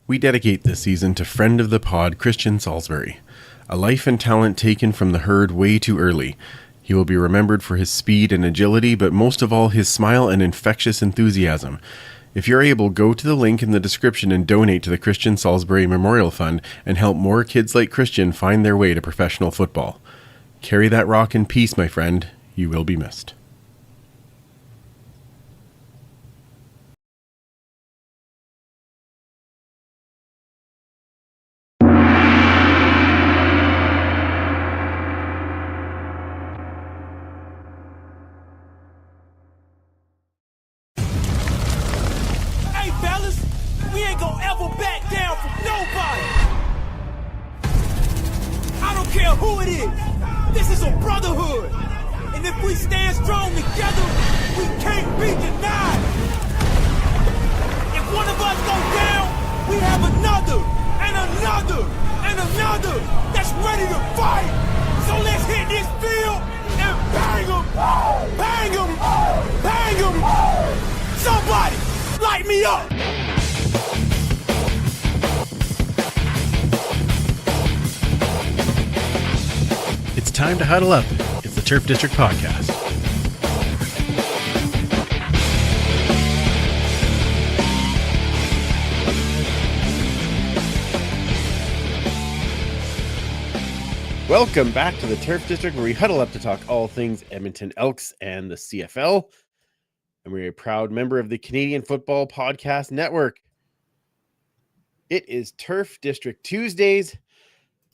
We dedicate this season to friend of the pod, Christian Salisbury. A life and talent taken from the herd way too early. He will be remembered for his speed and agility, but most of all, his smile and infectious enthusiasm. If you're able, go to the link in the description and donate to the Christian Salisbury Memorial Fund and help more kids like Christian find their way to professional football. Carry that rock in peace, my friend. You will be missed. Hey, fellas, we ain't gonna ever back down from nobody. I don't care who it is. This is a brotherhood. And if we stand strong together, we can't be denied. If one of us goes down, we have another, and another, and another that's ready to fight. So let's hit this field and bang them, bang them, bang them. Somebody, light me up. It's time to huddle up. It's the Turf District Podcast. Welcome back to the Turf District, where we huddle up to talk all things Edmonton Elks and the CFL. And we're a proud member of the Canadian Football Podcast Network. It is Turf District Tuesdays.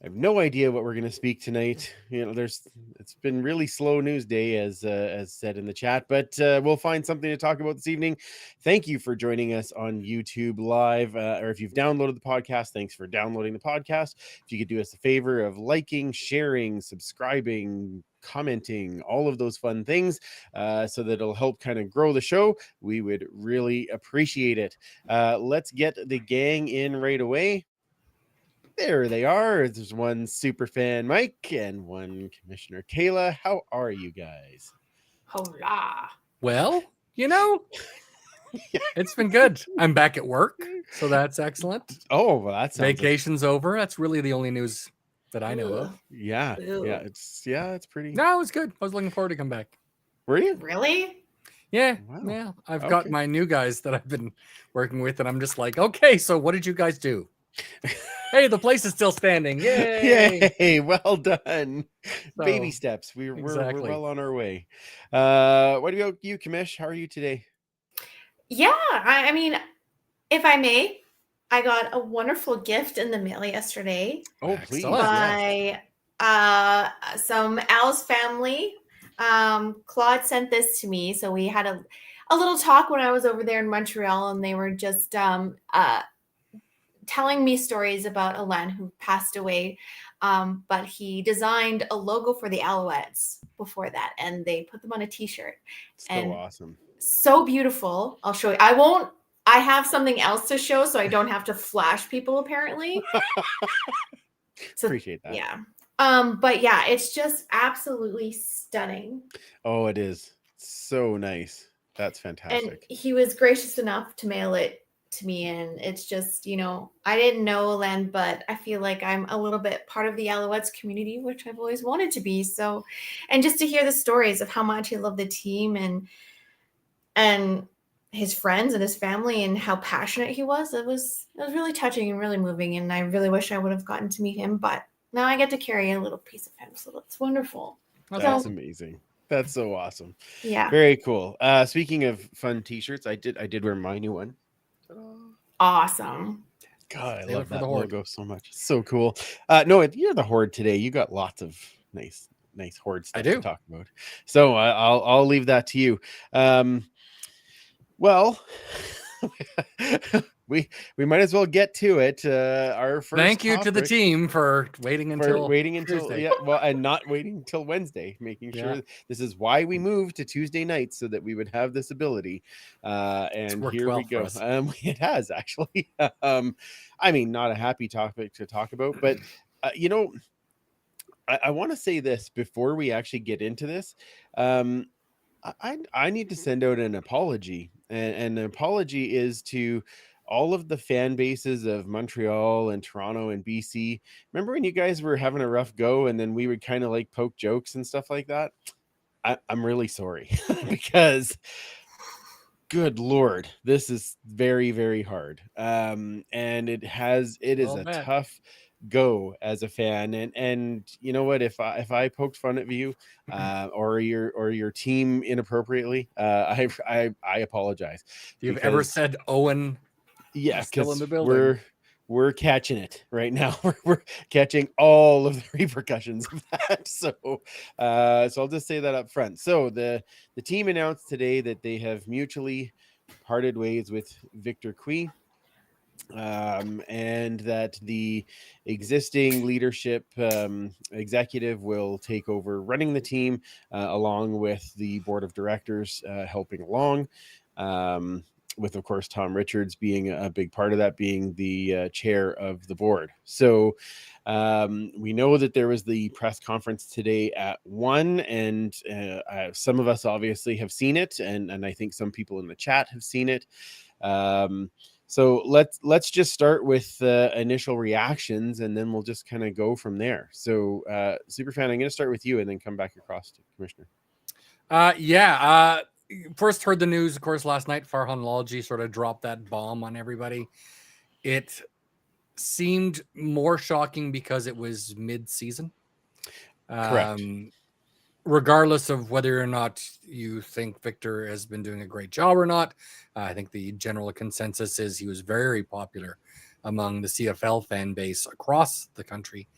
I have no idea what we're going to speak tonight. It's been really slow news day, as said in the chat, but we'll find something to talk about this evening. Thank you for joining us on YouTube Live, or if you've downloaded the podcast, thanks for downloading the podcast. If you could do us a favor of liking, sharing, subscribing, commenting, all of those fun things, so that it'll help kind of grow the show, we would really appreciate it. Let's get the gang in right away. There they are. There's one super fan, Mike, and one Commissioner Kayla. How are you guys? Hola. Well, it's been good. I'm back at work, so that's excellent. Oh, well, that's Vacation's over. That's really the only news that I know of. Yeah, Ew. it's pretty. No, it was good. I was looking forward to come back. Were you? Really? Yeah, Wow. yeah. I've got my new guys that I've been working with, and I'm just like, okay, so what did you guys do? Hey, the place is still standing. Yay! Yay! Well done. So, Baby steps. We're well on our way. What about you, Commish? How are you today? Yeah, I mean, if I may, I got a wonderful gift in the mail yesterday Oh, please. Excellent. by some Al's family. Claude sent this to me, so we had a little talk when I was over there in Montreal, and they were just telling me stories about Alain who passed away, but he designed a logo for the Alouettes before that, and they put them on a t-shirt. So awesome. So beautiful. I'll show you. I have something else to show, so I don't have to flash people, apparently. So, appreciate that. Yeah. But yeah, it's just absolutely stunning. Oh, it is. So nice. That's fantastic. And he was gracious enough to mail it to me, and it's just, I didn't know Alain, but I feel like I'm a little bit part of the Alouettes community, which I've always wanted to be. So, and just to hear the stories of how much he loved the team and his friends and his family and how passionate he was, it was really touching and really moving. And I really wish I would have gotten to meet him, but now I get to carry a little piece of him, so that's wonderful. That's amazing. That's so awesome. Yeah. Very cool. Speaking of fun t-shirts, I did wear my new one. Awesome. God, I love that logo so much. It's so cool. No, you're the Horde today. You got lots of nice Horde stuff to talk about. So I'll leave that to you. Well, we might as well get to it. Our first. Thank you to the team for waiting until Tuesday. Yeah, well, and not waiting until Wednesday, making sure this is why we moved to Tuesday nights, so that we would have this ability. And here we go. It has actually. I mean, not a happy topic to talk about, but I want to say this before we actually get into this. I need to send out an apology, and an apology is to all of the fan bases of Montreal and Toronto and BC. Remember when you guys were having a rough go and then we would kind of like poke jokes and stuff like that? I'm really sorry because good Lord, this is very, very hard. And it is I'll a bet. tough go as a fan. And you know what, if I poked fun at you or your team inappropriately, I apologize. If you've ever Because said Owen, yeah, he's still in because the building. we're catching it right now. We're catching all of the repercussions of that. So I'll just say that up front. So the team announced today that they have mutually parted ways with Victor Cui, and that the existing leadership executive will take over running the team, along with the board of directors helping along. With, of course, Tom Richards being a big part of that, being the chair of the board. So we know that there was the press conference today at 1, and some of us obviously have seen it, and I think some people in the chat have seen it. So let's just start with initial reactions, and then we'll just kind of go from there. So Superfan, I'm going to start with you and then come back across to Commissioner. First heard the news, of course, last night. Farhan Lalji sort of dropped that bomb on everybody. It seemed more shocking because it was mid-season. Correct. Regardless of whether or not you think Victor has been doing a great job or not, I think the general consensus is he was very popular among the CFL fan base across the country.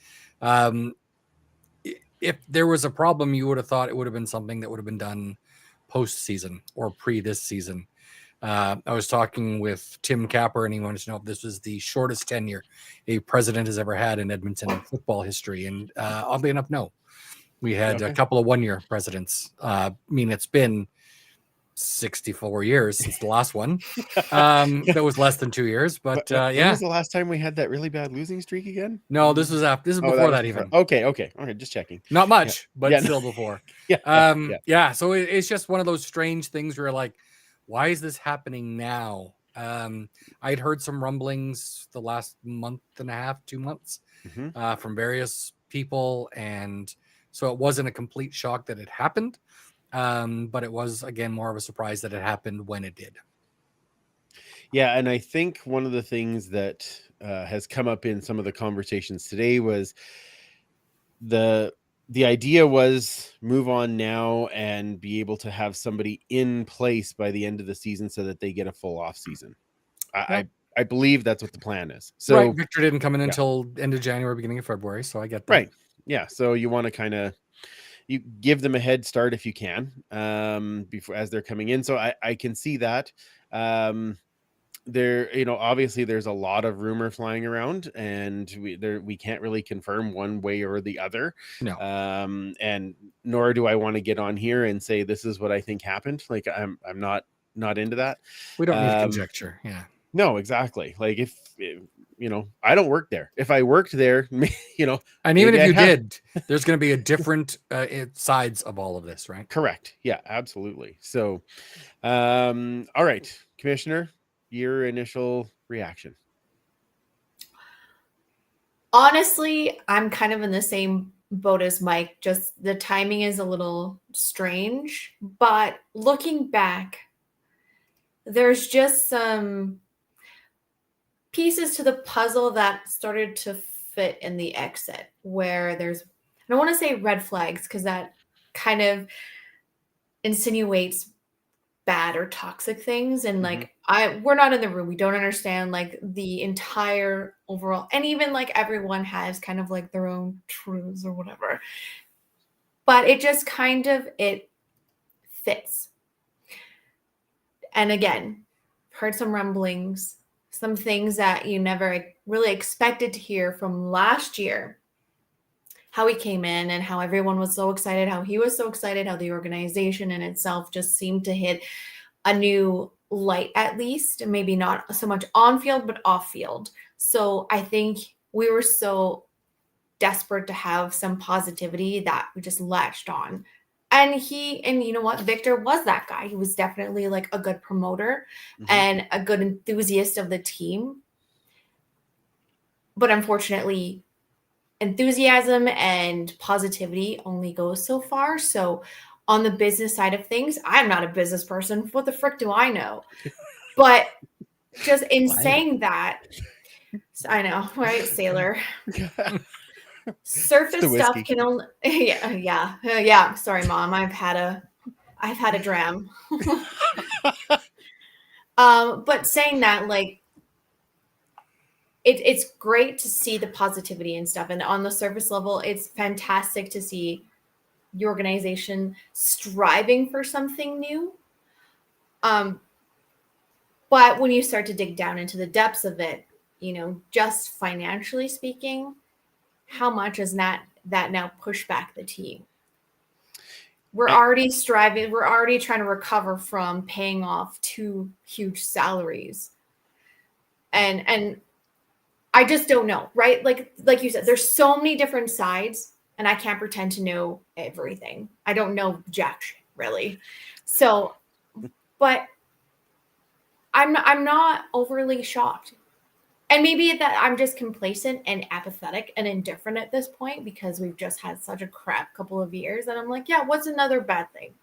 If there was a problem, you would have thought it would have been something that would have been done post-season or this season. I was talking with Tim Capper, and he wanted to know if this was the shortest tenure a president has ever had in Edmonton football history. And oddly enough, no. We had a couple of one-year presidents. It's been 64 years since the last one. That was less than 2 years, but when was the last time we had that really bad losing streak again? No, this is before that even. Okay, just checking. Not much, but still before. So it's just one of those strange things where like, why is this happening now? I'd heard some rumblings the last month and a half, 2 months, from various people, and so it wasn't a complete shock that it happened. But it was, again, more of a surprise that it happened when it did. Yeah, and I think one of the things that has come up in some of the conversations today was the idea was move on now and be able to have somebody in place by the end of the season so that they get a full off season. I believe that's what the plan is. So right, Victor didn't come in until end of January, beginning of February, so I get that. Right. Yeah, so you want to kind of you give them a head start if you can, before as they're coming in. So I can see that. There, obviously there's a lot of rumor flying around, and we can't really confirm one way or the other. No. And nor do I want to get on here and say this is what I think happened. Like I'm not into that. We don't need conjecture. Yeah. No, exactly. Like if I don't work there. If I worked there, and even if you did, there's going to be a different sides of all of this, right? Correct. Yeah, absolutely. So, all right, Commissioner, your initial reaction. Honestly, I'm kind of in the same boat as Mike. Just the timing is a little strange, but looking back, there's just some pieces to the puzzle that started to fit in the exit, where there's, I don't want to say red flags because that kind of insinuates bad or toxic things, and like we're not in the room, we don't understand like the entire overall, and even like everyone has kind of like their own truths or whatever, but it just kind of it fits. And again, heard some rumblings, some things that you never really expected to hear from last year, how he came in and how everyone was so excited, how he was so excited, how the organization in itself just seemed to hit a new light, at least, and maybe not so much on field, but off field. So I think we were so desperate to have some positivity that we just latched on And you know what? Victor was that guy. He was definitely like a good promoter and a good enthusiast of the team. But unfortunately, enthusiasm and positivity only goes so far. So on the business side of things, I'm not a business person. What the frick do I know? But just in saying that, I know, right, sailor? Surface stuff can only yeah. Sorry, Mom. I've had a dram. But saying that, like, it's great to see the positivity and stuff. And on the surface level, it's fantastic to see the organization striving for something new. But when you start to dig down into the depths of it, just financially speaking, how much is that now push back the team? We're already striving. We're already trying to recover from paying off 2 huge salaries. And I just don't know, right? Like you said, there's so many different sides, and I can't pretend to know everything. I don't know jack shit, really. So, but I'm not overly shocked. And maybe that I'm just complacent and apathetic and indifferent at this point because we've just had such a crap couple of years. And I'm like, yeah, what's another bad thing?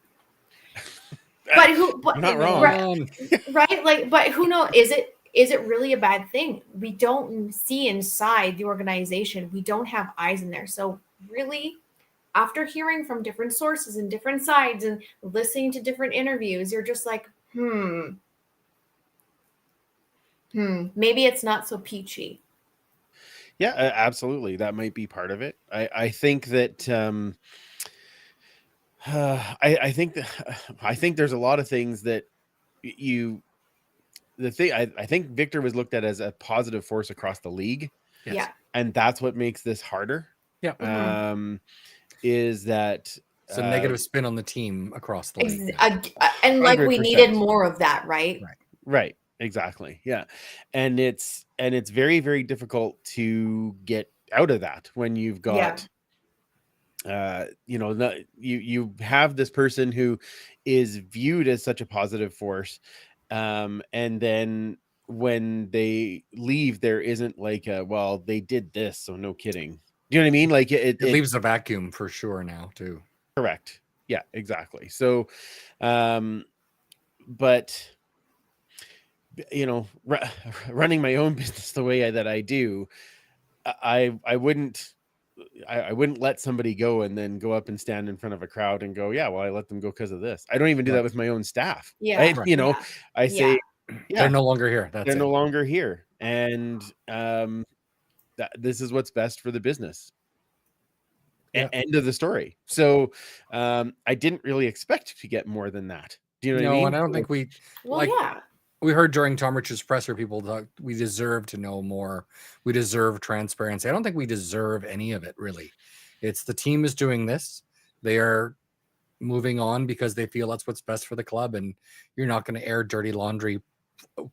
But You're not wrong. Right? Like, but who knows? Is it really a bad thing? We don't see inside the organization. We don't have eyes in there. So really, after hearing from different sources and different sides and listening to different interviews, you're just like, maybe it's not so peachy. Yeah, absolutely. That might be part of it. I think that I think there's a lot of things that I think Victor was looked at as a positive force across the league. Yes. Yeah. And that's what makes this harder. Yeah. Is that it's a negative spin on the team across the league. And like 100%. we needed more of that, right? Right. Exactly. Yeah. And it's very, very difficult to get out of that when you've got you have this person who is viewed as such a positive force, and then when they leave, there isn't like well, they did this, so no kidding. Do you know what I mean? Like it leaves a vacuum for sure now too. Correct. Yeah, exactly. So but running my own business the way that I do, I wouldn't let somebody go and then go up and stand in front of a crowd and go, yeah, well, I let them go because of this. I don't even do that with my own staff. Yeah. Right? Right. I say, they're no longer here. They're no longer here. And this is what's best for the business. End of the story. So I didn't really expect to get more than that. Do you know what I mean? And I don't think we we heard during Tom Rich's presser, people thought we deserve to know more. We deserve transparency. I don't think we deserve any of it, really. It's the team is doing this. They are moving on because they feel that's what's best for the club. And you're not going to air dirty laundry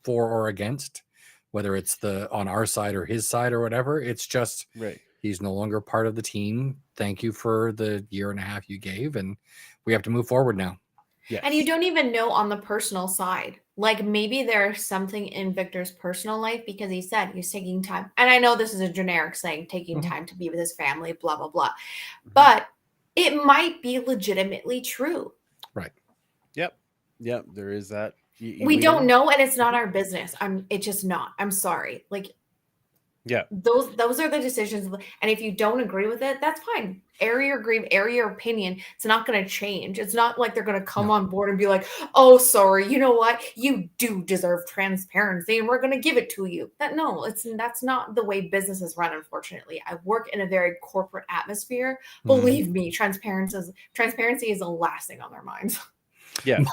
for or against, whether it's on our side or his side or whatever. It's just he's no longer part of the team. Thank you for the year and a half you gave. And we have to move forward now. Yes. And you don't even know on the personal side. Like maybe there's something in Victor's personal life because he said he's taking time. And I know this is a generic saying, taking time to be with his family, blah, blah, blah. But it might be legitimately true. Right. Yep. There is that. We don't know, and it's not our business. It's just not. I'm sorry. Like, yeah, those are the decisions. And if you don't agree with it, that's fine. Air your opinion. It's not going to change. It's not like they're going to come on board and be like, oh, sorry, you know what? You do deserve transparency and we're going to give it to you. That's not the way business is run, unfortunately. I work in a very corporate atmosphere. Believe me, transparency is the last thing on their minds. Yeah.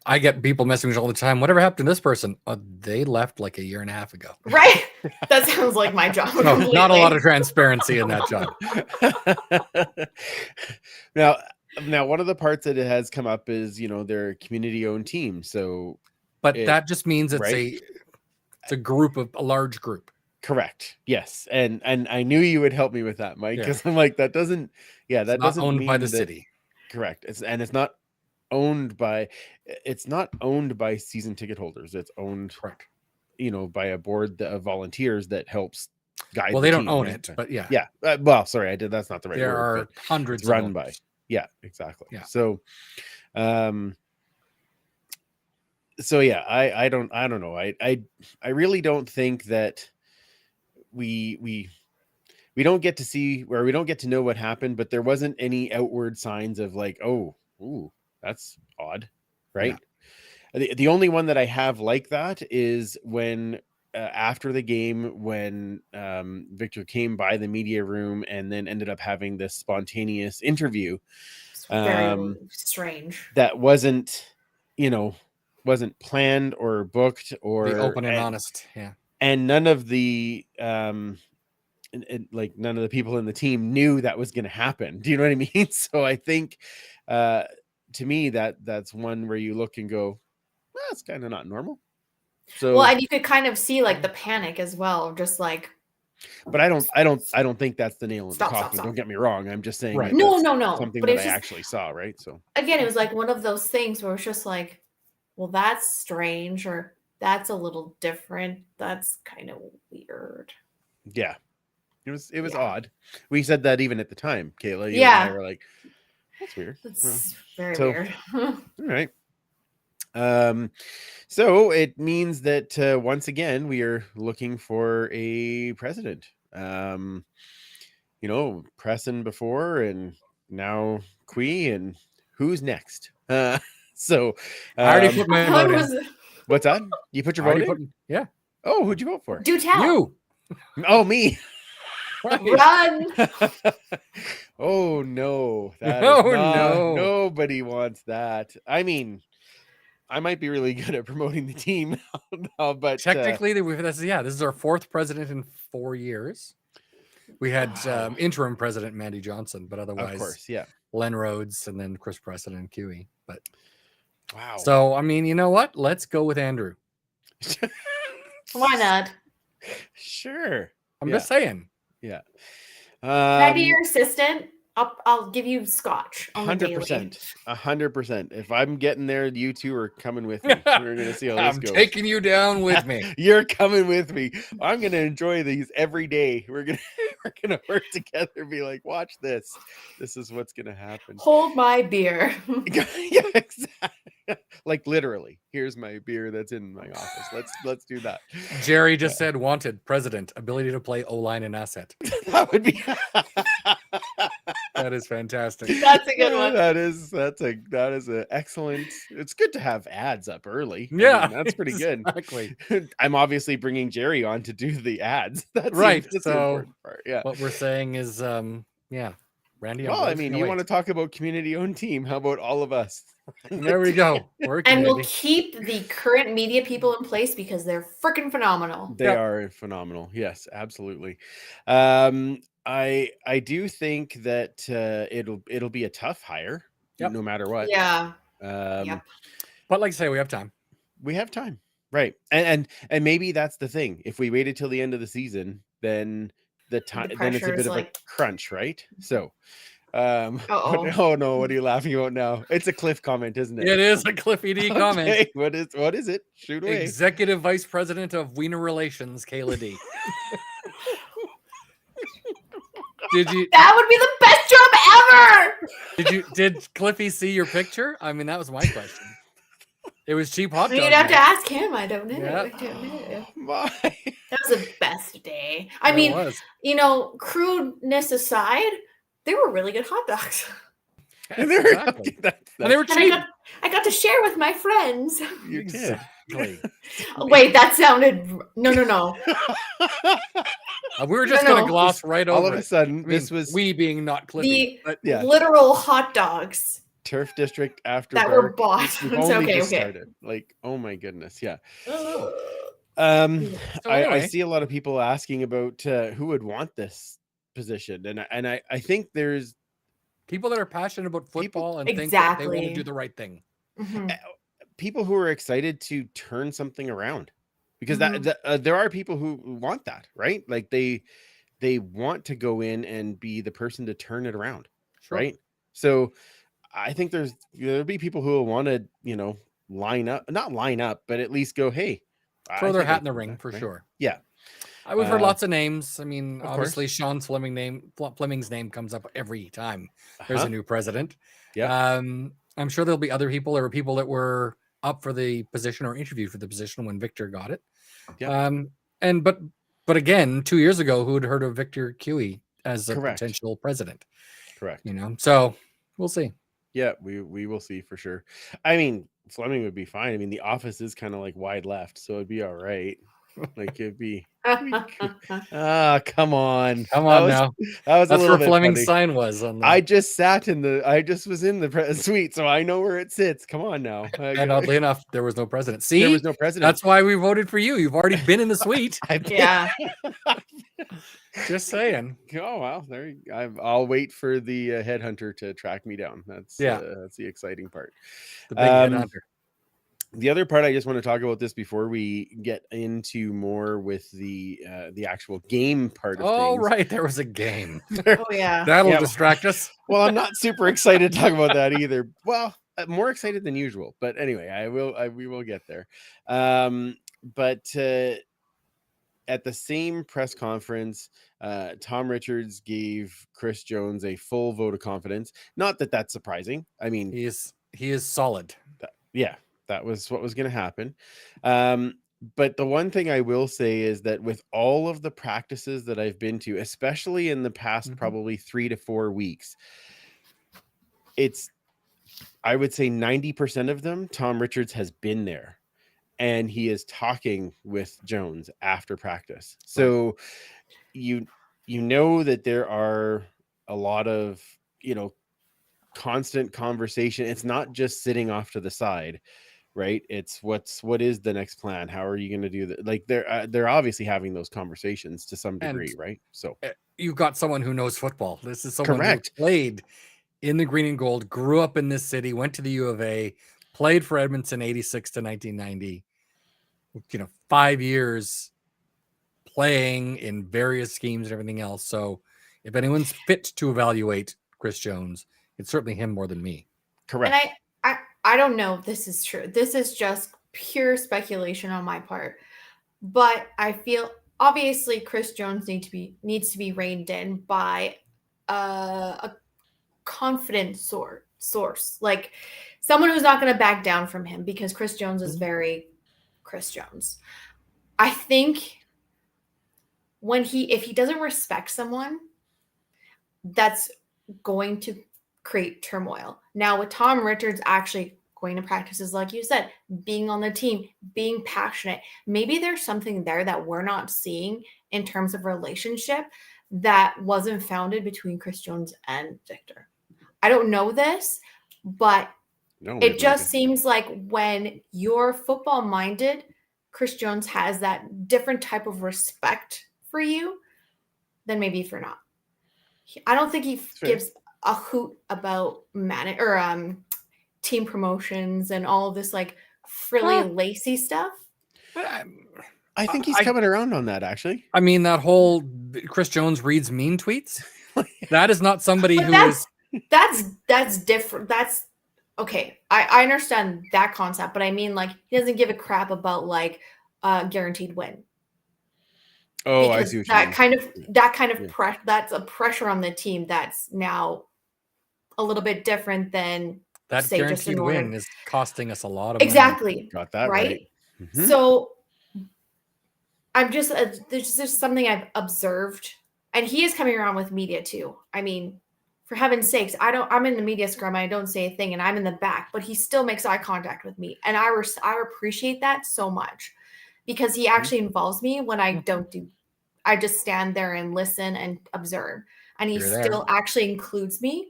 I get people messaging me all the time. Whatever happened to this person? They left like a year and a half ago. Right. That sounds like my job. No, not a lot of transparency in that job. Now, one of the parts that it has come up is, their community-owned team. So, but that just means it's a large group. Correct. Yes, and I knew you would help me with that, Mike, because I'm like that doesn't owned by the city. Correct. It's not owned by season ticket holders. It's owned, Correct. by a board of volunteers that helps guide. Well, the they don't team, own right? it, but yeah. Yeah. Well, sorry, that's not the right There word. are But hundreds it's run of by. owners. Yeah, exactly. Yeah. So, yeah, I don't know. I really don't think that we don't get to see, or we don't get to know what happened, but there wasn't any outward signs of like, oh, ooh, that's odd, right? The only one that I have like that is when after the game, when Victor came by the media room and then ended up having this spontaneous interview. It's very strange. That wasn't planned or booked or Be open and honest. Yeah. And none of the like none of the people in the team knew that was going to happen. Do you know what I mean? So I think to me that's one where you look and go, well, that's kind of not normal. So well, and you could kind of see like the panic as well, just like. But I don't think that's the nail in the coffin. Stop. Don't get me wrong. I'm just saying Right. that No. something But that it's I just, actually saw, right? So again, it was like one of those things where it's just like, well, that's strange, or that's a little different. That's kind of weird. yeah, it was Yeah. odd. We said that even at the time, Kayla. You and I were like, that's weird. That's very so- weird. All right. So it means that once again we are looking for a president. Presson before, and now Cui, and who's next? So I already put my vote in. what's that? You put your vote in? Yeah. Oh, who'd you vote for? Do tell. You. Oh, me. Right. Run. Oh no, No. Nobody wants that. I mean, I might be really good at promoting the team now, but Technically, this is our fourth president in 4 years. We had interim president Mandy Johnson, but otherwise, of course, yeah. Len Rhodes and then Chris Preston and Cui. But wow. so I mean, you know what? Let's go with Andrew. Why not? Sure. I'm just saying. Yeah. Can I be your assistant? I'll give you scotch on the daily. 100%. If I'm getting there, you two are coming with me. We're gonna see how this goes. I'm taking you down with me. You're coming with me. I'm gonna enjoy these every day. We're gonna work together and be like, watch this. This is what's gonna happen. Hold my beer. Yeah, exactly. Like literally, here's my beer that's in my office. Let's do that. Jerry just said wanted president, ability to play O-line and asset. That would be That is fantastic. That's a good one. That is an excellent. It's good to have ads up early. Yeah, that's pretty good. Exactly. I'm obviously bringing Jerry on to do the ads. That's Right, That's so the important part. Yeah. What we're saying is, Randy. Well, I mean, you want to talk about community-owned team? How about all of us? There we go. And we'll keep the current media people in place because they're freaking phenomenal. They are phenomenal. Yes, absolutely. I do think that it'll be a tough hire, no matter what. Yeah. But like I say, we have time. We have time, right? And maybe that's the thing. If we waited till the end of the season, then then it's a bit of a crunch, right? So. Oh no! What are you laughing about now? It's a Cliff comment, isn't it? It is a Cliff ED comment. Okay, what is it? Shoot away. Executive Vice President of Wiener Relations, Kayla D. That would be the best job ever. Did Cliffy see your picture? I mean, that was my question. It was cheap hot dog. You'd have to ask him. I don't know. Yeah. I don't know. My. That was the best day. I mean, crudeness aside, they were really good hot dogs. And they were cheap. And I got to share with my friends. You did. Wait, that sounded no. We were just going to gloss right over. All of a sudden, this was we being not Cliffy. The literal hot dogs. Turf District after that were bought. We've only just started. Like, oh my goodness, yeah. I see a lot of people asking about who would want this position, and I think there's people that are passionate about football and think that they want to do the right thing. Mm-hmm. People who are excited to turn something around, because there are people who want that, right? Like they want to go in and be the person to turn it around, right? So I think there'll be people who will want to, not line up, but at least go, hey, Throw I their think I hat in the can do ring that, for right? sure. Yeah. We've heard lots of names. I mean, Of obviously, course. Sean Fleming's name comes up every time there's Uh-huh. a new president. Yep. I'm sure there'll be other people or people that were up for the position or interviewed for the position when Victor got it. Yep. But again, 2 years ago, who had heard of Victor Cui as a Correct. potential president? Correct. So we'll see. Yeah, we will see for sure. I mean, Fleming would be fine. I mean, the office is kind of like wide left, so it'd be all right. Like it'd be come on. Come on now. That was a That's little where bit Fleming's funny. sign was on the. I just was in the suite, so I know where it sits. Come on now. And oddly enough, there was no president. See, there was no president. That's why we voted for you. You've already been in the suite. Yeah. Just saying. Oh well, I'll wait for the headhunter to track me down. That's the exciting part. The big headhunter. The other part I just want to talk about this before we get into more with the actual game part of things. Oh right, there was a game. Oh yeah. That'll distract us. Well, I'm not super excited to talk about that either. Well, more excited than usual, but anyway, we will get there. But at the same press conference, Tom Richards gave Chris Jones a full vote of confidence. Not that that's surprising. I mean, he is solid. That was what was going to happen. But the one thing I will say is that with all of the practices that I've been to, especially in the past probably 3 to 4 weeks, I would say 90% of them, Tom Richards has been there. And he is talking with Jones after practice. So you know that there are a lot of, constant conversation. It's not just sitting off to the side, right? It's what is the next plan? How are you going to do that? Like they're obviously having those conversations to some degree, right? So you've got someone who knows football. This is someone correct. who played in the green and gold, grew up in this city, went to the U of A, played for Edmonton 86 to 1990. 5 years playing in various schemes and everything else. So if anyone's fit to evaluate Chris Jones, it's certainly him more than me. Correct. And I don't know if this is true. This is just pure speculation on my part. But I feel obviously Chris Jones needs to be reined in by a confident source, like someone who's not going to back down from him, because Chris Jones is very Chris Jones. I think if he doesn't respect someone, that's going to create turmoil. Now with Tom Richards actually going to practices, like you said, being on the team, being passionate, maybe there's something there that we're not seeing in terms of relationship that wasn't founded between Chris Jones and Victor. I don't know this, but it just seems like when you're football minded, Chris Jones has that different type of respect for you than maybe if you're not. I don't think he gives a hoot about team promotions and all of this like frilly, lacy stuff. I think he's coming around on that, actually. I mean, that whole Chris Jones reads mean tweets. That is not somebody is. That's different. That's okay. I understand that concept, but I mean, like, he doesn't give a crap about like guaranteed win. Oh, because I see what that kind of pressure. That's a pressure on the team. That's now a little bit different than that say guaranteed win is costing us a lot of exactly money. Got that right. Mm-hmm. So I'm just there's just something I've observed, and he is coming around with media too. I mean, for heaven's sakes, I'm in the media scrum. I don't say a thing, and I'm in the back, but he still makes eye contact with me, and I appreciate that so much, because he actually involves me when I don't do. I just stand there and listen and observe, and he still actually includes me.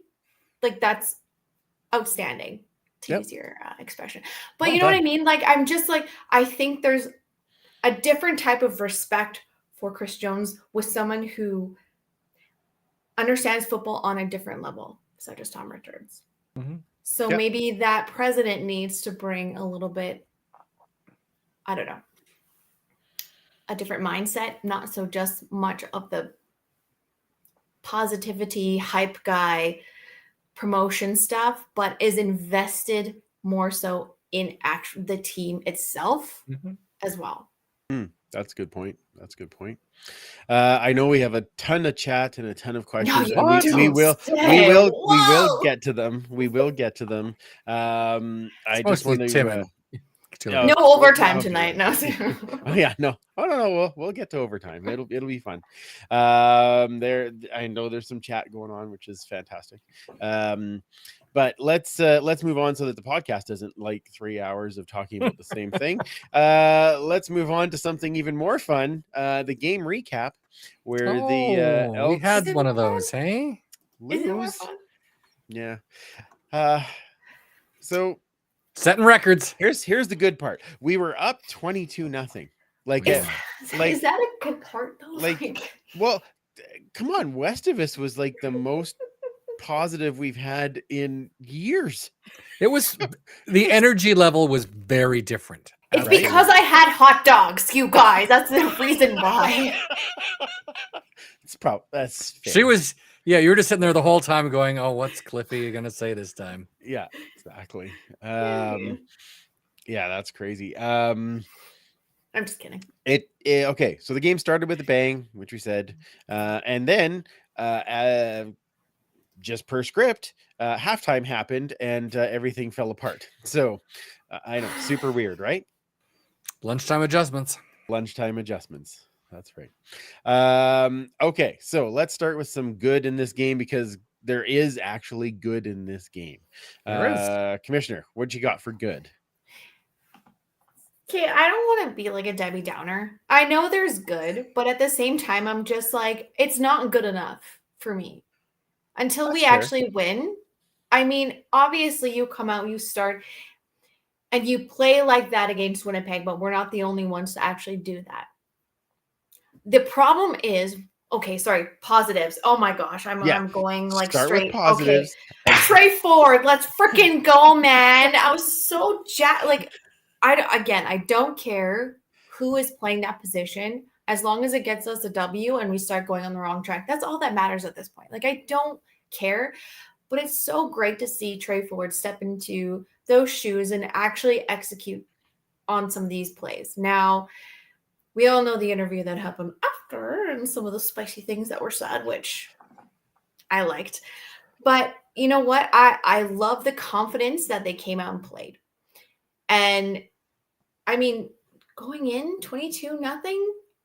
Like, that's outstanding, to use your expression. But you know what I mean? Like, I'm just like, I think there's a different type of respect for Chris Jones with someone who understands football on a different level, such as Tom Richards. Mm-hmm. So maybe that president needs to bring a little bit, I don't know, a different mindset, not so just much of the positivity hype guy promotion stuff, but is invested more so in the team itself as well. That's a good point. That's a good point. I know we have a ton of chat and a ton of questions. you And we don't will say. Whoa! get to them. We will get to them. I just mostly want Tim to and No overtime tonight. No. Oh yeah, no. Oh no, we'll get to overtime. It'll be fun. I know there's some chat going on, which is fantastic. But let's move on so that the podcast isn't like 3 hours of talking about the same thing. Let's move on to something even more fun. The game recap, where the we Elks had one of those, hey? Is it more lose. fun? Yeah. So Setting records. here's the good part. We were up 22-0. Like, Yeah. Is that a good part though? Like, well, come on, West of us was like the most positive we've had in years. It was the energy level was very different. It's because I had hot dogs, you guys. That's the reason why. That's fair. She was, yeah, you were just sitting there the whole time going, oh, what's Cliffy gonna say this time? Yeah, exactly. Yeah, that's crazy. I'm just kidding. Okay, so the game started with a bang, which we said, and then just per script, halftime happened and everything fell apart. So I know, super weird, right? Lunchtime adjustments. That's right. Okay, so let's start with some good in this game, because there is actually good in this game. Commissioner, what you got for good? Okay, I don't want to be like a Debbie Downer. I know there's good, but at the same time, I'm just like, it's not good enough for me until we actually win. I mean, obviously, you come out, you start, and you play like that against Winnipeg, but we're not the only ones to actually do that. The problem is, okay, sorry, positives. Oh my gosh, I'm going like Start straight. with positives. Okay, Trey Ford, let's freaking go, man! I was so I don't care who is playing that position, as long as it gets us a W and we start going on the wrong track. That's all that matters at this point. Like, I don't care, but it's so great to see Trey Ford step into those shoes and actually execute on some of these plays. Now, we all know the interview that happened after and some of the spicy things that were said, which I liked. But you know what? I love the confidence that they came out and played. And I mean, going in 22-0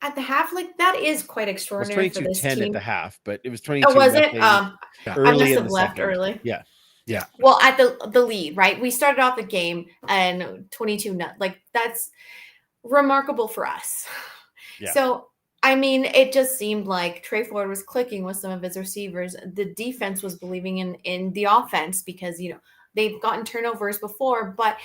at the half, like, that is quite extraordinary for this 22-10 team. at the half, but it was 22. Oh, was it? Early I must in have the left second. early. Yeah. Well, at the lead, right? We started off the game and 22-0. Like, that's remarkable for us. Yeah. So, I mean, it just seemed like Trey Ford was clicking with some of his receivers. The defense was believing in the offense because, you know, they've gotten turnovers before, but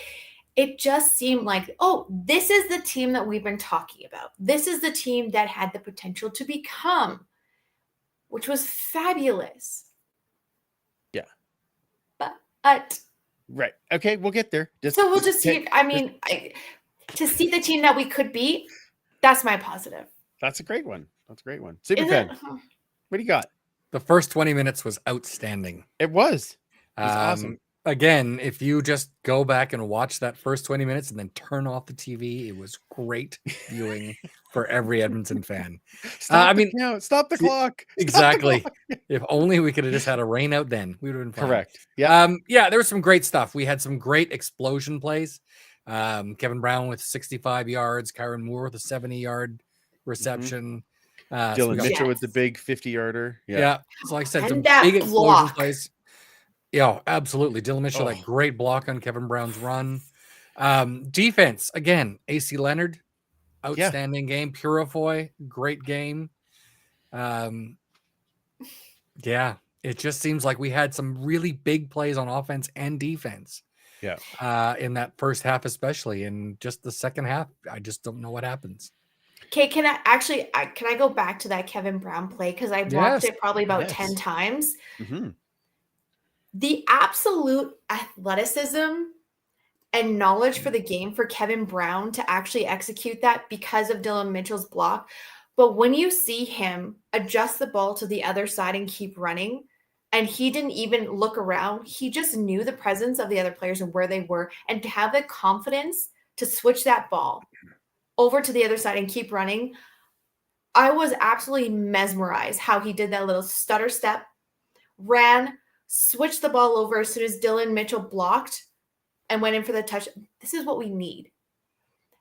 it just seemed like, oh, this is the team that we've been talking about. This is the team that had the potential to become, which was fabulous. Yeah. But Right. Okay, we'll get there. so we'll just see. I mean, to see the team that we could beat, that's my positive. That's a great one. Super fan. What do you got? The first 20 minutes was outstanding. It was awesome. Again, if you just go back and watch that first 20 minutes and then turn off the TV, it was great viewing for every Edmonton fan. Stop the clock. Exactly. If only we could have just had a rain out then, we would have been fine. Correct. Yeah. There was some great stuff. We had some great explosion plays. Kevin Brown with 65 yards, Kyron Moore with a 70-yard reception. Dylan Mitchell with the big 50-yarder. Yeah. So like I said, And some that big explosion block. plays. Yeah, absolutely. Dylan Mitchell, that great block on Kevin Brown's run. Defense, again, AC Leonard, outstanding game. Purifoy, great game. It just seems like we had some really big plays on offense and defense. Yeah. In that first half, especially. In just the second half, I just don't know what happens. Okay, can I go back to that Kevin Brown play? Because I watched it probably about 10 times. Mm-hmm. The absolute athleticism and knowledge for the game for Kevin Brown to actually execute that because of Dylan Mitchell's block. But when you see him adjust the ball to the other side and keep running, and he didn't even look around. He just knew the presence of the other players and where they were, and to have the confidence to switch that ball over to the other side and keep running. I was absolutely mesmerized how he did that little stutter step, ran, switched the ball over as soon as Dylan Mitchell blocked and went in for the touch. This is what we need.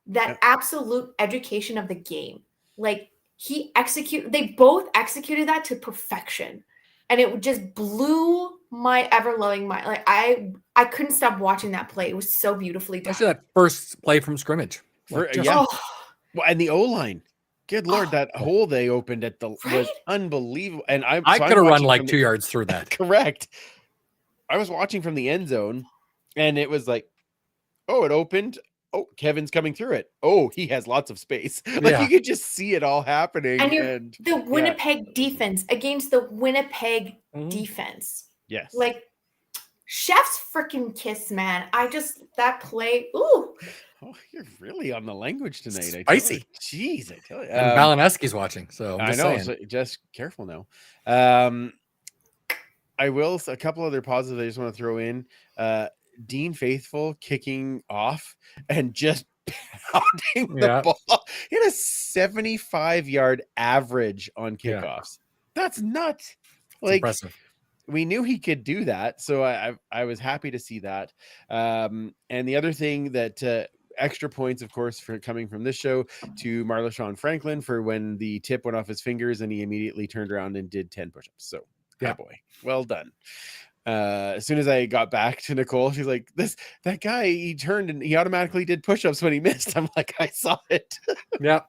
That absolute education of the game. Like they both executed that to perfection. And it just blew my ever-loving mind. Like I couldn't stop watching that play. It was so beautifully done. Especially that first play from scrimmage. Like, Well, and the O-line. Good Lord, that hole they opened at the was unbelievable. And I could have run like 2 yards through that. Correct. I was watching from the end zone, and it was like, oh, it opened. Oh, Kevin's coming through it. Oh, he has lots of space. Like you could just see it all happening. And the Winnipeg defense against the Winnipeg defense. Yes. Like chef's freaking kiss, man. That play. Ooh. Oh, you're really on the language tonight. Spicy. Jeez, I tell you. And Balaneski's watching, so I know. So just careful now. I will. A couple other positives I just want to throw in. Dean Faithful kicking off and just pounding the ball. He had a 75-yard average on kickoffs. That's nuts. Like, impressive. We knew he could do that, so I was happy to see that. And the other thing that extra points, of course, for coming from this show to Marlon Franklin for when the tip went off his fingers and he immediately turned around and did 10 push-ups. So, boy, well done. As soon as I got back to Nicole, she's like, that guy, he turned and he automatically did push-ups when he missed. I'm like, I saw it. Yeah.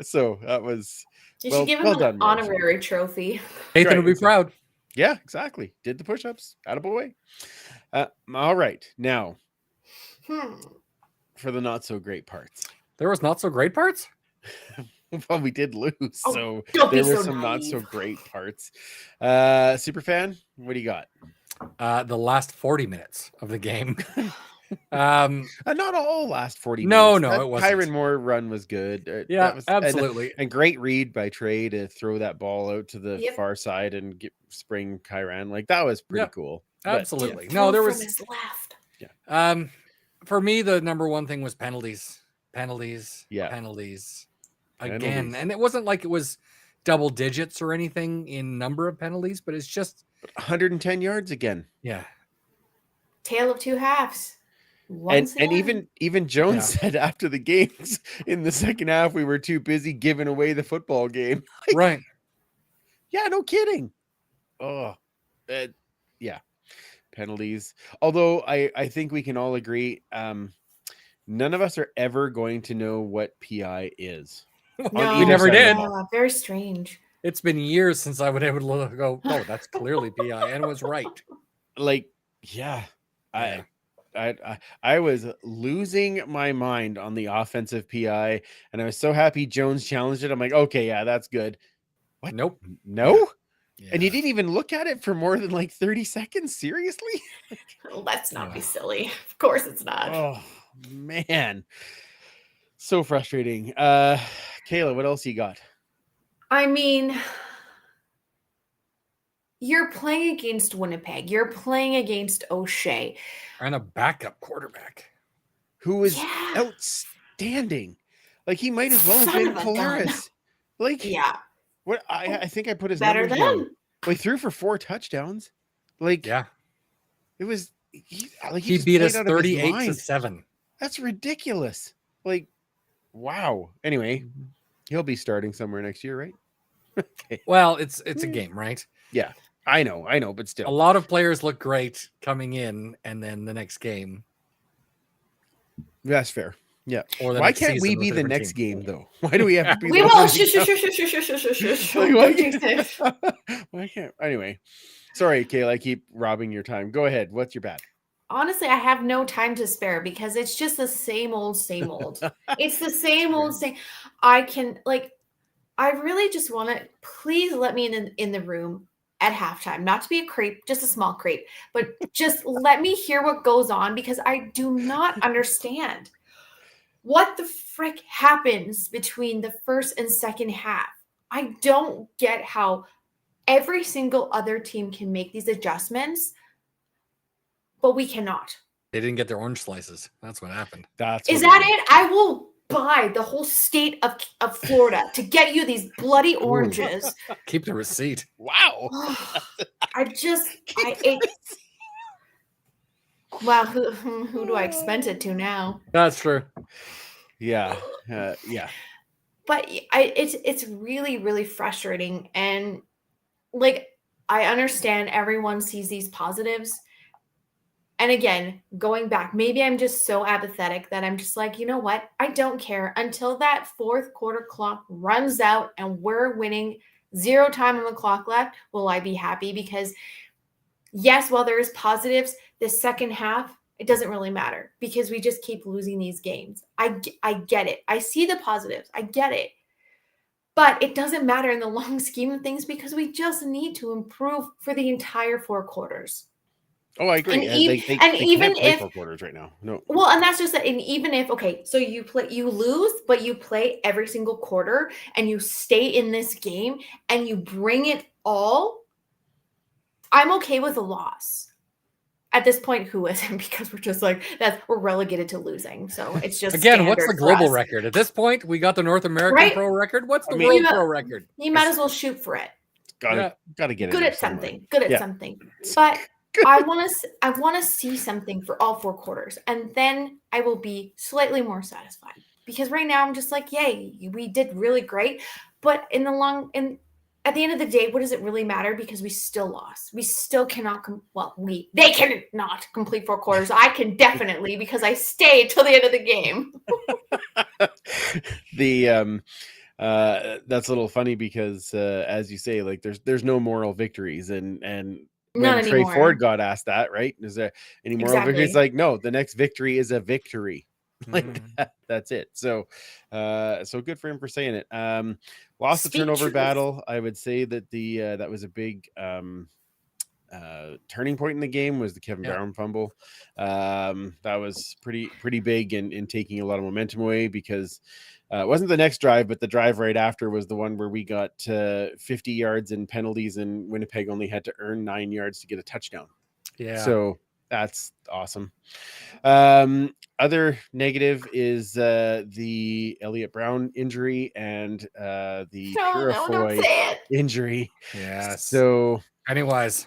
So that was you should give him an honorary trophy. Nathan would be proud. Yeah, exactly. Did the push-ups. Attaboy. All right. Now for the not so great parts. There was not so great parts? Well, we did lose, so there were some not so great parts. Superfan, what do you got? The last 40 minutes of the game. Not all last 40 minutes. No, it wasn't. Kyron Moore run was good. Absolutely. And great read by Trey to throw that ball out to the far side and spring Kyron. Like, that was pretty cool. Absolutely. But, no, there was his left. Yeah. For me, the number one thing was penalties. Yeah. Penalties. Again. And it wasn't like it was double digits or anything in number of penalties, but it's just 110 yards again. Yeah. Tale of two halves. And even Jones said after the games in the second half, we were too busy giving away the football game. Like, right. Yeah, no kidding. Oh, yeah. Penalties. Although I think we can all agree, none of us are ever going to know what PI is. No, we never did. Very strange. It's been years since I would able to go, oh, that's clearly PI, and it was right. Like, yeah. I was losing my mind on the offensive PI, and I was so happy Jones challenged it. I'm like, okay, yeah, that's good. What? Nope. No? Yeah. And you didn't even look at it for more than like 30 seconds? Seriously? Let's not be silly. Of course it's not. Oh, man. So frustrating. Kayla, what else you got? I mean, you're playing against Winnipeg. You're playing against O'Shea. And a backup quarterback. Who is outstanding. Like, he might as well have been Polaris. Like, what I think I put his better numbers than down. Well, he threw for 4 touchdowns. Like, it was he beat us 38-7. That's ridiculous. Like, wow. Anyway, he'll be starting somewhere next year, right? Okay. Well, it's a game, right? Yeah, I know, but still, a lot of players look great coming in, and then the next game. That's fair. Yeah. Or why can't we be the next game though? Why do we have to be? We will. Shush. Why can't? Anyway, sorry, Kayla. I keep robbing your time. Go ahead. What's your bad? Honestly, I have no time to spare because it's just the same old. It's the same old same. I really just want to please let me in the room at halftime, not to be a creep, just a small creep, but just let me hear what goes on because I do not understand what the frick happens between the first and second half. I don't get how every single other team can make these adjustments, but we cannot. They didn't get their orange slices. That's what happened. Is that it? I will buy the whole state of Florida to get you these bloody oranges. Keep the receipt. Wow. Wow, who do I expense it to now? That's true. Yeah. Yeah. But it's really, really frustrating. And like, I understand everyone sees these positives. And again, going back, maybe I'm just so apathetic that I'm just like, you know what? I don't care until that fourth quarter clock runs out and we're winning, 0 time on the clock left. Will I be happy? Because yes, while there's positives, the second half, it doesn't really matter because we just keep losing these games. I get it. I see the positives. I get it. But it doesn't matter in the long scheme of things because we just need to improve for the entire 4 quarters. Oh, I agree. And They even can't play if 4 quarters right now. No. Well, and that's just that. And even if, okay, so you lose, but you play every single quarter and you stay in this game and you bring it all, I'm okay with a loss. At this point, who isn't? Because we're just like we're relegated to losing. So it's just again, what's the global us. record? At this point, we got the North American Right? pro record. What's the world pro record? You might as well shoot for it. Gotta get it. Good at something. Good at something. But I want to see something for all 4 quarters, and then I will be slightly more satisfied. Because right now I'm just like, yay, we did really great. But at the end of the day, what does it really matter? Because we still lost. We still cannot. They cannot complete 4 quarters. I can definitely because I stayed till the end of the game. That's a little funny because as you say, like there's no moral victories, and Not when Trey anymore. Ford got asked that, right? Is there any moral victories? Like, no, the next victory is a victory. Like that's it. So good for him for saying it. Lost the turnover battle. I would say that that was a big turning point in the game was the Kevin Brown fumble. That was pretty big in taking a lot of momentum away because it wasn't the next drive, but the drive right after was the one where we got 50 yards in penalties and Winnipeg only had to earn 9 yards to get a touchdown. Yeah. So that's awesome. Other negative is the Elliott Brown injury and the Purifoy injury. Yes. So Pennywise.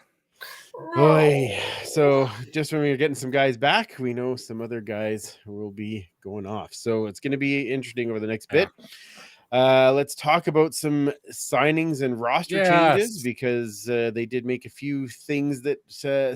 Boy, so just when we were getting some guys back, we know some other guys will be going off. So it's going to be interesting over the next bit. Let's talk about some signings and roster changes because they did make a few things a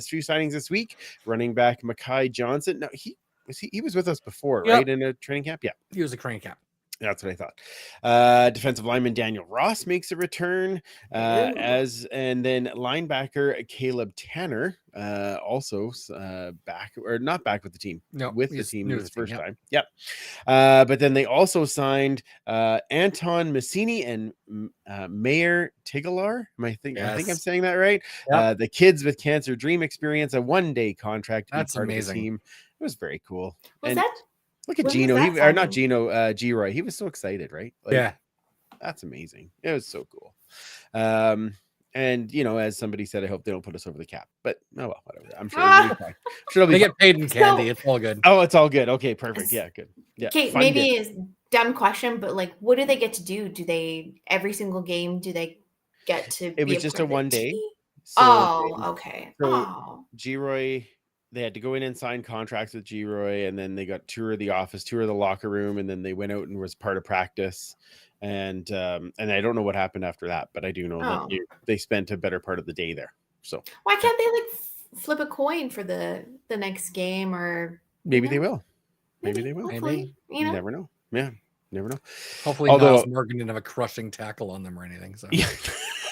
few signings this week. Running back Mekhi Johnson. No, he was with us before, right? In a training camp. Yeah, he was a training camp. That's what I thought. Defensive lineman Daniel Ross makes a return, and then linebacker Caleb Tanner also back or not back with the team. No, with the team this first time. Yep. But then they also signed Anton Massini and Mayor Tigalar. I think I'm saying that right. Yep. The kids with cancer dream experience a 1-day contract. That's part amazing. Of the team. It was very cool. Look at Gino. Not Gino, G-Roy. He was so excited, right? Like, that's amazing. It was so cool. And as somebody said, I hope they don't put us over the cap. But oh well, whatever. I'm sure they'll be fine. They get paid in candy. It's all good. Oh, it's all good. Okay, perfect. Yeah, good. Yeah. Okay, maybe it's a dumb question, but like, what do they get to do? Do they every single game? Do they get to? It was just a 1 day. So, okay. So G-Roy. They had to go in and sign contracts with G-Roy, and then they got tour of the office, tour of the locker room, and then they went out and was part of practice. And I don't know what happened after that, but I do know that they spent a better part of the day there. So why can't they like flip a coin for the next game, or maybe they will? Maybe they will. Maybe you never know. Yeah, never know. Hopefully, Niles Morgan didn't have a crushing tackle on them or anything. So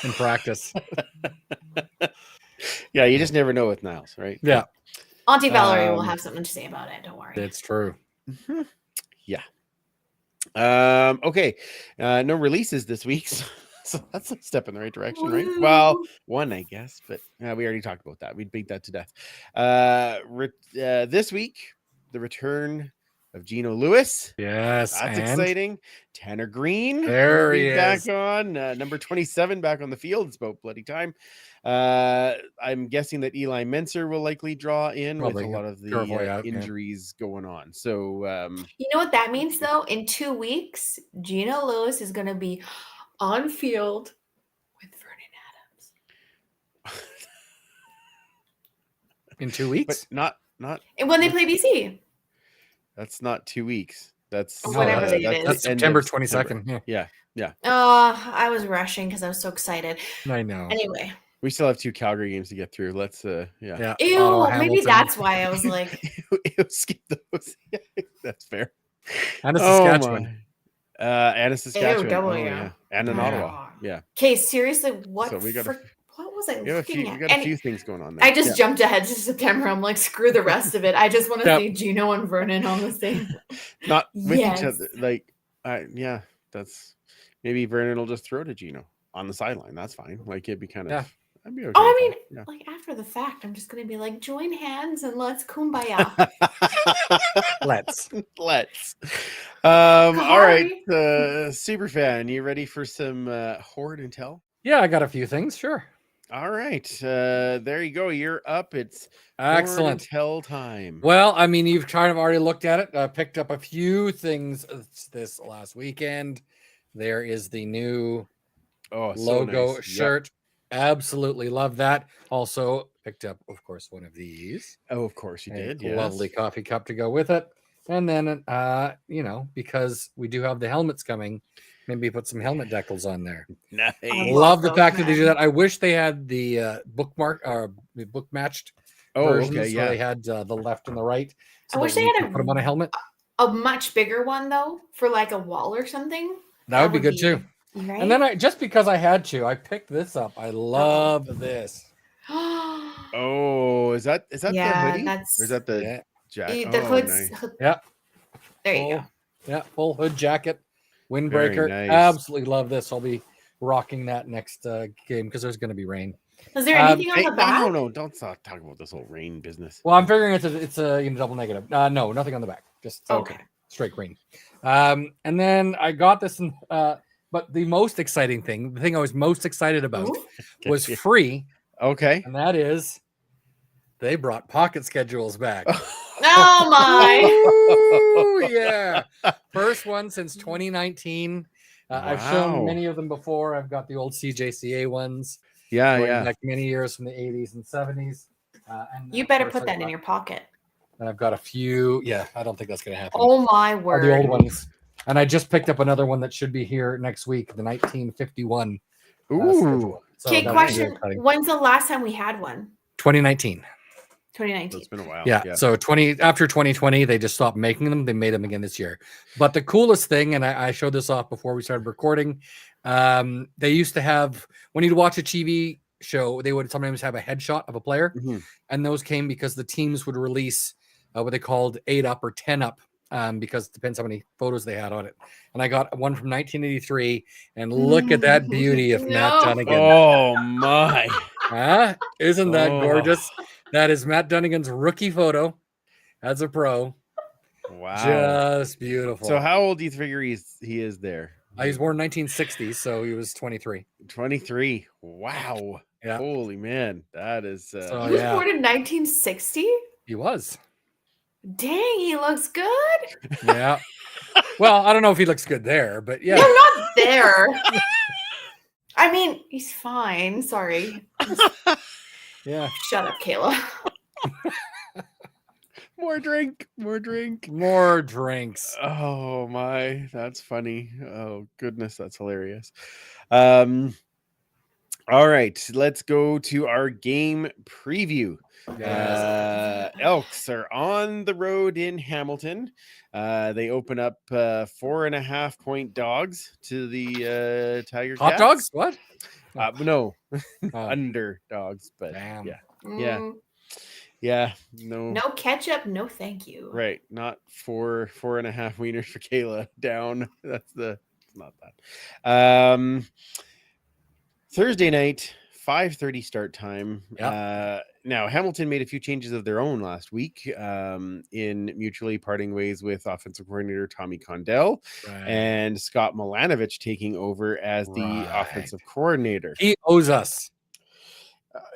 in practice, yeah, you just never know with Niles, right? Yeah. Auntie Valerie will have something to say about it. Don't worry. It's true. Mm-hmm. Yeah. Okay. No releases this week. So that's a step in the right direction, right? Well, one, I guess, but we already talked about that. We beat that to death. This week, the return of Geno Lewis. Yes, That's and exciting. Tanner Green. There will he be back is. on. Number 27 back on the field. It's about bloody time. I'm guessing that Eli Menser will likely draw in Probably, with a yeah. lot of the Careful, yeah. injuries going on. So You know what that means, though? In 2 weeks, Geno Lewis is going to be on field with Vernon Adams. In 2 but weeks? not And when they play BC. that's not 2 weeks. That's Or whatever date it That's is. the end September of September. 22nd. Yeah. I was rushing because I was so excited. I know. Anyway. We still have 2 Calgary games to get through. Let's Yeah. Ew, Ottawa, maybe Hamilton, that's why I was like, skip those. That's fair. and a Oh Saskatchewan. my. And a Saskatchewan. double, Oh, yeah. yeah. And an Yeah. Ottawa. Yeah. okay, seriously, what So we got what was I We looking at? got a few things going on there. I just jumped ahead to September. I'm like, screw the rest of it. I just want to Yep. see Geno and Vernon on the same. Not with Yes. each other. Like, yeah, that's maybe Vernon will just throw to Geno on the sideline. That's fine. Like, it'd be kind of. Yeah. I'd be okay. Oh, I with mean, that. Yeah. like after the fact, I'm just gonna be like, join hands and let's kumbaya. Let's. All right, Sorry. super fan, you ready for some Horde Intel? Yeah, I got a few things. Sure. All right, there you go. You're up. It's Excellent. Horde Intel time. Well, I mean, you've kind of already looked at it. I picked up a few things this last weekend. There is the new logo nice. shirt. Yep. Absolutely love that. Also picked up, of course, one of these. Oh, of course you did. Yes. Lovely coffee cup to go with it. And then, because we do have the helmets coming, maybe put some helmet decals on there. Nice. Love the fact that they do that. I wish they had the book matched versions. Okay, yeah. So they had the left and the right. So I wish they had put them on a helmet. A much bigger one though, for like a wall or something. That would be good too. Right? And then just because I had to, I picked this up. I love this. Oh, is that the hoodie? Or is that the jacket? The hood's nice. Yeah. There you go. Yeah, full hood jacket, windbreaker. Nice. Absolutely love this. I'll be rocking that next game because there's going to be rain. Is there anything on the back? No, don't talk about this whole rain business. Well, I'm figuring it's a double negative. No, nothing on the back. Just okay. Straight green. And then I got this, but the most exciting thing, the thing I was most excited about, was free. Okay. And that is, they brought pocket schedules back. Oh my! Ooh, yeah, first one since 2019. I've shown many of them before. I've got the old CJCA ones. Yeah. Like many years from the 80s and 70s. And you better put that in your pocket. And I've got a few. Yeah, I don't think that's going to happen. Oh my word! The old ones. And I just picked up another one that should be here next week, the 1951. Ooh. Okay, question. When's the last time we had one? 2019. 2019. So it's been a while. Yeah. So after 2020, they just stopped making them. They made them again this year. But the coolest thing, and I showed this off before we started recording, they used to have, when you'd watch a TV show, they would sometimes have a headshot of a player. Mm-hmm. And those came because the teams would release what they called 8-up or 10-up. Because it depends how many photos they had on it. And I got one from 1983, and look at that beauty of Matt Dunnigan. Oh my. Isn't that gorgeous? That is Matt Dunnigan's rookie photo as a pro. Wow. Just beautiful. So how old do you figure he is there? He was born in 1960, so he was 23. 23. Wow. Yeah. Holy man. That is he was born in 1960? He was. Dang, he looks good. Yeah. Well, I don't know if he looks good there, but yeah. No, not there. I mean, he's fine. Sorry. Yeah. Shut up, Kayla. More drinks. Oh my, that's funny. Oh goodness, that's hilarious. All right, let's go to our game preview. Elks are on the road in Hamilton. They open up 4.5-point dogs to the Tiger Hot Cats. dogs? What? No, underdogs. But damn. Yeah. No ketchup, no thank you. Right, not 4.5 wieners for Kayla down. It's not that. Thursday night, 5:30 start time. Yep. Now, Hamilton made a few changes of their own last week in mutually parting ways with offensive coordinator Tommy Condell and Scott Milanovich taking over as the offensive coordinator. He owes us.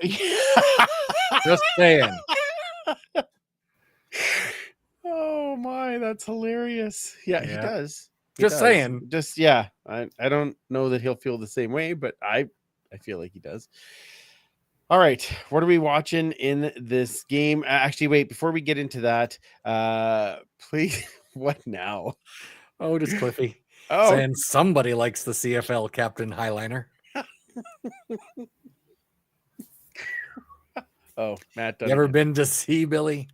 Just saying. Oh my, that's hilarious. Yeah, he does. Just saying. Just I don't know that he'll feel the same way, but I feel like he does. All right, what are we watching in this game? Actually, wait, before we get into that, please, what now? Oh, just Cliffy Oh, saying somebody likes the CFL Captain Highliner. oh, Matt. You ever been to see Billy?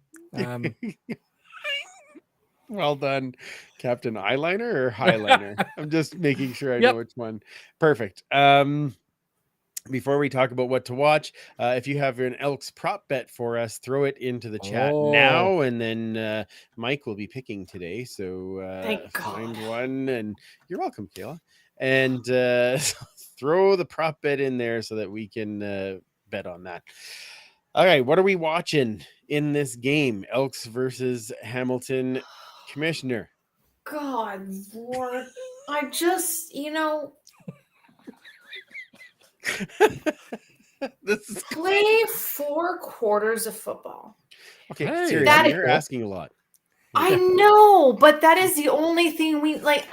Well done, Captain Eyeliner or Highliner? I'm just making sure I know which one. Perfect. Before we talk about what to watch, if you have an Elks prop bet for us, throw it into the chat now, and then Mike will be picking today. So find one, and you're welcome, Kayla. And throw the prop bet in there so that we can bet on that. Okay, what are we watching in this game? Elks versus Hamilton. Commissioner. God, Lord. I just, this is play 4 quarters of football. Okay, seriously, you're asking a lot. I know, but that is the only thing we like.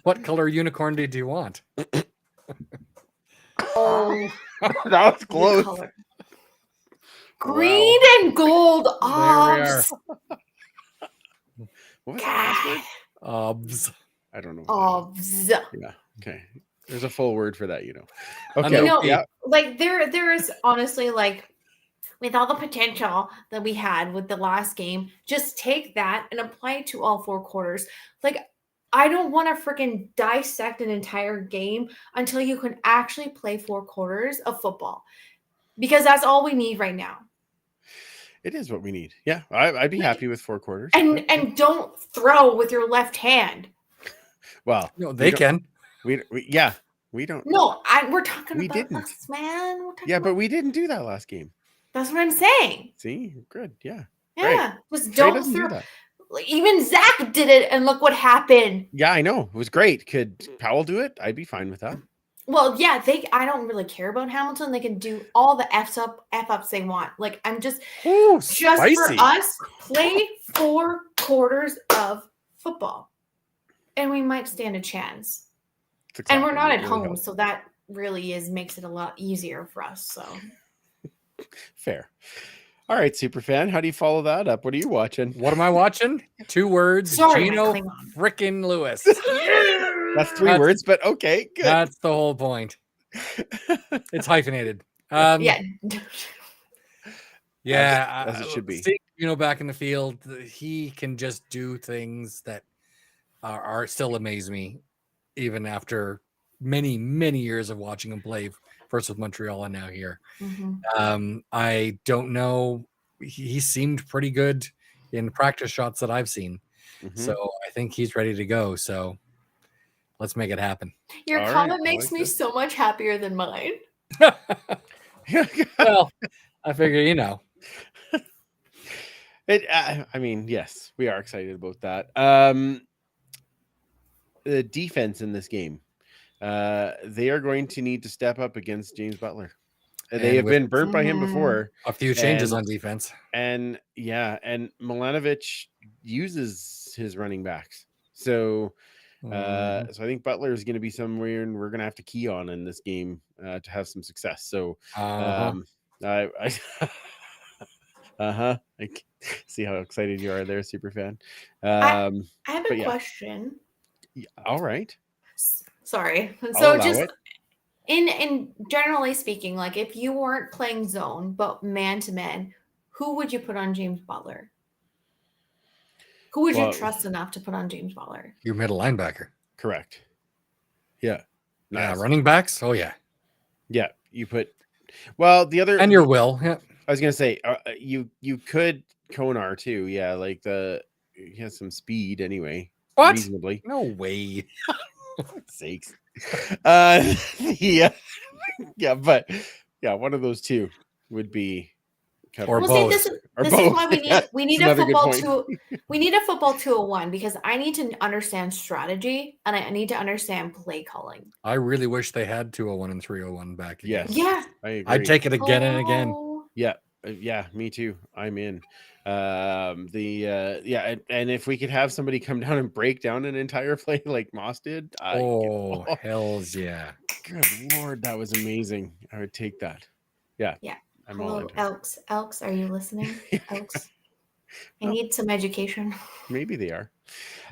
What color unicorn do you want? Oh, that was close. Green and gold obs. What was the last word? Obs. I don't know. Obs. Yeah. Okay. There's a full word for that, Okay. Like there is honestly, like, with all the potential that we had with the last game, just take that and apply it to all 4 quarters. Like, I don't want to freaking dissect an entire game until you can actually play 4 quarters of football, because that's all we need right now. It is what we need. Yeah, I'd be happy with 4 quarters. And don't throw with your left hand. Well, no, they can. We don't. No, we're talking about didn't. us, man. But we didn't do that last game. That's what I'm saying. See, good. Yeah. Yeah. Great. Just don't throw. Do that. Even Zach did it, and look what happened. Yeah, I know. It was great. Could Powell do it? I'd be fine with that. Well, yeah, I don't really care about Hamilton. They can do all the F-ups they want. Like, I'm just spicy. For us, play 4 quarters of football, and we might stand a chance. And we're not at home, so that really makes it a lot easier for us. So fair. All right, Superfan, how do you follow that up? What are you watching? What am I watching? 2 words. Gino frickin' Lewis. That's 3 words, but okay, good. That's the whole point. It's hyphenated. Yeah. As it should be. Seeing back in the field, he can just do things that are still amaze me, even after many, many years of watching him play, first with Montreal and now here. Mm-hmm. I don't know. He seemed pretty good in practice shots that I've seen. Mm-hmm. So I think he's ready to go. So let's make it happen. Your comment makes me so much happier than mine. Well, I figure, I mean, yes, we are excited about that. The defense in this game, they are going to need to step up against James Butler. They have been burnt by him before. A few changes on defense. And Milanovich uses his running backs. So I think Butler is going to be somewhere, and we're going to have to key on in this game to have some success. So I see how excited you are there, Superfan. I have a question. All right. Sorry. So just in generally speaking, like, if you weren't playing zone but man to man, who would you put on James Butler? Who would you trust enough to put on James Butler? Your middle linebacker. Correct. Yeah. Nice. Yeah. Running backs. Oh yeah. Yeah. You put the other and your will. Yeah. I was gonna say you could Konar too. Yeah, like he has some speed anyway. What? Reasonably. No way. Sakes. But one of those two would be Or Well, see, both. this is Or this both. is why we need That's a another good football point. we need a football 201 because I need to understand strategy and I need to understand play calling. I really wish they had 201 and 301 back again. Yes. Yeah. I agree. I'd take it again and again. Oh, Yeah. Yeah, me too. I'm in. And if we could have somebody come down and break down an entire play like Moss did, Oh, hells yeah. good Lord, that was amazing. I would take that. Yeah. yeah. I'm all Hello, into it. Elks. Elks, are you listening? Elks. I need some education. Maybe they are.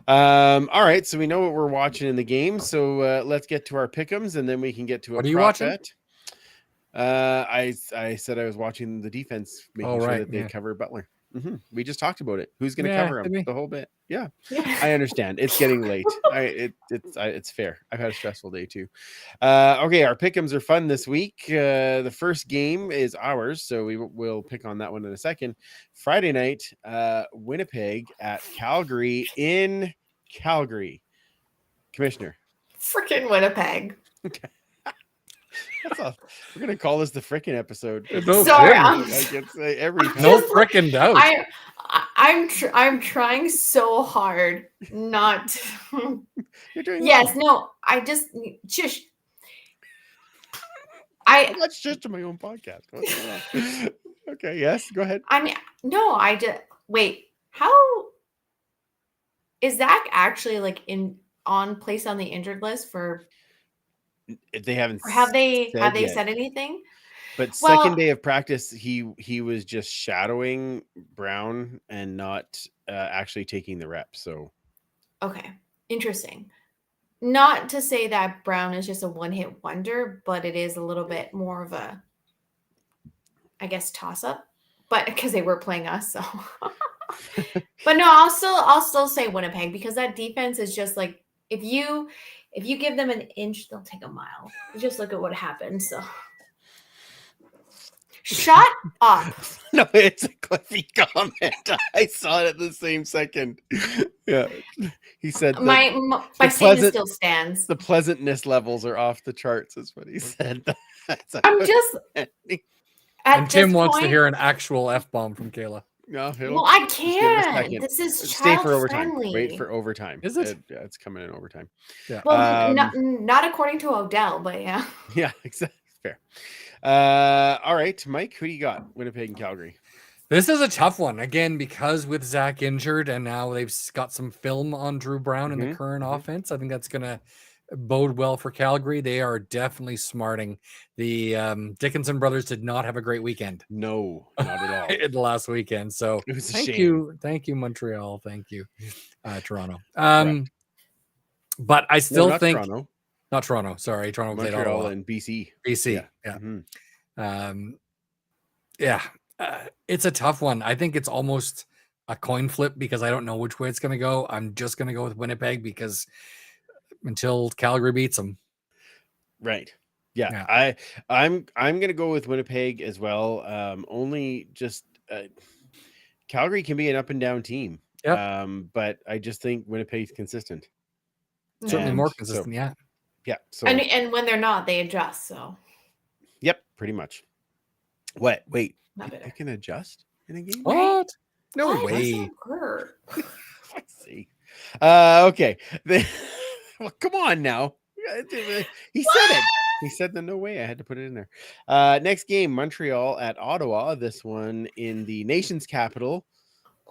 All right, so we know what we're watching in the game. So let's get to our pick'ems, and then we can get to a What are you prop watching? bet. I said I was watching the defense, making sure that they cover Butler. We just talked about it. Who's going to cover him? The whole bit. Yeah, I understand. It's getting late. It's fair. I've had a stressful day too. Okay, our pick'ems are fun this week. The first game is ours, so we will pick on that one in a second. Friday night, Winnipeg at Calgary in Calgary. Commissioner. Freaking Winnipeg. Okay. We're gonna call this the frickin' episode. Sorry, like it's every time. No frickin' doubt. I'm trying so hard not to. You're doing Yes, well. no, I just shush. That's just to my own podcast. Okay, yes, go ahead. I mean, no, I just wait. How is Zach actually like on place on the injured list for? If they haven't, Or have they yet. said anything? But second day of practice, he was just shadowing Brown and not actually taking the reps. So okay, interesting. Not to say that Brown is just a one-hit wonder, but it is a little bit more of a, I guess, toss-up. But because they were playing us, so. But no, I'll still say Winnipeg because that defense is just like if you give them an inch, they'll take a mile. Just look at what happened. So. Shut up. No, it's a Cliffy comment. I saw it at the same second. Yeah. He said my statement still stands. The pleasantness levels are off the charts, is what he said. I'm just and Tim wants to hear an actual F-bomb from Kayla. No, well, I can't. This is stay for overtime. Friendly. Wait for overtime. Is it? Yeah, it's coming in overtime. Yeah. Well, not according to Odell, but yeah. Yeah, exactly. Fair. All right, Mike, who do you got? Winnipeg and Calgary. This is a tough one again because with Zach injured and now they've got some film on Drew Brown in the current offense. I think that's going to bode well for Calgary. They are definitely smarting. The Dickinson brothers did not have a great weekend. No, not at all. In the last weekend. So it was a thank shame. you, Montreal. Thank you, Toronto. But I still think Toronto. Not Toronto. Sorry, Toronto played Montreal and BC. BC, yeah. It's a tough one. I think it's almost a coin flip because I don't know which way it's going to go. I'm just going to go with Winnipeg because until Calgary beats them. Right. Yeah. I'm going to go with Winnipeg as well. Only just Calgary can be an up and down team. Yeah. But I just think Winnipeg's consistent. Certainly more consistent. Yeah. So and when they're not, they adjust. So. Yep, pretty much. What? Wait, they can adjust in a game? What? No way. Let's see. Okay. Well, come on now. He said it. He said the no way. I had to put it in there. Next game, Montreal at Ottawa. This one in the nation's capital.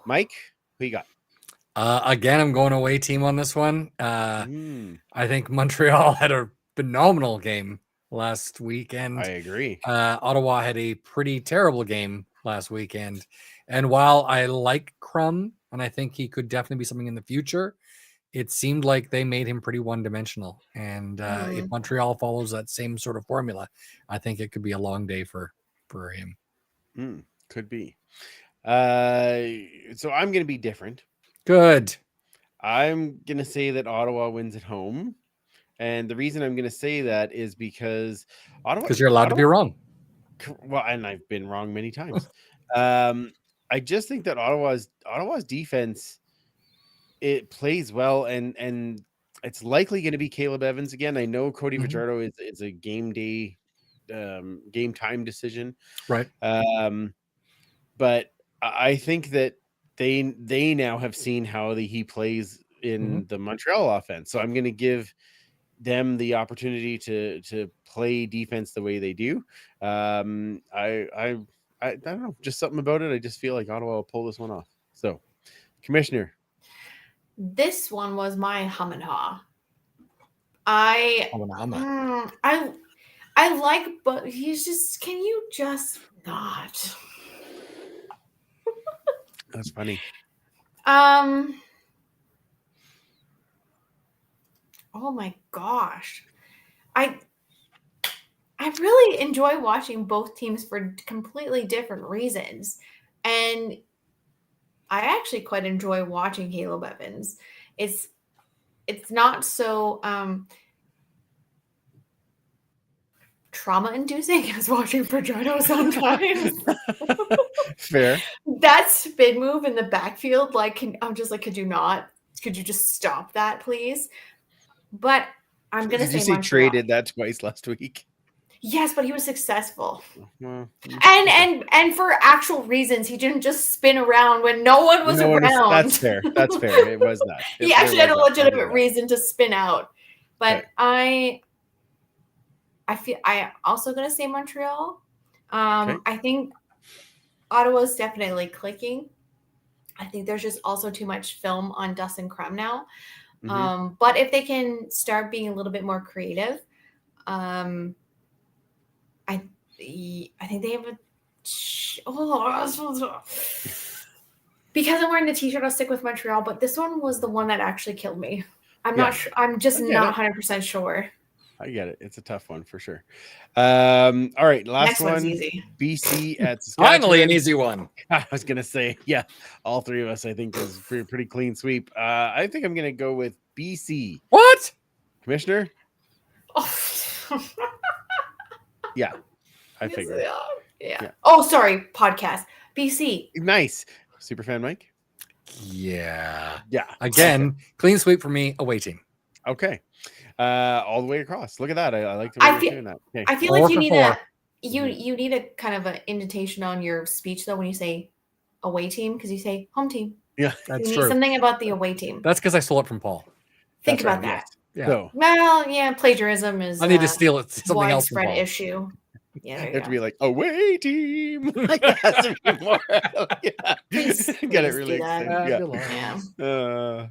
Mike, who you got? Again, I'm going away team on this one. I think Montreal had a phenomenal game last weekend. I agree. Ottawa had a pretty terrible game last weekend. And while I like Crum, and I think he could definitely be something in the future, it seemed like they made him pretty one-dimensional. And if Montreal follows that same sort of formula, I think it could be a long day for him. Could be. So I'm going to be different. Good. I'm going to say that Ottawa wins at home. And the reason I'm going to say that is because Ottawa... Because you're allowed to be wrong. Well, and I've been wrong many times. I just think that Ottawa's defense, it plays well, and it's likely going to be Caleb Evans again. I know Cody Fajardo is a game time decision. Right. but I think that they now have seen how he plays in the Montreal offense. So I'm going to give them the opportunity to play defense the way they do. I don't know, just something about it. I just feel like Ottawa will pull this one off. So, Commissioner. This one was my hum and haw. I like, but he's just. Can you just not? That's funny. Oh my gosh, I really enjoy watching both teams for completely different reasons, and I actually quite enjoy watching Caleb Evans. It's not so trauma inducing as watching Virgino sometimes. Fair. That spin move in the backfield, like, I'm just like, could you just stop that, please? But I'm gonna Did you say say Montreal. traded that twice last week? Yes, but he was successful. Well, And for actual reasons, he didn't just spin around when no one was around. That's fair. That's fair. It was that. He actually had a legitimate reason to spin out. But Okay. I also gonna say Montreal. I think Ottawa's definitely clicking. I think there's just also too much film on Dustin Crum now. But if they can start being a little bit more creative, I think they have because I'm wearing the t-shirt, I'll stick with Montreal, but this one was the one that actually killed me. I'm not sure. I'm just not 100% sure. I get it. It's a tough one for sure. All right, last Next one's one. easy. BC at Saskatchewan. Finally, an easy one. I was gonna say, yeah, all three of us, I think, is pretty clean sweep. I think I'm gonna go with BC. What? Commissioner? Oh. Yeah, I figured. Yeah. Oh, sorry, podcast. BC. Nice. Superfan Mike? Yeah. Yeah. Again, clean sweep for me, away team. Okay. All the way across. Look at that. I like the way you're doing that. Okay. I feel like you need a kind of an indentation on your speech though when you say away team, because you say home team. Yeah, that's you true. need something about the away team. That's because I stole it from Paul. Think about that. Yes. Yeah. So, well, yeah, plagiarism is I need to steal it. Something else from widespread Paul. issue. Yeah, you have to be like away team. Like that has to be more. Please get it do really that. Yeah.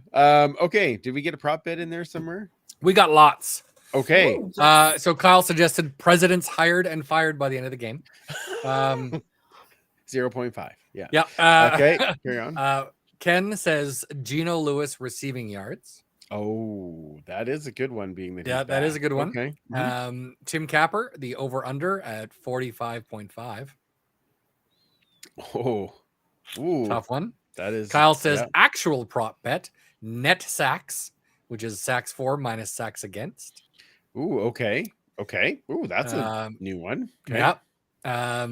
Okay. Did we get a prop bet in there somewhere? We got lots. Okay. Ooh, yes. So Kyle suggested presidents hired and fired by the end of the game. 0.5. Yeah. Yeah. Okay. Carry on. Ken says Geno Lewis receiving yards. Oh, that is a good one. Being that that is a good one. Okay. Tim Capper, the over under at 45.5. Oh, ooh, Tough one. That is. Kyle says actual prop bet net sacks, which is sacks for minus sacks against. Ooh, okay. Ooh, that's a new one. Okay. Yeah.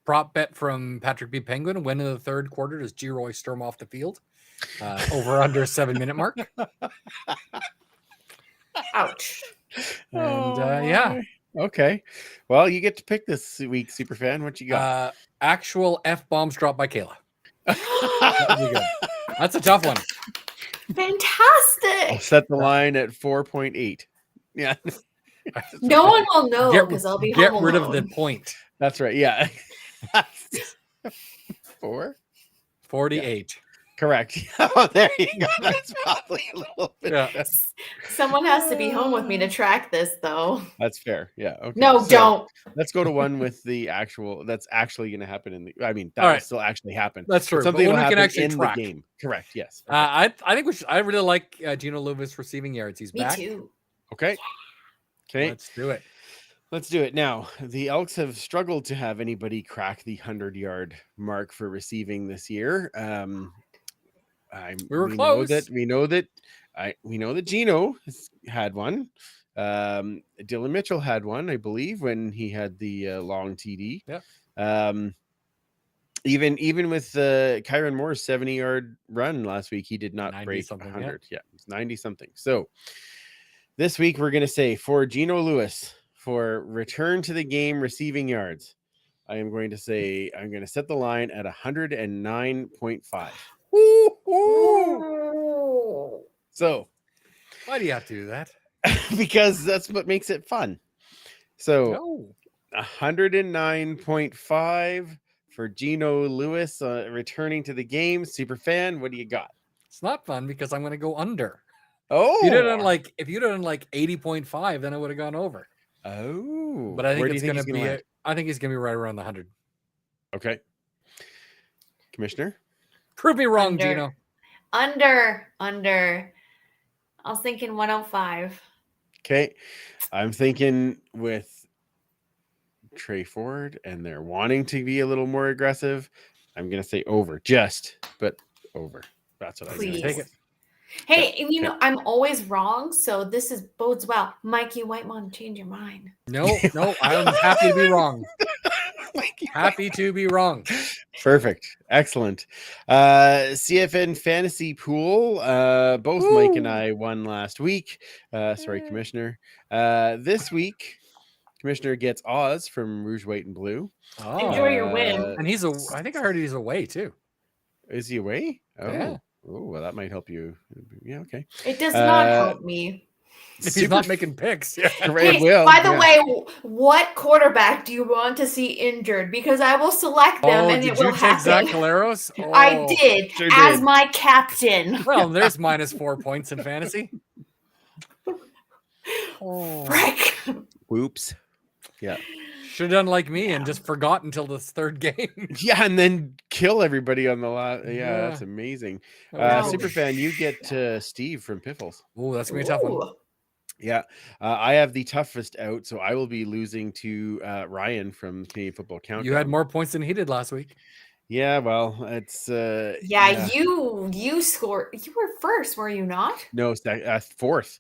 Prop bet from Patrick B. Penguin. When in the third quarter does G-Roy storm off the field? Over under 7-minute mark. Ouch. And yeah. Okay. Well, you get to pick this week, Superfan. What you got? Actual F-bombs dropped by Kayla. That's a tough one. Fantastic. I'll set the line at 4.8. Yeah. No one will know because I'll be get home rid alone. of the point. That's right. Yeah. 48. Correct. Oh, there you go. That's probably a little bit. Yeah. Someone has to be home with me to track this, though. That's fair. Yeah. Okay. No, So, don't. Let's go to one with the actual. That's actually going to happen in the. I mean, that All will right. still actually happen. That's true. Something But will one we happen can actually in track. the game. Correct. Yes. I think we should. I really like Geno Lewis receiving yards. He's Me back. too. Okay. Okay. Let's do it. Let's do it now. The Elks have struggled to have anybody crack the 100-yard mark for receiving this year. We were close. We know that Geno has had one. Dylan Mitchell had one, I believe, when he had the long TD. Yeah. Even with Kyron Moore's 70-yard run last week, he did not break 100. Yeah, it was 90 something. So this week we're gonna say for Geno Lewis for return to the game receiving yards, I'm going to set the line at 109.5. Ooh. So, Why do you have to do that? because that's what makes it fun. So, No. 109.5 for Gino Lewis returning to the game. Super fan, what do you got? It's not fun because I'm going to go under. Oh, If you'd done like 80.5, then I would have gone over. Oh, But I think where do you it's think going he's to gonna be. land? I think he's going to be right around the 100. Okay, Commissioner. Prove me wrong, Under. Gino. Under. I was thinking 105. Okay, I'm thinking with Trey Ford, and they're wanting to be a little more aggressive. I'm gonna say over, but over. That's what Please. I'm Take gonna it. Hey, you know, I'm always wrong, so this is bodes well. Mike, you might want to change your mind. No, I'm happy to be wrong. say. Happy to be wrong. Perfect. Excellent. CFN fantasy pool. Both Mike and I won last week. Sorry, Commissioner. This week, Commissioner gets Oz from Rouge, White, and Blue. Enjoy your win. And I think I heard he's away too. Is he away? Oh, Yeah. Oh, well, that might help you. Yeah, okay. It does not help me. If he's not making picks. Yeah. Hey, by the way, what quarterback do you want to see injured? Because I will select them and it will happen. Zach Caleros? I did, sure as did. my captain. Well, there's -4 points in fantasy. Frick. Whoops. Yeah. Should have done like me and just forgot until this third game. Yeah, and then kill everybody on the last. Yeah, that's amazing. Ouch. Superfan, you get Steve from Piffles. Oh, that's gonna be a tough one. Ooh. Yeah, I have the toughest out, so I will be losing to Ryan from Canadian Football Countdown. You had more points than he did last week. Yeah, well, it's You scored. You were first, were you not? no fourth.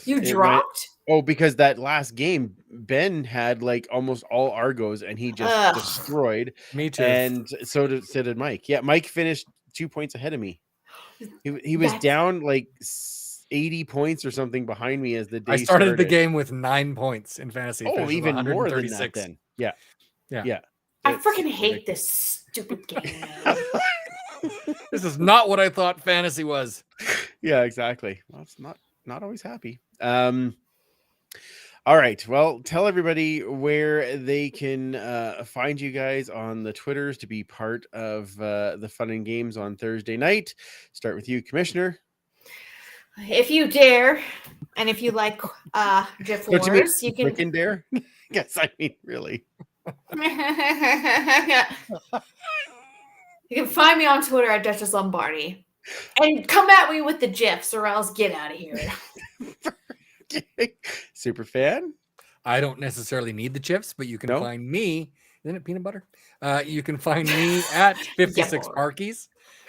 You dropped. Because that last game, Ben had like almost all Argos, and he just destroyed. Me too. And so did Mike. Yeah, Mike finished 2 points ahead of me. He was down like 80 points or something behind me as the day I started the game with 9 points in fantasy. Oh, even more than that then. Yeah. I freaking hate this stupid game. This is not what I thought fantasy was. Yeah, exactly. Well, it's not always happy. All right. Well, tell everybody where they can find you guys on the Twitters to be part of the fun and games on Thursday night. Start with you, Commissioner. If you dare, and if you like GIF wars, you can. Freaking dare? Yes, I mean, really. You can find me on Twitter at Duchess Lombardi. And come at me with the GIFs or else get out of here. Super fan. I don't necessarily need the chips, but you can find me. Isn't it peanut butter? You can find me at 56 Parkies,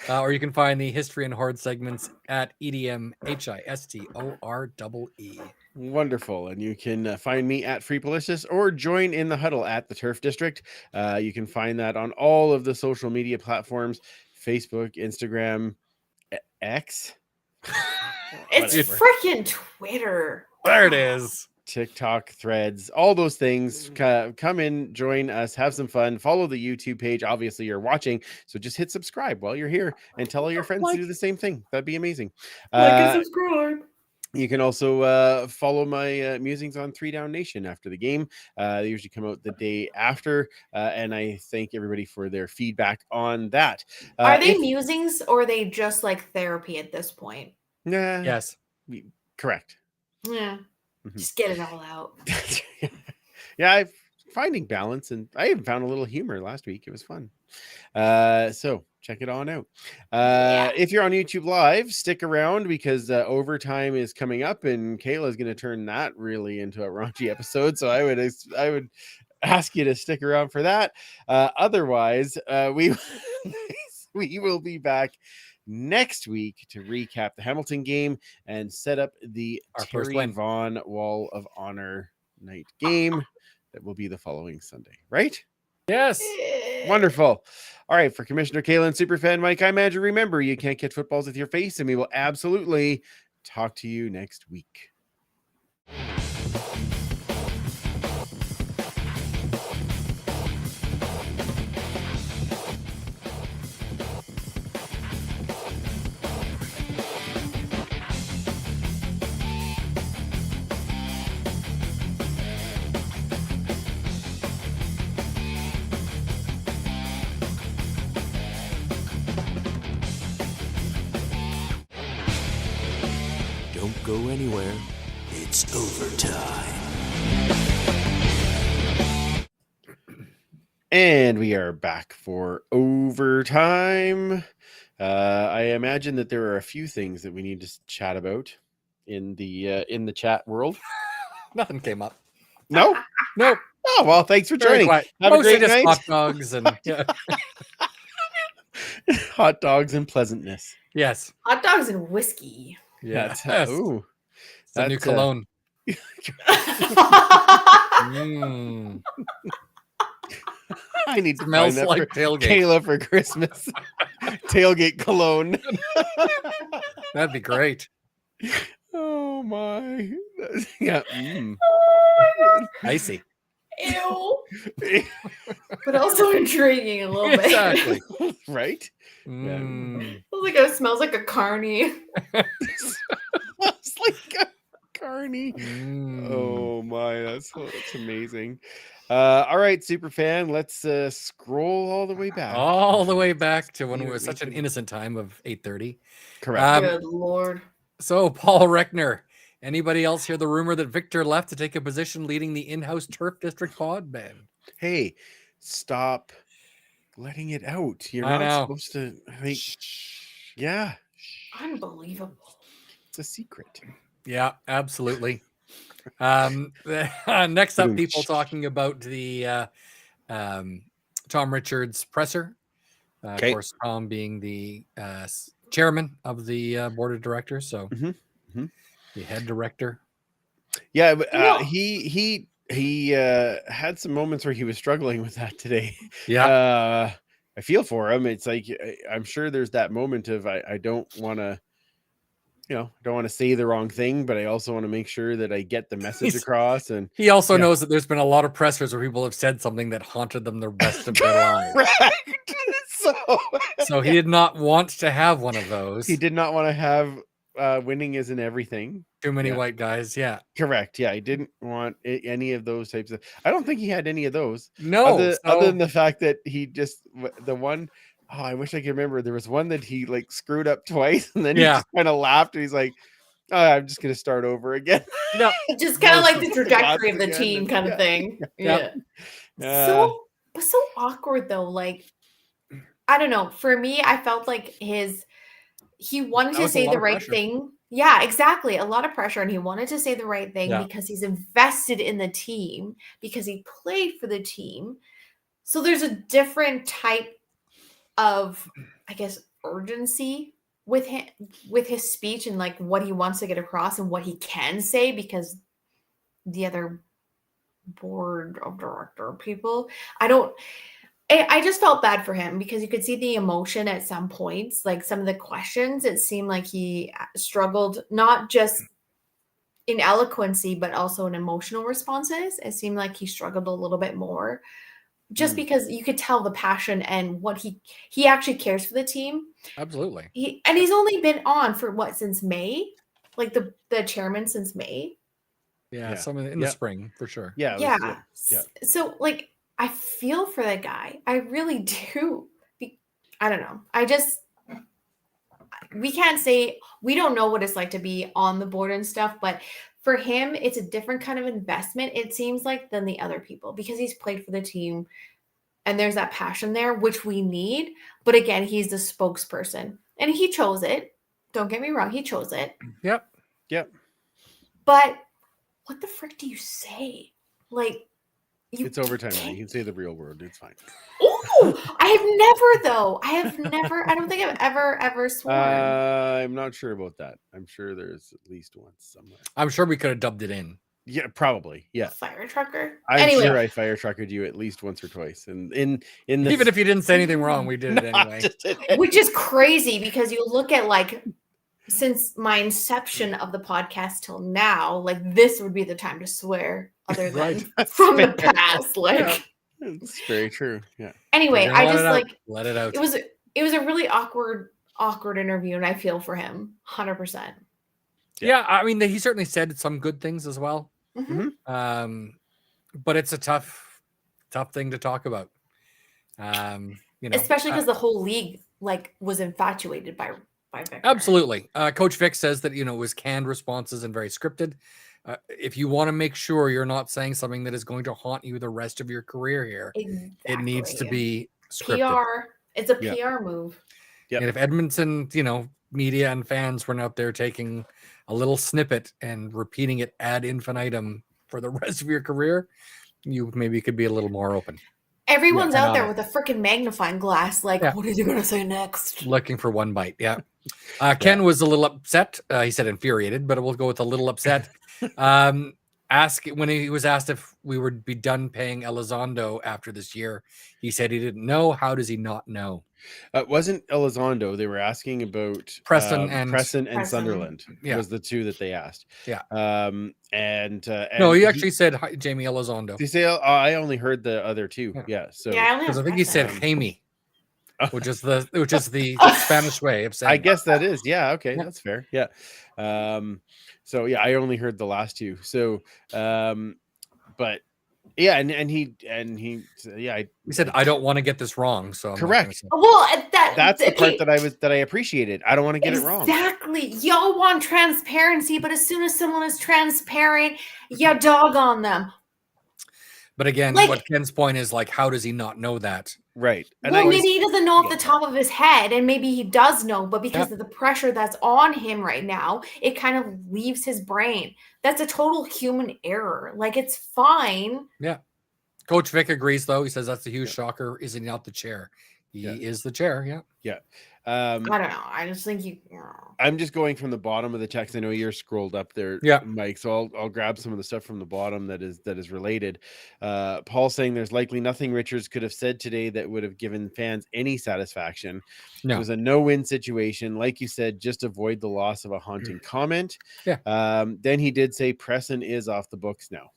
or you can find the History and Horde segments at EDMHISTOREE. Wonderful. And you can find me at Free Policious or join in the huddle at the Turf District. You can find that on all of the social media platforms, Facebook, Instagram, X. It's freaking Twitter. There it is. TikTok, Threads, all those things. Come in, join us, have some fun. Follow the YouTube page. Obviously, you're watching, so just hit subscribe while you're here and tell all your friends to do the same thing. That'd be amazing. Like and subscribe. You can also follow my musings on 3 Down Nation after the game. They usually come out the day after, and I thank everybody for their feedback on that. Are they musings or are they just like therapy at this point? Nah, yes, correct. Yeah, just get it all out. Yeah, I'm finding balance, and I even found a little humor last week. It was fun. So check it on out. If you're on YouTube Live, stick around because overtime is coming up, and Kayla's going to turn that really into a raunchy episode. So I would ask you to stick around for that. Otherwise, we will be back next week to recap the Hamilton game and set up the Terry Vaughn Wall of Honor night game that will be the following Sunday, right? Yes. Wonderful. All right, for Commissioner Kayla and Superfan Mike, I'm Andrew. Remember, you can't catch footballs with your face, and we will absolutely talk to you next week. anywhere. It's overtime. And we are back for overtime. I imagine that there are a few things that we need to chat about in the chat world. Nothing came up. No? Nope. Oh, well, thanks for Very joining. quiet. Have a Mostly great just night. hot dogs and yeah. Hot dogs and pleasantness. Yes. Hot dogs and whiskey. Yeah. That's, ooh. It's the new that's, cologne. I need to Smells find that like for tailgate. Kayla for Christmas. Tailgate cologne. That'd be great. Oh my. Yeah. Icy. Ew. But also intriguing a little bit. Exactly. Right? Mm. It smells like a carny. It's like a carny. Mm. Oh my, that's amazing. All right, super fan, let's scroll all the way back. All the way back to when See it what was we such an can- innocent time of 8:30. Correct. Good Lord. So Paul Reckner, anybody else hear the rumor that Victor left to take a position leading the in-house Turf District pod band? Hey, stop letting it out. You're I not know. supposed to. Yeah, Unbelievable. it's a secret. Yeah, absolutely. Next up, Boom. people talking about the Tom Richards presser. Of Okay. course, Tom being the chairman of the board of directors, so the head director. Yeah, but he had some moments where he was struggling with that today. Yeah. I feel for him. It's like I'm sure there's that moment of I don't want to, don't want to say the wrong thing, but I also want to make sure that I get the message across. And he also knows that there's been a lot of pressers where people have said something that haunted them the rest of their lives. So he did not want to have one of those. He did not want to have winning isn't everything. Too many white guys. Yeah. Correct. Yeah, he didn't want any of those types of. I don't think he had any of those. No. Other than the fact that he just the one. Oh, I wish I could remember. There was one that he like screwed up twice, and then he just kind of laughed, and he's like, "Oh, I'm just gonna start over again." No, just kind of like the trajectory of the team, kind of thing. Yeah. So awkward though. Like, I don't know. For me, I felt like he wanted to say the right thing. Yeah, exactly. A lot of pressure, and he wanted to say the right thing because he's invested in the team, because he played for the team. So there's a different type of, I guess, urgency with him, with his speech and like what he wants to get across and what he can say, because the other board of director people, I just felt bad for him because you could see the emotion at some points, like some of the questions, it seemed like he struggled, not just in eloquency, but also in emotional responses. It seemed like he struggled a little bit more just because you could tell the passion and what he actually cares for the team. Absolutely. He's only been on for since May, like the chairman since May. Yeah. Some in the spring for sure. Yeah. So like, I feel for that guy. I really do. I don't know. We can't say, we don't know what it's like to be on the board and stuff, but for him, it's a different kind of investment, it seems like, than the other people, because he's played for the team and there's that passion there, which we need. But again, he's the spokesperson and he chose it. Don't get me wrong. He chose it. Yep. But what the frick do you say? Like, it's overtime. You can say the real word. It's fine. Oh, I don't think I've ever sworn. I'm not sure about that. I'm sure there's at least once somewhere. I'm sure we could have dubbed it in. Yeah, probably. Yeah. Fire trucker. I'm sure I fire truckered you at least once or twice. And in the even if you didn't say anything wrong, we did it anyway. Which is crazy because you look at like, since my inception of the podcast till now, like this would be the time to swear, other than from the past. Like, it's very true. Yeah. Anyway, I just like let it out. It was a really awkward interview, and I feel for him 100%. Yeah, I mean, he certainly said some good things as well. Mm-hmm. But it's a tough thing to talk about. Especially because the whole league like was infatuated by by Victor. Absolutely. Coach Vic says that, it was canned responses and very scripted. If you want to make sure you're not saying something that is going to haunt you the rest of your career here, it needs to be scripted. PR. It's a PR move. Yep. And if Edmonton, media and fans were out there taking a little snippet and repeating it ad infinitum for the rest of your career, you maybe could be a little more open. Everyone's out there with a freaking magnifying glass, like, what is he going to say next? Looking for one bite, yeah. Ken was a little upset. He said infuriated, but we'll go with a little upset. When he was asked if we would be done paying Elizondo after this year, he said he didn't know. How does he not know? It wasn't Elizondo. They were asking about Preston and Sunderland. Yeah. Was the two that they asked. Yeah. And no, he actually said hi, Jamie Elizondo. Did he say? I only heard the other two. Yeah. So because I think he said Jaime, which is the Spanish way of saying. I guess that is. Yeah. Okay. That's fair. Yeah. So yeah, I only heard the last two. So, but yeah, and he said I don't want to get this wrong. So I'm correct. Well, that's the part that I appreciated. I don't want to get it wrong. Exactly. Y'all want transparency, but as soon as someone is transparent, you dog on them. But again, what Ken's point is, how does he not know that? Right. And maybe he doesn't know off the top of his head, and maybe he does know, but because of the pressure that's on him right now, it kind of leaves his brain. That's a total human error. It's fine. Yeah. Coach Vic agrees, though. He says that's a huge shocker. Is he not the chair? He is the chair. Yeah. Yeah. I don't know. I just think I'm just going from the bottom of the text. I know you're scrolled up there, Mike. So I'll grab some of the stuff from the bottom that is related. Paul saying there's likely nothing Richards could have said today that would have given fans any satisfaction. No. It was a no-win situation. Like you said, just avoid the loss of a haunting comment. Yeah. Then he did say Preston is off the books now.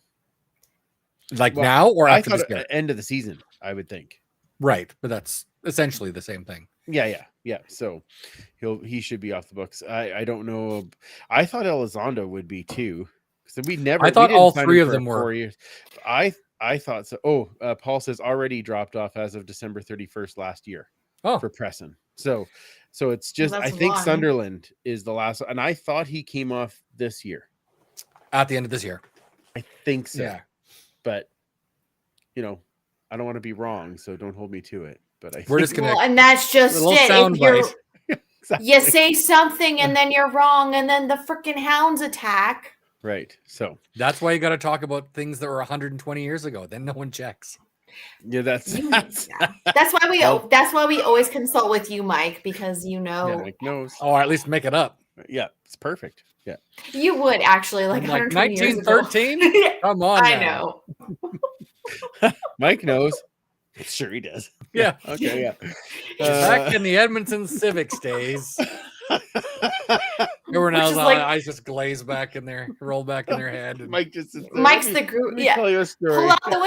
Now or after the end of the season, I would think. Right, but that's essentially the same thing. Yeah. So he should be off the books. I don't know. I thought Elizondo would be too. So I thought all three of them were 4 years. I thought so. Paul says already dropped off as of December 31st last year. For Preston. So it's just I think Sunderland is the last, and I thought he came off this year. At the end of this year. I think so. Yeah. But I don't want to be wrong, so don't hold me to it. But we're just gonna, and that's just it. Exactly. You say something and then you're wrong, and then the freaking hounds attack. Right. So that's why you got to talk about things that were 120 years ago. Then no one checks. Yeah, that's why we always consult with you, Mike, because Mike knows. Or at least make it up. Yeah, it's perfect. Yeah, you would actually 1913. Come on, I know. Mike knows. Sure, he does. Yeah. Okay. Yeah. Back in the Edmonton Civics days. Everyone eyes just glaze back in there, roll back in their head. And Mike's the guru. Yeah. Pull out the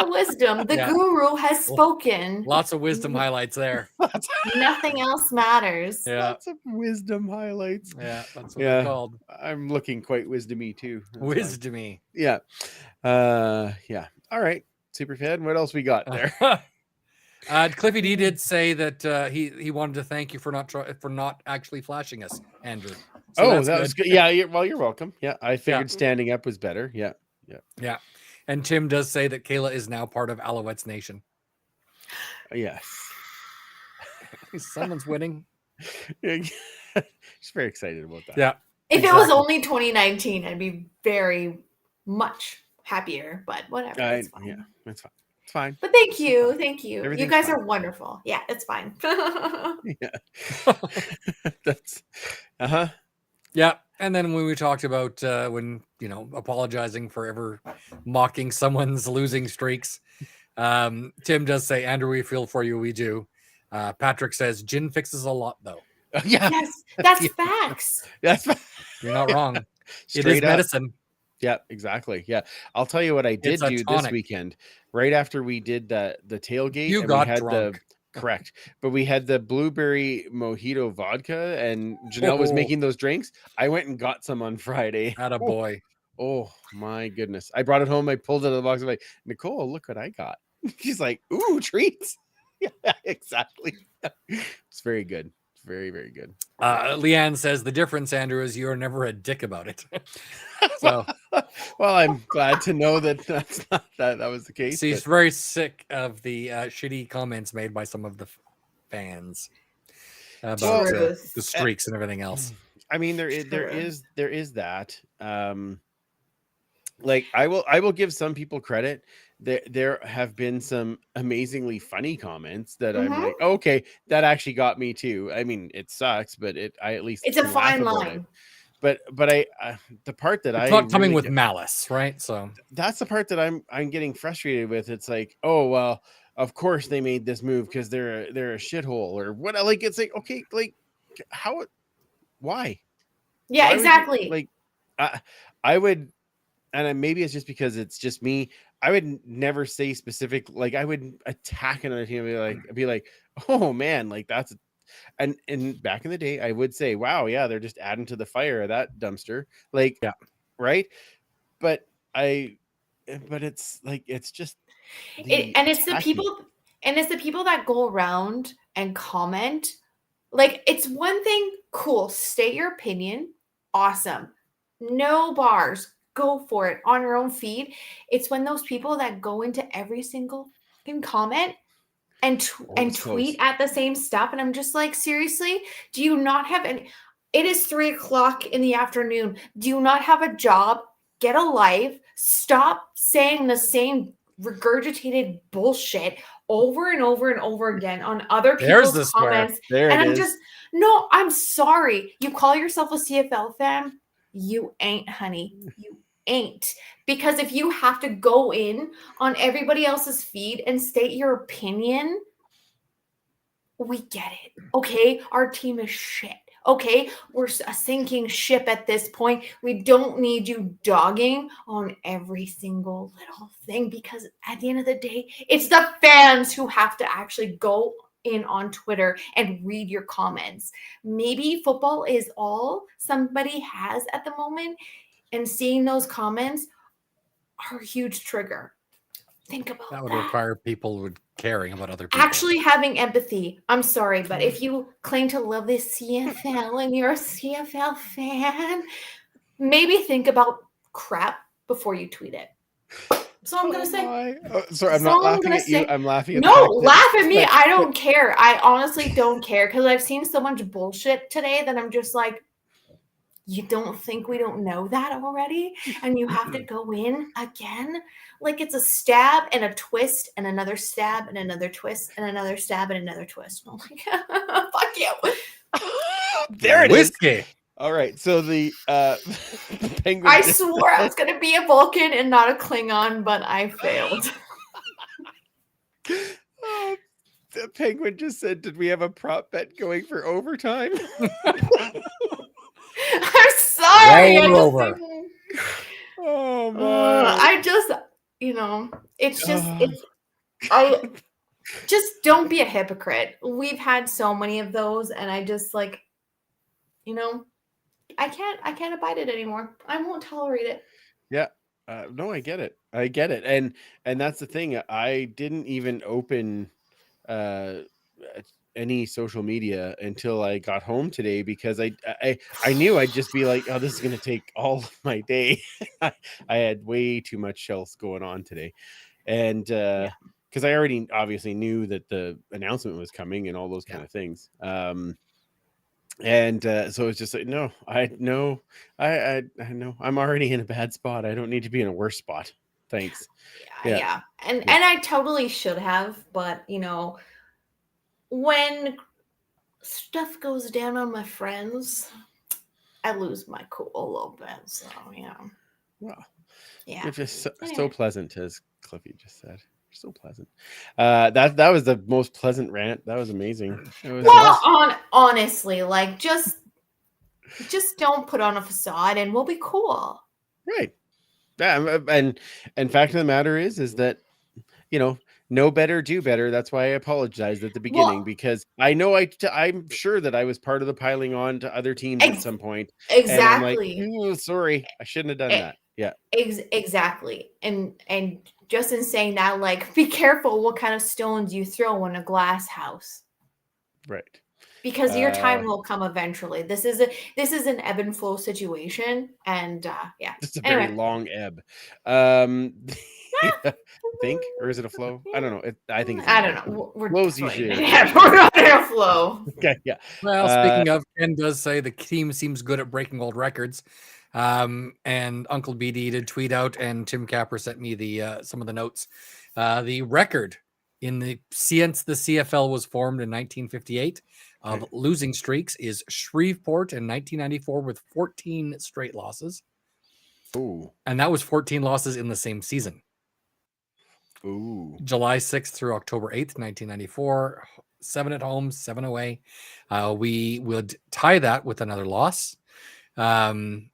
wisdom. The guru has spoken. Lots of wisdom highlights there. Nothing else matters. Yeah. Lots of wisdom highlights. Yeah, that's what they're called. I'm looking quite wisdomy too. Wisdomy. Yeah. Yeah. All right. Superfan. What else we got there? Cliffy D did say that he wanted to thank you for not actually flashing us, Andrew. So that was good. Yeah. You're welcome. Yeah. I figured standing up was better. Yeah. Yeah. And Tim does say that Kayla is now part of Alouettes Nation. Yeah. Someone's winning. She's very excited about that. Yeah. If it was only 2019, I'd be very much happier, but whatever. It's fine. Yeah, it's fine. It's fine. But thank you. You guys are wonderful. Yeah, it's fine. Yeah. That's Yeah. And then when we talked about when apologizing for ever mocking someone's losing streaks, Tim does say, Andrew, we feel for you. We do. Patrick says gin fixes a lot though. Yeah. Yes, that's facts. You're not wrong. It is medicine. Yeah, exactly. Yeah. I'll tell you what I did do this weekend. Right after we did the tailgate. You got drunk. Correct. But we had the blueberry mojito vodka, and Janelle was making those drinks. I went and got some on Friday. Attaboy. Oh my goodness. I brought it home. I pulled it out of the box. I'm like, Nicole, look what I got. She's like, ooh, treats. Yeah, exactly. It's very good. very, very good. Leanne says the difference, Andrew, is you're never a dick about it. So Well, I'm glad to know that that's not that was the case. she's very sick of the shitty comments made by some of the fans about the streaks and everything else. I mean, there is that. Like I will give some people credit. There have been some amazingly funny comments that I'm like, okay, that actually got me too. I mean, it sucks, but I at least it's a can fine laugh about line. it. But I the part that It's I not coming really with malice, right? So that's the part that I'm getting frustrated with. It's like, oh well, of course they made this move because they're a shithole or what. Like it's like, okay, like how, why? Yeah, Why exactly. would you, like I would, and maybe it's just because it's just me. I would never say specific, like I would attack another team and be like, oh man, like that's, and back in the day, I would say, wow, yeah, they're just adding to the fire of that dumpster, like, yeah, right. But it's like it's just it's the people that go around and comment. Like, it's one thing, cool, state your opinion, awesome, no bars, go for it on your own feed. It's when those people that go into every single comment and tweet at the same stuff, and I'm just like, seriously, do you not have any? It is 3:00 in the afternoon. Do you not have a job? Get a life. Stop saying the same regurgitated bullshit over and over and over again on other people's comments. And I'm just, no, I'm sorry. You call yourself a CFL fan? You ain't, honey. You ain't. Because if you have to go in on everybody else's feed and state your opinion, we get it. Okay, our team is shit. Okay, we're a sinking ship at this point. We don't need you dogging on every single little thing, because at the end of the day, it's the fans who have to actually go in on Twitter and read your comments. Maybe football is all somebody has at the moment, and seeing those comments are a huge trigger. Think about that. That would require people caring about other people. Actually having empathy. I'm sorry, but if you claim to love the CFL and you're a CFL fan, maybe think about crap before you tweet it. So I'm gonna say. Sorry, I'm not laughing at you. I'm laughing at no, laugh at me. I don't care. I honestly don't care, because I've seen so much bullshit today that I'm just like, you don't think we don't know that already? And you have to go in again? Like it's a stab and a twist and another stab and another twist and another stab and another twist. I'm like, fuck you. There it is. Whiskey. All right. So the penguin. I swore I was going to be a Vulcan and not a Klingon, but I failed. Oh, the penguin just said, did we have a prop bet going for overtime? I'm sorry. Over. Oh my! I just, it's just, I just don't be a hypocrite. We've had so many of those, and I just like, I can't abide it anymore. I won't tolerate it. Yeah. No, I get it. And that's the thing. I didn't even open any social media until I got home today, because I knew I'd just be like, oh, this is going to take all of my day. I had way too much else going on today. And because I already obviously knew that the announcement was coming and all those kind of things. And so it's just like, no, I know I'm already in a bad spot. I don't need to be in a worse spot. Thanks. Yeah. And I totally should have, but when stuff goes down on my friends, I lose my cool a little bit. So well, yeah, you're just so pleasant, as Cliffy just said. So pleasant. That was the most pleasant rant. That was amazing. Honestly, like just don't put on a facade and we'll be cool. Right. Yeah, and fact of the matter is that know better, do better. That's why I apologized at the beginning, because I know I'm sure that I was part of the piling on to other teams at some point. Exactly. And I'm like, sorry, I shouldn't have done that. Yeah. Exactly. And just in saying that, like, be careful what kind of stones you throw in a glass house. Right. Because your time will come eventually. This is an ebb and flow situation, and yeah. It's a very Anyway. long ebb. Think, or is it a flow? I don't know. I think it's. I don't know. We're Flow's definitely usually. we're not in a flow. Okay, yeah. Well, speaking of, Ken does say the team seems good at breaking old records. And Uncle BD did tweet out, and Tim Capper sent me the some of the notes. The record since the CFL was formed in 1958 of losing streaks is Shreveport in 1994 with 14 straight losses. Ooh. And that was 14 losses in the same season. Ooh. July 6th through October 8th, 1994, 7 at home, 7 away. We would tie that with another loss. And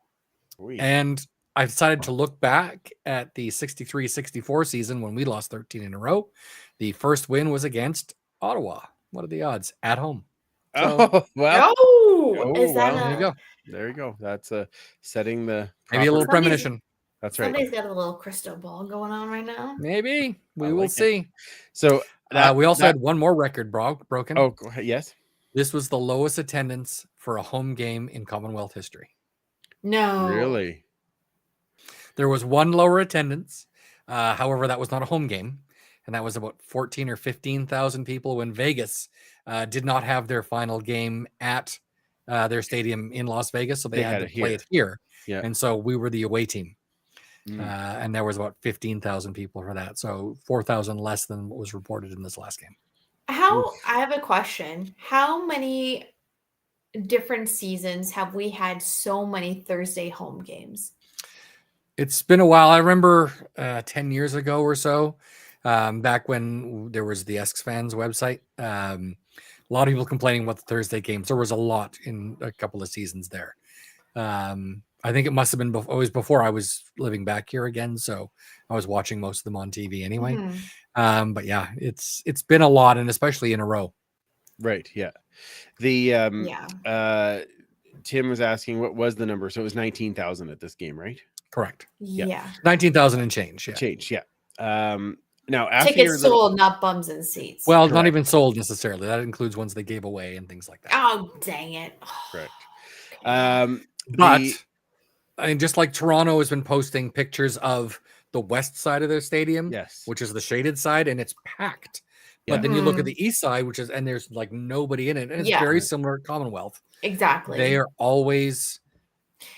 I decided to look back at the 63-64 season when we lost 13 in a row. The first win was against Ottawa. What are the odds? At home. So, well. Is that there you go. There you go. That's setting the maybe a little premonition. That's right. Somebody's got a little crystal ball going on right now. Maybe we will see. So we also had one more record broken. Oh, go ahead. Yes. This was the lowest attendance for a home game in Commonwealth history. No. Really? There was one lower attendance. However, that was not a home game. And that was about 14 or 15,000 people when Vegas did not have their final game at their stadium in Las Vegas. So they had to play it here. Yeah. And so we were the away team. And there was about 15,000 people for that. So 4,000 less than what was reported in this last game. I have a question. How many different seasons have we had so many Thursday home games? It's been a while. I remember 10 years ago or so, back when there was the X-Fans website. A lot of people complaining about the Thursday games. There was a lot in a couple of seasons there. I think it must have been always before I was living back here again, so I was watching most of them on TV anyway. But yeah, it's been a lot, and especially in a row. Right. Yeah. The Tim was asking what was the number, so it was 19,000 at this game, right? Correct. Yeah. 19,000 and change. Yeah. Change. Yeah. Now after tickets sold, not bums and seats. Well, not even sold necessarily. That includes ones they gave away and things like that. Oh, dang it! Correct. But I mean, just like Toronto has been posting pictures of the west side of their stadium, yes, which is the shaded side, and it's packed. Yeah. But then you look at the east side, and there's like nobody in it, and it's very similar to Commonwealth. Exactly. They are always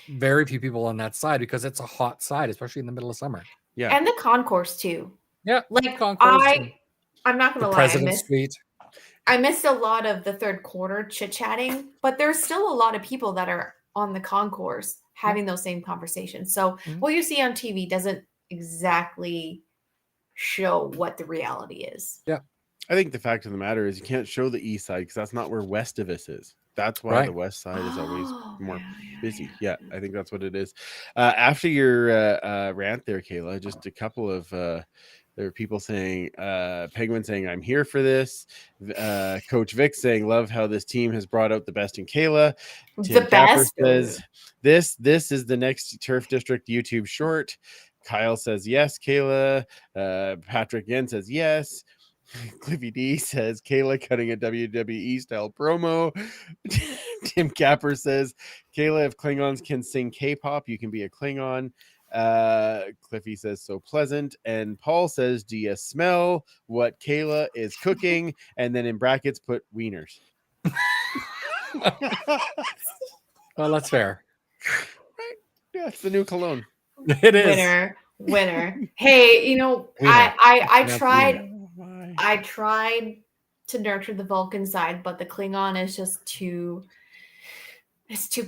very few people on that side because it's a hot side, especially in the middle of summer. Yeah, and the concourse too. Yeah, like concourse. I'm not gonna lie, President's Suite. I missed a lot of the third quarter chit-chatting, but there's still a lot of people that are on the concourse having those same conversations. So what you see on TV doesn't exactly show what the reality is. Yeah. I think the fact of the matter is you can't show the east side because that's not where west of us is. That's why the west side is always more busy. Yeah, I think that's what it is. After your rant there, Kayla, just a couple of there were people saying, Penguin saying, I'm here for this. Coach Vic saying, love how this team has brought out the best in Kayla. Tim Capper says, this is the next Turf District YouTube short. Kyle says, yes, Kayla. Patrick Yen says, yes. Cliffy D says, Kayla cutting a WWE style promo. Tim Capper says, Kayla, if Klingons can sing K-pop, you can be a Klingon. Cliffy says, so pleasant. And Paul says, do you smell what Kayla is cooking? And then in brackets put wieners. Well, that's fair. Right? Yeah, it's the new cologne. It is. Winner. Hey, you know, I tried to nurture the Vulcan side, but the Klingon is just too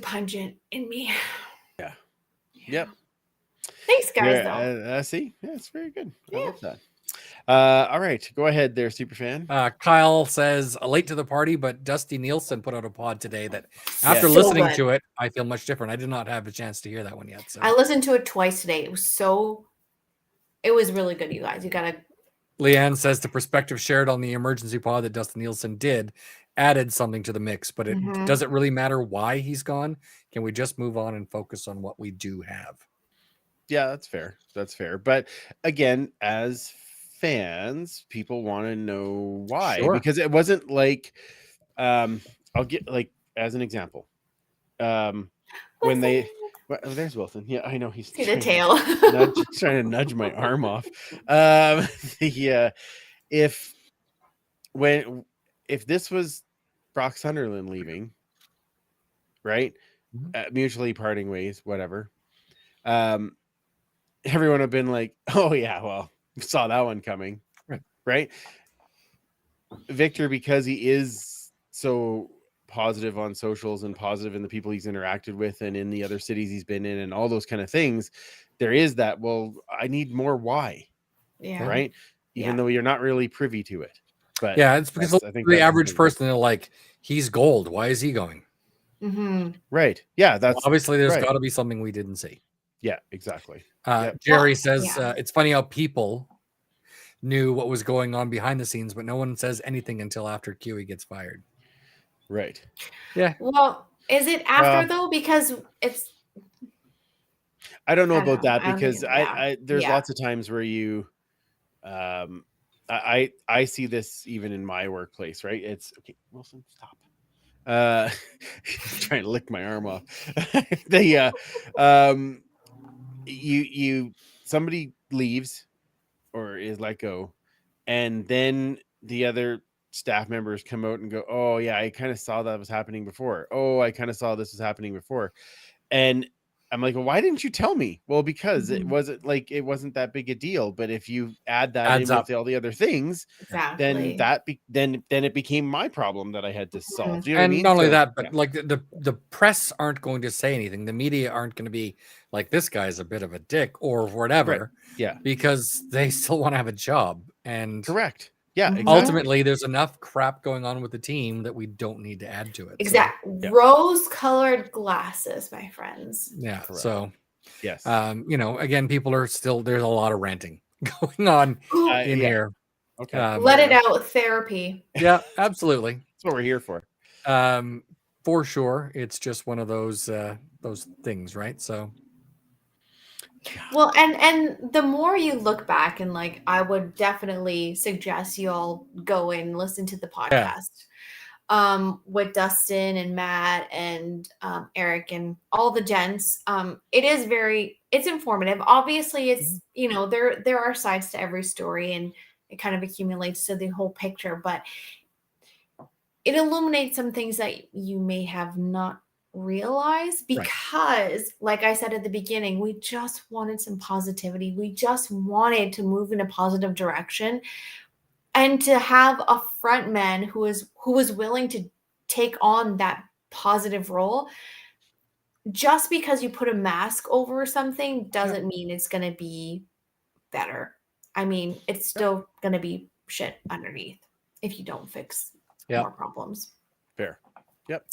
pungent in me. Yeah. Yep. Thanks, guys. Though. See, yeah, it's very good. I love that. All right, go ahead there, Superfan. Kyle says, late to the party, but Dusty Nielsen put out a pod today that after listening to it, I feel much different. I did not have a chance to hear that one yet. So I listened to it twice today. It was really good, you guys. You gotta. Leanne says the perspective shared on the emergency pod that Dustin Nielsen did added something to the mix, but it does it really matter why he's gone? Can we just move on and focus on what we do have? Yeah, that's fair. That's fair. But again, as fans, people want to know why, because it wasn't like I'll get like as an example. When they there's Wilson. Yeah, I know he's See the trying tail. trying to nudge my arm off. If this was Brock Sunderland leaving, right? Mutually parting ways, whatever. Everyone would have been like, "Oh yeah, well, we saw that one coming." Right? Victor, because he is so positive on socials and positive in the people he's interacted with and in the other cities he's been in and all those kind of things, there is that, well, I need more why. Yeah. Right? Even though you're not really privy to it. But yeah, it's because the average person, they're like, he's gold. Why is he going? Mm-hmm. Right. Yeah, that's well, obviously there's got to be something we didn't see. Yeah, exactly. Jerry says it's funny how people knew what was going on behind the scenes, but no one says anything until after Cui gets fired. Right. Yeah. Well, is it after though? Because it's I don't know about that, because there's lots of times where you I see this even in my workplace, right? It's okay, Wilson, stop. Trying to lick my arm off. Somebody leaves or is let go, and then the other staff members come out and go, "Oh yeah, I kind of saw that was happening before. Oh, I kind of saw this was happening before." And I'm like, "Well, why didn't you tell me?" Well, because it wasn't that big a deal. But if you add that in with all the other things, then then it became my problem that I had to solve. Do you know what I mean? Not only that, but like the press aren't going to say anything. The media aren't going to be like, this guy's a bit of a dick or whatever. Right. Yeah, because they still want to have a job. And correct. Yeah, exactly. Ultimately, there's enough crap going on with the team that we don't need to add to it. Exactly. So. Rose-colored glasses, my friends. Yeah. Correct. So, yes. Again, people are still, there's a lot of ranting going on in here. Okay. Let it out. Therapy. Yeah, absolutely. That's what we're here for. For sure. It's just one of those things, right? So. Well, and the more you look back, and like, I would definitely suggest you all go and listen to the podcast with Dustin and Matt and Eric and all the gents. It's informative. Obviously, it's there are sides to every story, and it kind of accumulates to the whole picture, but it illuminates some things that you may have not realize, because like I said at the beginning, we just wanted some positivity. We just wanted to move in a positive direction, and to have a front man who was willing to take on that positive role. Just because you put a mask over something doesn't mean it's going to be better. I mean, it's still going to be shit underneath if you don't fix more problems. Fair. Yep.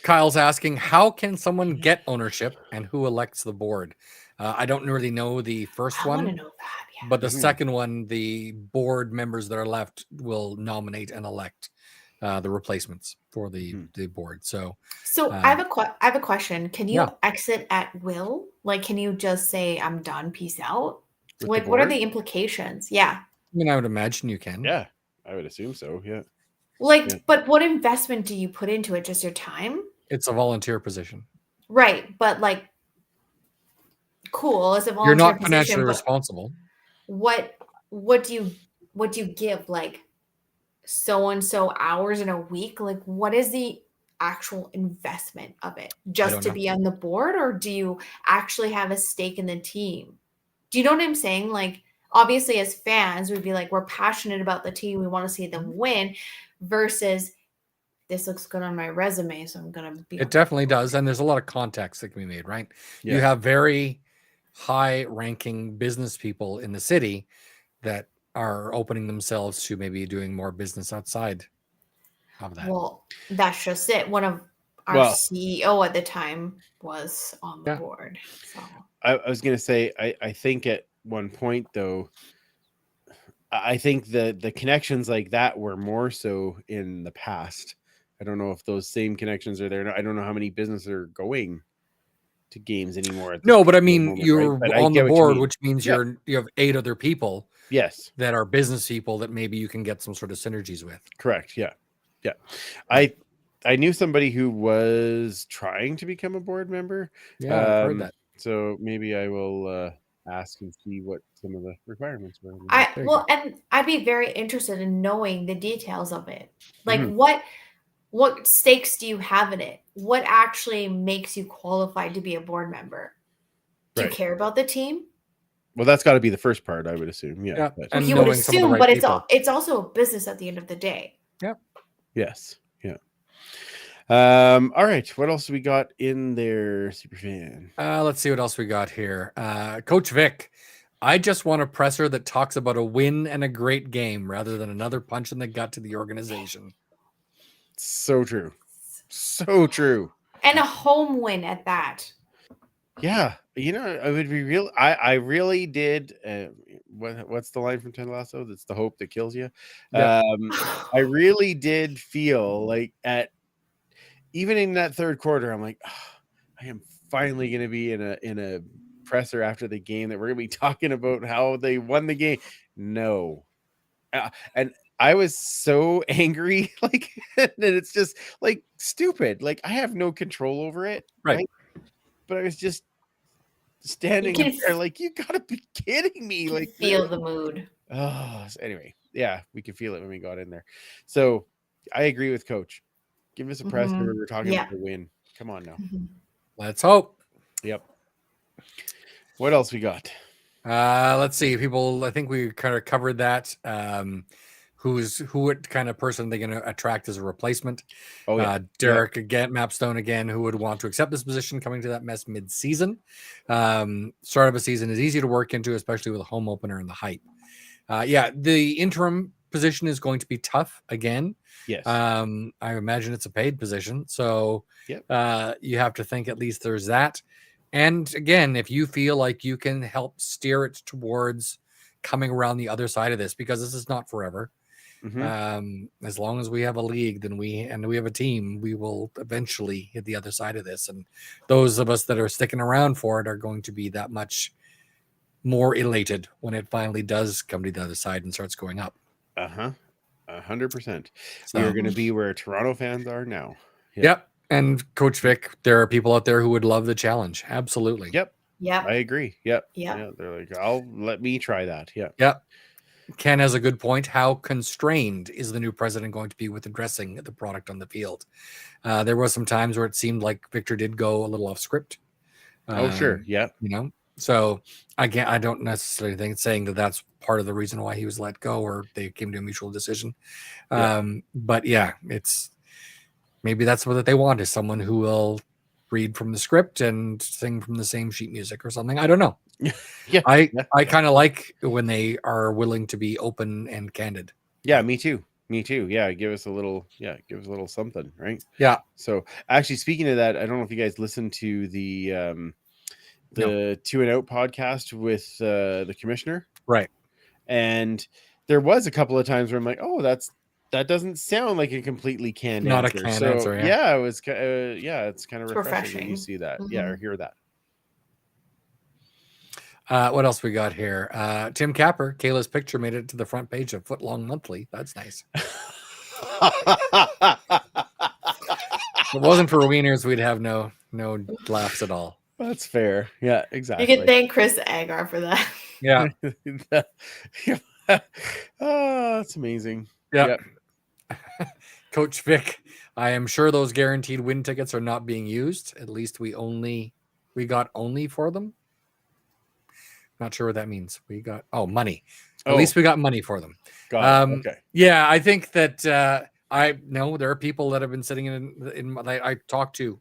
Kyle's asking, how can someone get ownership and who elects the board? I don't really know the first one. I want to know that, but the second one, the board members that are left will nominate and elect the replacements for the board. So I have a question. Can you exit at will? Like, can you just say, "I'm done, peace out"? Like, what are the implications? Yeah. I mean, I would imagine you can. Yeah, I would assume so. Yeah. But what investment do you put into it? Just your time? It's a volunteer position. Right. But like, cool. As a volunteer You're not financially responsible. What do you give? Like, so-and-so hours in a week? Like, what is the actual investment of it? Just to be on the board? Or do you actually have a stake in the team? Do you know what I'm saying? Like, obviously as fans, we'd be like, we're passionate about the team. We want to see them win, versus this looks good on my resume, so I'm going to be. It definitely does. And there's a lot of context that can be made, right? Yeah. You have very high ranking business people in the city that are opening themselves to maybe doing more business outside of that. Well, that's just it. One of our CEO at the time was on the board. So I was going to say, I think at one point though, I think the connections like that were more so in the past. I don't know if those same connections are there. I don't know how many businesses are going to games anymore. No, but I mean, you're on the board, which means you have 8 other people. Yes. That are business people that maybe you can get some sort of synergies with. Correct. Yeah. Yeah. I knew somebody who was trying to become a board member. Yeah, I've heard that. So maybe I will ask and see what some of the requirements were. There you go. And I'd be very interested in knowing the details of it. Like Mhm. what stakes do you have in it? What actually makes you qualified to be a board member? Do you Right. care about the team? Well, that's got to be the first part, I would assume. Yeah. Yeah, But, and You would knowing some of the assume, right but people. it's also a business at the end of the day. yes. Yeah. All right. What else we got in there, Superfan? Let's see what else we got here. Coach Vic, I just want a presser that talks about a win and a great game rather than another punch in the gut to the organization. So true. So true. And a home win at that. Yeah. I would be real. I really did. What's the line from Ted Lasso? That's the hope that kills you. Yeah. I really did feel like even in that third quarter, I'm like, I am finally going to be in a presser after the game that we're going to be talking about how they won the game. No. And I was so angry, like, and it's just like stupid. Like, I have no control over it. Right. But I was just standing You can there like, you gotta be kidding me. You Like, feel really? the mood. Oh, so anyway, yeah, we could feel it when we got in there. So I agree with Coach. Give us a presser. Mhm. We're talking Yeah. about the win. Come on now. Let's hope. Yep. What else we got? Let's see. People, I think we kind of covered that. What kind of person they're going to attract as a replacement? Oh, yeah. Derek again, Mapstone again, who would want to accept this position coming to that mess mid-season. Start of a season is easy to work into, especially with a home opener and the hype. The interim position is going to be tough again. Yes. I imagine it's a paid position, so Yep. you have to think at least there's that. And again, if you feel like you can help steer it towards coming around the other side of this, because this is not forever. Mhm. As long as we have a league, then we have a team, we will eventually hit the other side of this. And those of us that are sticking around for it are going to be that much more elated when it finally does come to the other side and starts going up. 100%. So, We are going to be where Toronto fans are now. Yep. And Coach Vic, there are people out there who would love the challenge. Absolutely. Yep. Yep. I agree. Yep. Yep. Yeah. They're like, let me try that. Yeah. Yep. Ken has a good point. How constrained is the new president going to be with addressing the product on the field? There was some times where it seemed like Victor did go a little off script. Sure. Yeah. So again, I don't necessarily think saying that that's part of the reason why he was let go or they came to a mutual decision. But yeah, it's maybe that's what they want, is someone who will read from the script and sing from the same sheet music or something. I don't know. Yeah. I kind of like when they are willing to be open and candid. Yeah, me too. Yeah, give us a little something, right? Yeah. So actually, speaking of that, I don't know if you guys listened to the 2 and Out podcast with the commissioner, right? And there was a couple of times where I'm like, oh, that doesn't sound like a completely canned Not answer. a canned answer. Yeah, it was. It's kind of refreshing refreshing when you see that. Mm-hmm. Yeah, or hear that. What else we got here? Tim Capper, Kayla's picture made it to the front page of Footlong Monthly. That's nice. If it wasn't for wieners, we'd have no laughs at all. That's fair. Yeah, exactly. You can thank Chris Agar for that. Yeah. Oh, that's amazing. Yep. Coach Vic, I am sure those guaranteed win tickets are not being used. At least we got only for them. Not sure what that means. We got money. At least we got money for them. Okay. Yeah, I think that I know there are people that have been sitting in I talked to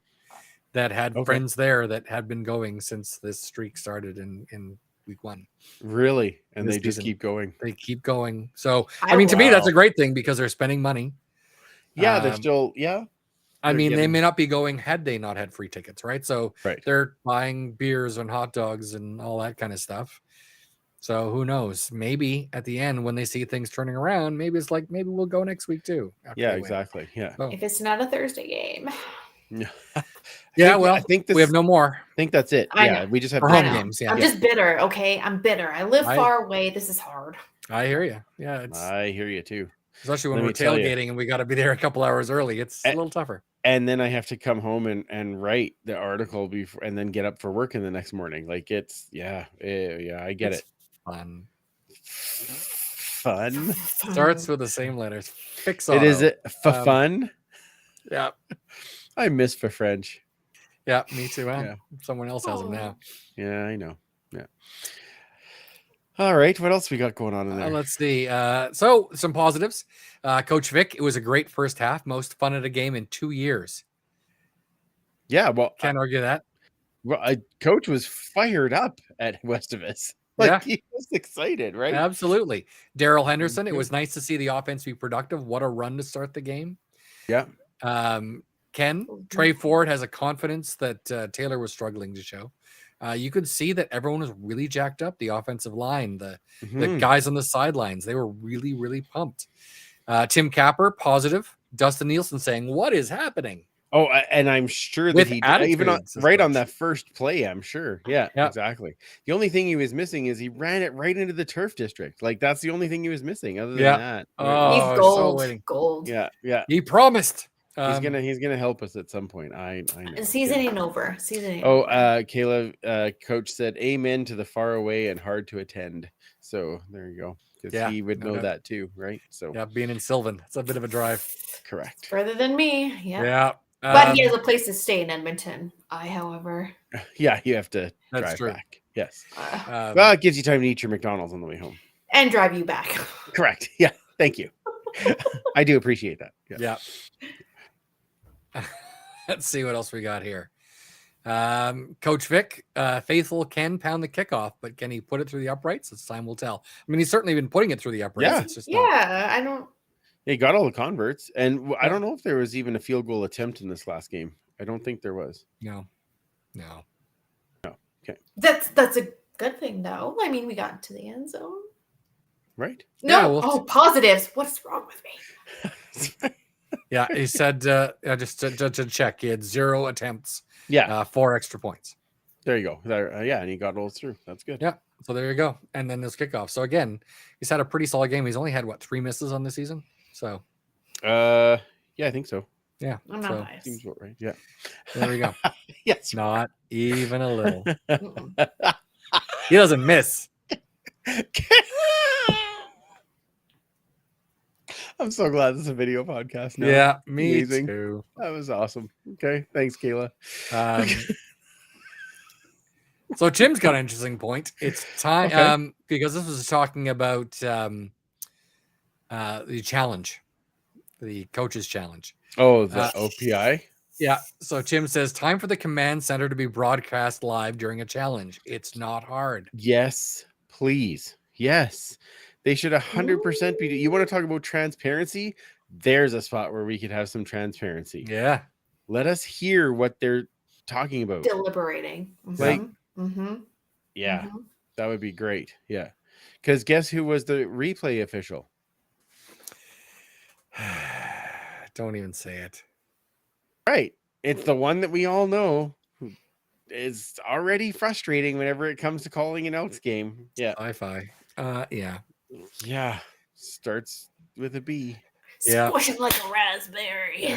that had friends there that had been going since this streak started in week 1. Really? And they just season. keep going. They keep going. So I mean, to me, that's a great thing because they're spending money. Yeah, they're still I mean, they may not be going had they not had free tickets, right? So they're buying beers and hot dogs and all that kind of stuff. So who knows? Maybe at the end when they see things turning around, maybe it's like, maybe we'll go next week too. Yeah, exactly. Yeah. So. If it's not a Thursday game. I think we have no more. I think that's it. We just have home games. Yeah. I'm just bitter. Okay. I'm bitter. I live far away. This is hard. I hear you. Yeah. I hear you too. Especially when Let we're me tell you. tailgating and we got to be there a couple hours early. It's a little tougher. And then I have to come home and write the article before, and then get up for work in the next morning. Like it's I get It's it. fun. Fun. Starts with the same letters. Fix It is auto. it for fun. Yeah. I miss for French. Yeah, me too. Well, Yeah. someone else has them now. Yeah, I know. Yeah. All right. What else we got going on in there? Let's see. So some positives. Coach Vic, it was a great first half. Most fun at a game in 2 years. Yeah. Well, Can't argue that. Coach was fired up at Westivus. Yeah. He was excited, right? Absolutely. Daryl Henderson, it was nice to see the offense be productive. What a run to start the game. Yeah. Ken, Trey Ford has a confidence that Taylor was struggling to show. You could see that everyone was really jacked up. The offensive line, the guys on the sidelines, they were really, really pumped. Tim Capper, positive. Dustin Nielsen saying, "What is happening?" Oh, and I'm sure With that he attitude, even on as right on such. that first play. I'm sure. Yeah, Yep. exactly. The only thing he was missing is he ran it right into the turf district. Like that's the only thing he was missing. Other than Yeah. that, Oh, He's so gold. waiting. Gold. yeah. He promised. He's gonna help us at some point. I know. Season ain't over. Season ain't Oh, over. Kayla, coach said, "Amen to the far away and hard to attend." So there you go, because Yeah, he would no know doubt. that too, right? So Yeah, being in Sylvan, it's a bit of a drive. correct. Further than me. Yeah. Yeah. But he has a place to stay in Edmonton. However. Yeah, you have to That's drive true. back. Yes. Uh, Well, it gives you time to eat your McDonald's on the way home. and drive you back. Correct. Yeah. Thank you. I do appreciate that. Yeah. Let's see what else we got here. Coach Vic, faithful can pound the kickoff, but can he put it through the uprights? It's time will tell. I mean, he's certainly been putting it through the uprights. Yeah. It's just not. I don't. He got all the converts, and I Yeah. don't know if there was even a field goal attempt in this last game. I don't think there was. No. Okay. That's a good thing, though. I mean, we got to the end zone. Right. No. Yeah, Positives. What's wrong with me? Yeah, he said just to check, he had 0 attempts. Yeah. 4 extra points. There you go. There, yeah, and he got all through. That's good. Yeah. So there you go. And then this kickoff. So again, he's had a pretty solid game. He's only had 3 misses on the season. So Yeah, I think so. yeah. I'm So not biased. Seems about right. Yeah. there we go. Yes. Not even a little. Mm-mm. He doesn't miss. I'm so glad this is a video podcast now. Yeah, me Amazing. too. That was awesome. Okay. Thanks, Kayla. So Tim's got an interesting point. It's time Okay. because this was talking about the challenge, the coaches challenge. Oh, the OPI? Yeah. So Tim says, time for the command center to be broadcast live during a challenge. It's not hard. Yes, please. Yes. They should 100% be. You want to talk about transparency? There's a spot where we could have some transparency. Yeah. Let us hear what they're talking about. Deliberating. Like, yeah. that would be great. Yeah. Because guess who was the replay official? Don't even say it. Right. It's the one that we all know who is already frustrating whenever it comes to calling an Elks game. Yeah. Sci-fi. Yeah. Yeah. Starts with a B. Yeah. Squish him like a raspberry.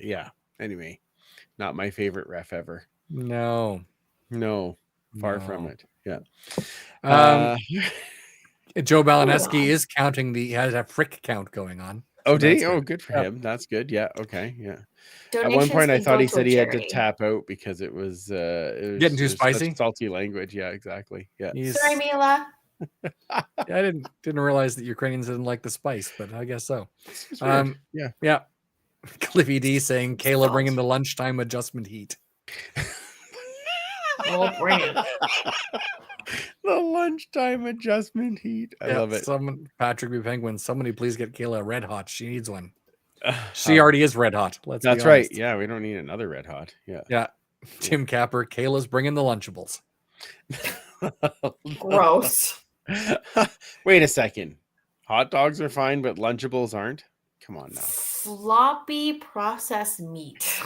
Yeah. Anyway, not my favorite ref ever. No. Far from it. Yeah. Joe Balaneski is counting he has a frick count going on. Oh, So did he? that's Oh, good. good for Yeah. him. That's good. Yeah. Okay. Yeah. Donations At one point, I can thought go he to said a he had to charity. tap out because it was Getting too it was such spicy? salty language. Yeah. Exactly. Yeah. Sorry, Mila. I didn't realize that Ukrainians didn't like the spice, but I guess so. It's weird. Yeah. Cliffy D saying Kayla bringing the lunchtime adjustment heat. Oh, bring it. The lunchtime adjustment heat. I love it. Patrick B. Penguin, somebody please get Kayla a red hot. She needs one. She already is red hot. That's right. Yeah, we don't need another red hot. Yeah. Yeah. Tim Capper, Kayla's bringing the Lunchables. Gross. Wait a second. Hot dogs are fine, but Lunchables aren't? Come on now. Floppy processed meat.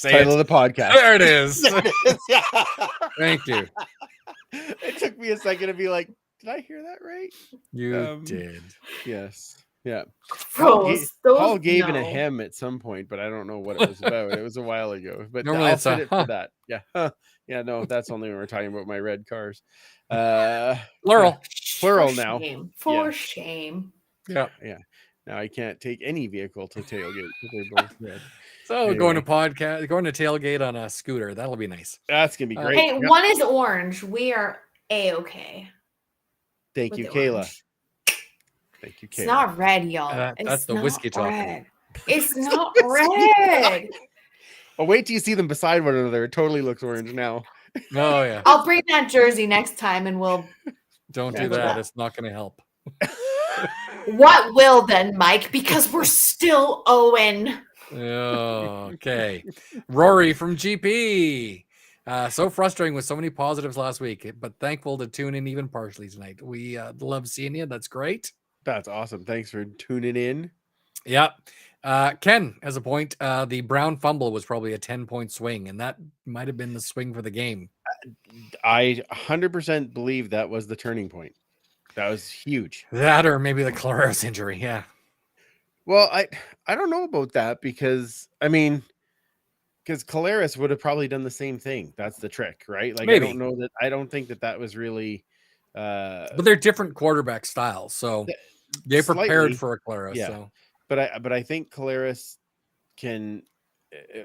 Title of the podcast. There it is. Yeah. Thank you. It took me a second to be like, Did I hear that right? You did. Yes. Yeah. Gross. Paul gave an No. ahem at some point, but I don't know what it was about. It was a while ago. But Normally I'll it's fit a it for that. Yeah. Huh. Yeah, no, that's only when we're talking about my red cars. Yeah, Plural. plural For now. shame. For Yeah. shame. Yeah. Yeah. Now I can't take any vehicle to tailgate because they're both red. So Anyway. going to tailgate on a scooter. That'll be nice. That's gonna be great. Hey, Yep. one is orange. We are A-okay. Thank with you, the Kayla. orange. Thank you, Kayla. It's not red, y'all. That's It's the not whiskey talking. red. It's not whiskey red. Oh, wait till you see them beside one another. It totally looks orange now. Oh yeah. I'll bring that jersey next time and we'll. Don't Yeah. do that. It's not going to help. What will then, Mike? Because we're still Owen. Oh, okay. Rory from GP. So frustrating with so many positives last week, but thankful to tune in even partially tonight. We love seeing you. That's great. That's awesome. Thanks for tuning in. Yeah. Ken has a point. The Brown fumble was probably a 10-point swing, and that might have been the swing for the game. I 100% believe that was the turning point. That was huge. That or maybe the Clara's injury. Yeah. Well, I don't know about that because Caleres would have probably done the same thing. That's the trick, right? Like Maybe. I don't think that was really but they're different quarterback styles, so they prepared slightly, for a Clara. yeah. So, but I think Caleres can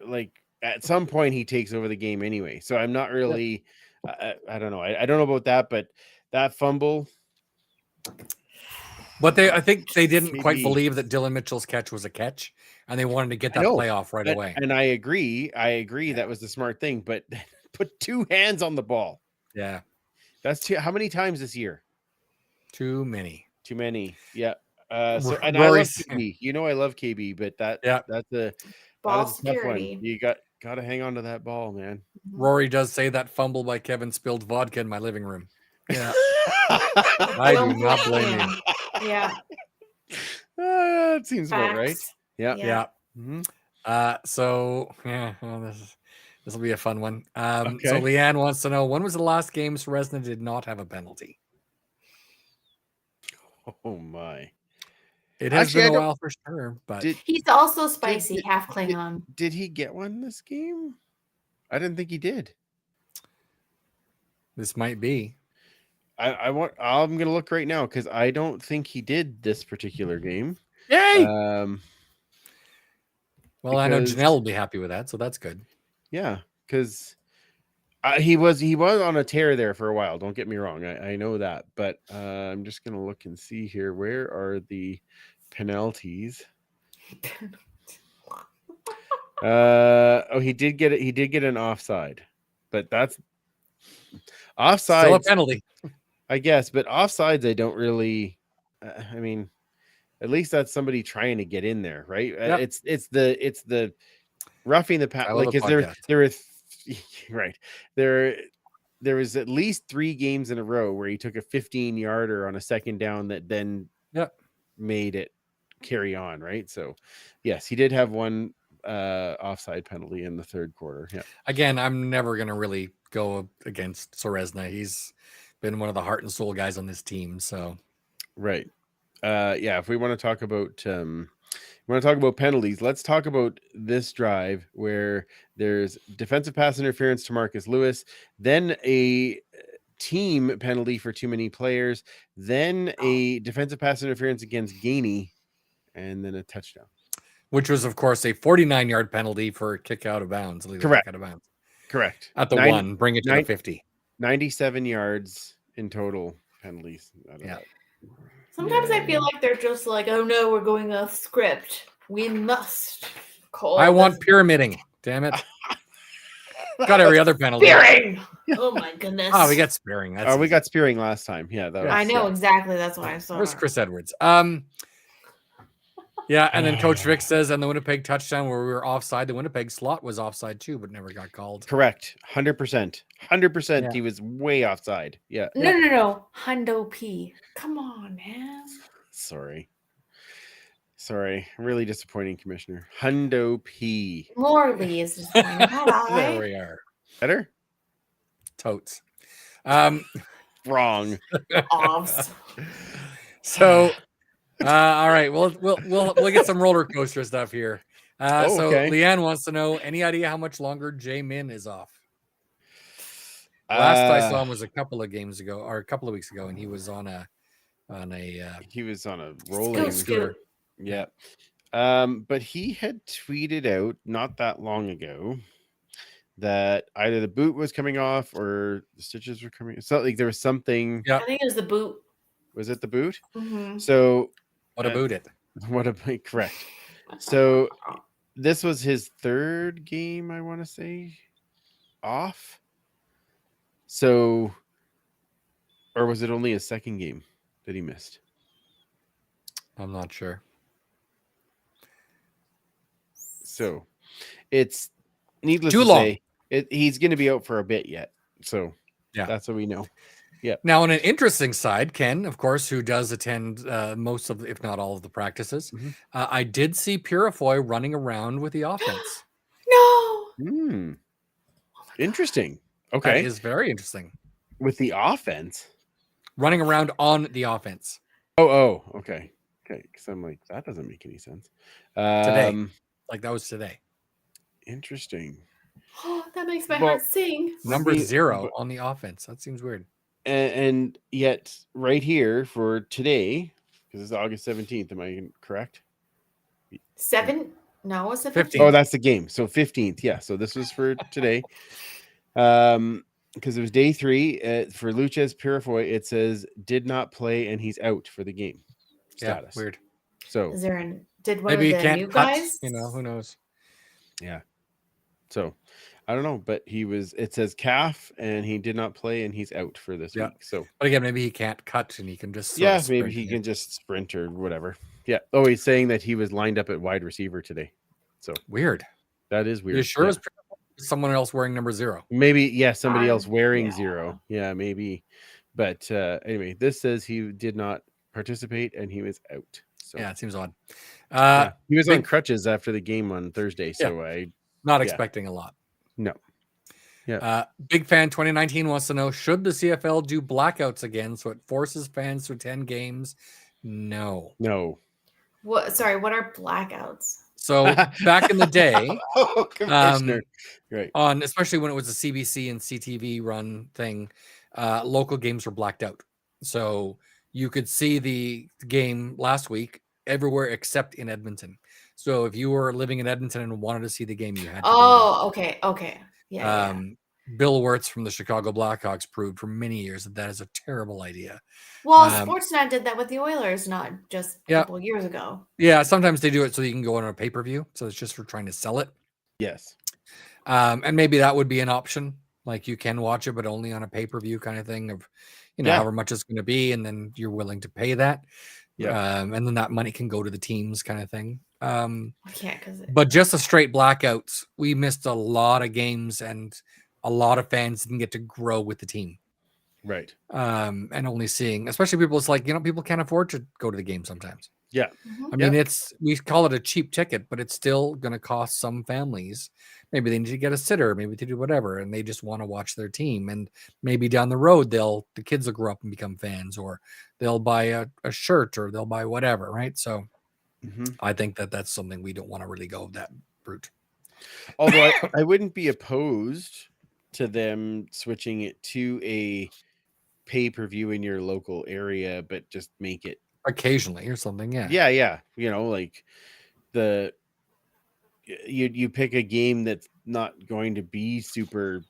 like at some point he takes over the game anyway. So I'm not really I don't know. I don't know about that, but that fumble. But I think they didn't quite Maybe. believe that Dylan Mitchell's catch was a catch, and they wanted to get that playoff right away. And I agree. That was the smart thing, but put two hands on the ball. Yeah. That's how many times this year? Too many. Too many. Yeah. So and Rory's, I love KB. You know I love KB, but that's a Ball that is a tough one. security. You got to hang on to that ball, man. Rory does say that fumble by Kevin spilled vodka in my living room. Yeah. I do not blame him. Yeah. It seems about right. Facts. Yeah. Yeah. Mhm. So yeah, well, this will be a fun one. So Okay. Leanne wants to know, when was the last game Seresna did not have a penalty? Oh my. It has Actually, been a while for sure, but He's also spicy, half Klingon. Did he get one this game? I didn't think he did. this might be. I'm gonna look right now because I don't think he did this particular game. Yay! Well, I know because- Janelle will be happy with that, so that's good. Yeah, because he was on a tear there for a while. Don't get me wrong, I know that, but I'm just gonna look and see here. Where are the penalties? He did get it. He did get an offside, but that's offside. Still a penalty. I guess, but offsides, I don't really. I mean, at least that's somebody trying to get in there, right? Yep. It's the roughing the pass. Like, is there right there was at least 3 games in a row where he took a 15-yarder on a second down that then made it carry on, right? So, yes, he did have one offside penalty in the third quarter. Yeah. Again, I'm never going to really go against Seresna. He's been one of the heart and soul guys on this team. So, right. If we want to talk about penalties, let's talk about this drive where there's defensive pass interference to Marcus Lewis, then a team penalty for too many players, then a defensive pass interference against Gainey, and then a touchdown. Which was, of course, a 49-yard penalty for a kick out of bounds. Correct. Kick out of bounds. Correct. At the 1, bring it to the 50. 97 yards in total penalties. Yeah. Sometimes I feel like they're just like, oh no, we're going off script. We must call. I want pyramiding. Damn it. Got every other penalty. Spearing. Oh my goodness. Oh, we got spearing. We got spearing last time. Yeah, that was, I know exactly. That's why I saw. Where's Chris Edwards? Yeah, and then Coach Vic says on the Winnipeg touchdown where we were offside, the Winnipeg slot was offside too, but never got called. Correct. 100%. 100%. Yeah. He was way offside. Yeah. No. Hundo P. Come on, man. Sorry. Really disappointing, Commissioner. Hundo P. Morley is disappointing. There we are. Better? Totes. wrong. Offs. So, all right, we'll get some roller coaster stuff here. So okay. Leanne wants to know, any idea how much longer Jamin is off? Last I saw him was a couple of games ago, or a couple of weeks ago, and he was on a he was on a Scoot, rolling scoot. Yeah. But he had tweeted out not that long ago that either the boot was coming off or the stitches were coming. So like there was something. Yeah. I think it was the boot. Was it the boot? Mm-hmm. So What about it? what about correct? So this was his third game, I want to say, off. So, or was it only his second game that he missed? I'm not sure. So, it's needless Too to long. say, he's going to be out for a bit yet. So, Yeah, that's what we know. Yeah. Now, on an interesting side, Ken, of course, who does attend most of, if not all of the practices, I did see Purifoy running around with the offense. No. Interesting. That Okay. is very interesting. With the offense, running around on the offense. Oh, okay. Okay. Because I'm like, that doesn't make any sense. Today. Like that was today. Interesting. Oh, that makes my heart sing. Number 0 on the offense. That seems weird. And yet, right here for today, because it's August 17th, am I correct? 7? No, it's the 15th. Oh, that's the game. So 15th. Yeah. So this was for today. Because it was day 3 for Lucas Purifoy. It says did not play and he's out for the game. Status. Yeah, weird. So is there did one maybe of he the can't new cut, guys? who knows? Yeah. So I don't know, but it says calf and he did not play and he's out for this week. So, but again, maybe he can't cut and he can just maybe he can just sprint or whatever. Yeah. Oh, he's saying that he was lined up at wide receiver today. So weird. That is weird. You sure it was someone else wearing number 0? Maybe, somebody else wearing 0. Yeah, maybe. But anyway, this says he did not participate and he was out. So yeah, it seems odd. He was on crutches after the game on Thursday, so I not expecting a lot. No. Yeah. Big Fan 2019 wants to know, should the CFL do blackouts again so it forces fans to attend games? No. What? Sorry, what are blackouts? So back in the day, right, on especially when it was a CBC and CTV run thing, local games were blacked out. So you could see the game last week everywhere except in Edmonton. So if you were living in Edmonton and wanted to see the game, you had to. Okay. Yeah. Bill Wirtz from the Chicago Blackhawks proved for many years that is a terrible idea. Well, Sportsnet did that with the Oilers not just a couple of years ago. Yeah, sometimes they do it so you can go on a pay-per-view. So it's just for trying to sell it. Yes. And maybe that would be an option. Like you can watch it, but only on a pay-per-view kind of thing of, however much it's going to be. And then you're willing to pay that. Yeah. And then that money can go to the teams kind of thing. But just a straight blackouts, we missed a lot of games and a lot of fans didn't get to grow with the team. Right. And only seeing, especially people, it's like, people can't afford to go to the game sometimes. Yeah. Mm-hmm. I mean, we call it a cheap ticket, but it's still going to cost some families. Maybe they need to get a sitter, maybe to do whatever, and they just want to watch their team. And maybe down the road, the kids will grow up and become fans, or they'll buy a shirt, or they'll buy whatever. Right. So I think that's something we don't want to really go that route. Although I wouldn't be opposed to them switching it to a pay-per-view in your local area, but just make it occasionally or something. Yeah. Like you pick a game that's not going to be super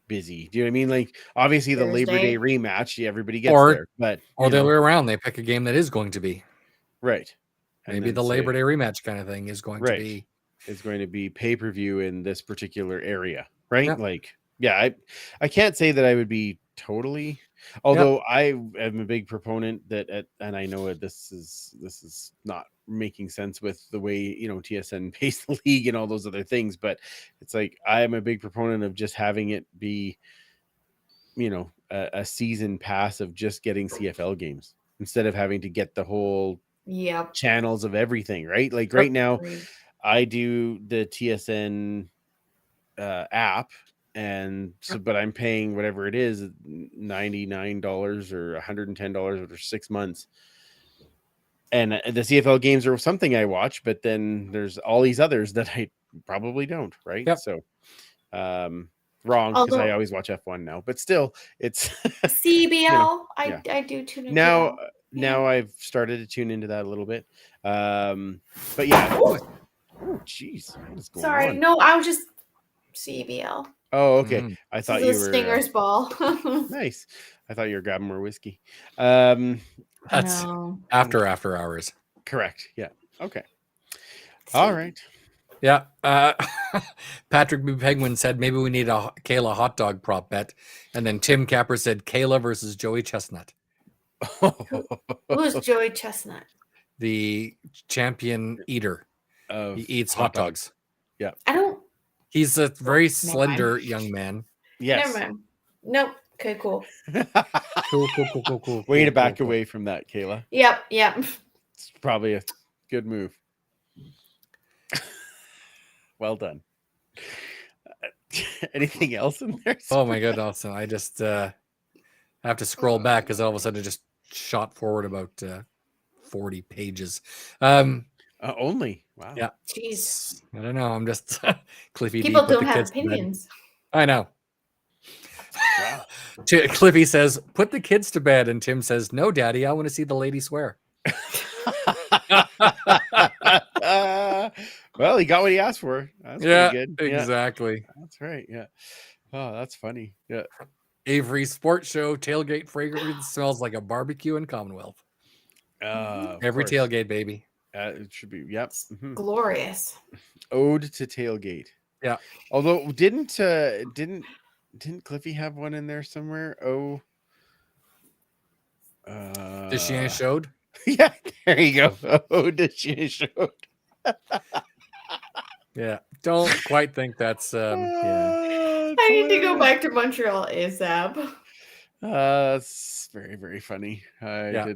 busy. Do you know what I mean? Like obviously the Labor Day rematch, everybody gets there, but or the other way around, they pick a game that is going to be right. Maybe the Labor Day rematch kind of thing is going to be pay-per-view in this particular area, right? Yeah. I can't say that I would be totally, although I am a big proponent and I know this is not making sense with the way TSN pays the league and all those other things, but it's like I am a big proponent of just having it be a season pass of just getting CFL games instead of having to get the whole channels of everything, right? Like right now I do the TSN app and so, but I'm paying whatever it is, $99 or $110 over 6 months. And the CFL games are something I watch, but then there's all these others that I probably don't, right? Yep. So, wrong, because I Although- always watch F1 now, but still, it's CBL, yeah. I do tune into now. that. Now I've started to tune into that a little bit, but yeah. Ooh, Oh, jeez, what is going sorry, on? no, I was just CBL. Oh, okay. Mm. I This thought is you a were Stinger's ball. nice. I thought you were grabbing more whiskey. That's No. after hours. Correct. Yeah. Okay. All right. Yeah. Patrick B. Penguin said maybe we need a Kayla hot dog prop bet. And then Tim Capper said Kayla versus Joey Chestnut, Who's Joey Chestnut? the champion eater. Of He eats hot dogs. I don't. He's a very mind. slender young man. Yes. Never mind. Nope. Okay, cool. Cool. Way to back away from that, Kayla. Yep. It's probably a good move. Well done. Anything else in there? Oh my goodness. I just have to scroll back because all of a sudden it just shot forward about 40 pages. Only. Wow. Yeah. Jeez. I don't know. I'm just Cliffy. People D put don't the have kids to bed. opinions. I know. Wow. Cliffy says, "Put the kids to bed," and Tim says, "No, Daddy, I want to see the lady swear." Well, he got what he asked for. That's Yeah, pretty good. Yeah, exactly. that's right. Yeah. Oh, that's funny. Yeah. Avery Sports Show tailgate fragrance smells like a barbecue in Commonwealth. Of Every course. tailgate, baby. It should be. Yep. Mhm. Glorious. Ode to tailgate. Yeah. Although didn't Cliffy have one in there somewhere? Oh. Did she showed? Yeah, there you go. Oh, did she showed? Yeah. Don't quite think that's yeah. I need to go back to Montreal ASAP. That's very, very funny. I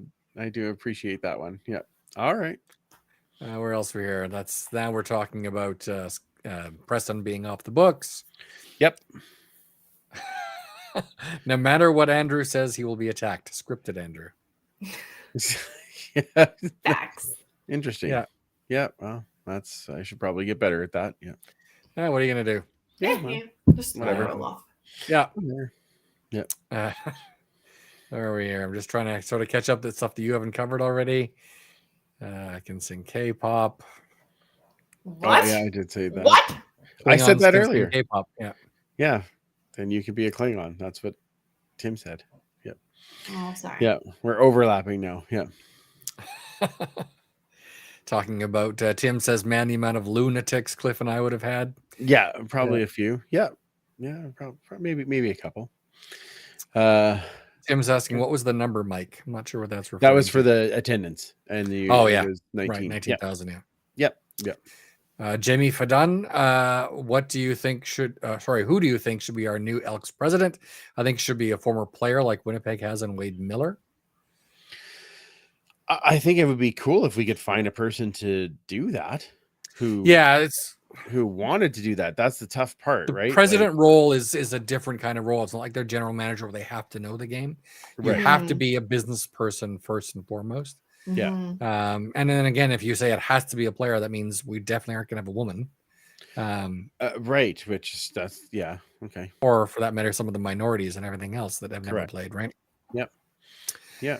do appreciate that one. Yeah. All right. Where else we're here? That's now we're talking about Preston being off the books. Yep. No matter what Andrew says, he will be attacked. Scripted Andrew. Yeah. Facts. Interesting. Yeah. Yeah. Well, I should probably get better at that. Yeah. What are you gonna do? Yeah. Yeah. Just whatever. roll off. Yeah. Yeah. Where are we here? I'm just trying to sort of catch up the stuff that you haven't covered already. I can sing K-pop. What? Oh, yeah, I did say that. What? I said Klingons that can sing earlier. K-pop. Yeah. Yeah. Then you could be a Klingon. That's what Tim said. Yeah. Oh, sorry. Yeah. We're overlapping now. Yeah. Talking about Tim says, man, the amount of lunatics Cliff and I would have had. Yeah. Probably a few. Yeah. Yeah. Probably, maybe a couple. Tim's asking, what was the number, Mike? I'm not sure what that's referring That was for to. the attendance. And the Oh, yeah. it was 19. Right, 19,000, yeah. Yep. Jamie Fadun, what do you think who do you think should be our new Elks president? I think it should be a former player like Winnipeg has in Wade Miller. I think it would be cool if we could find a person to do that who wanted to do that. That's the tough part, The right? president role is a different kind of role. It's not like their general manager where they have to know the game. You Right. have to be a business person first and foremost. Yeah. Mhm. And then again, if you say it has to be a player, that means we definitely aren't going to have a woman. Right, which is yeah, okay. Or for that matter, some of the minorities and everything else that have never Correct. played, right? Yep. Yeah.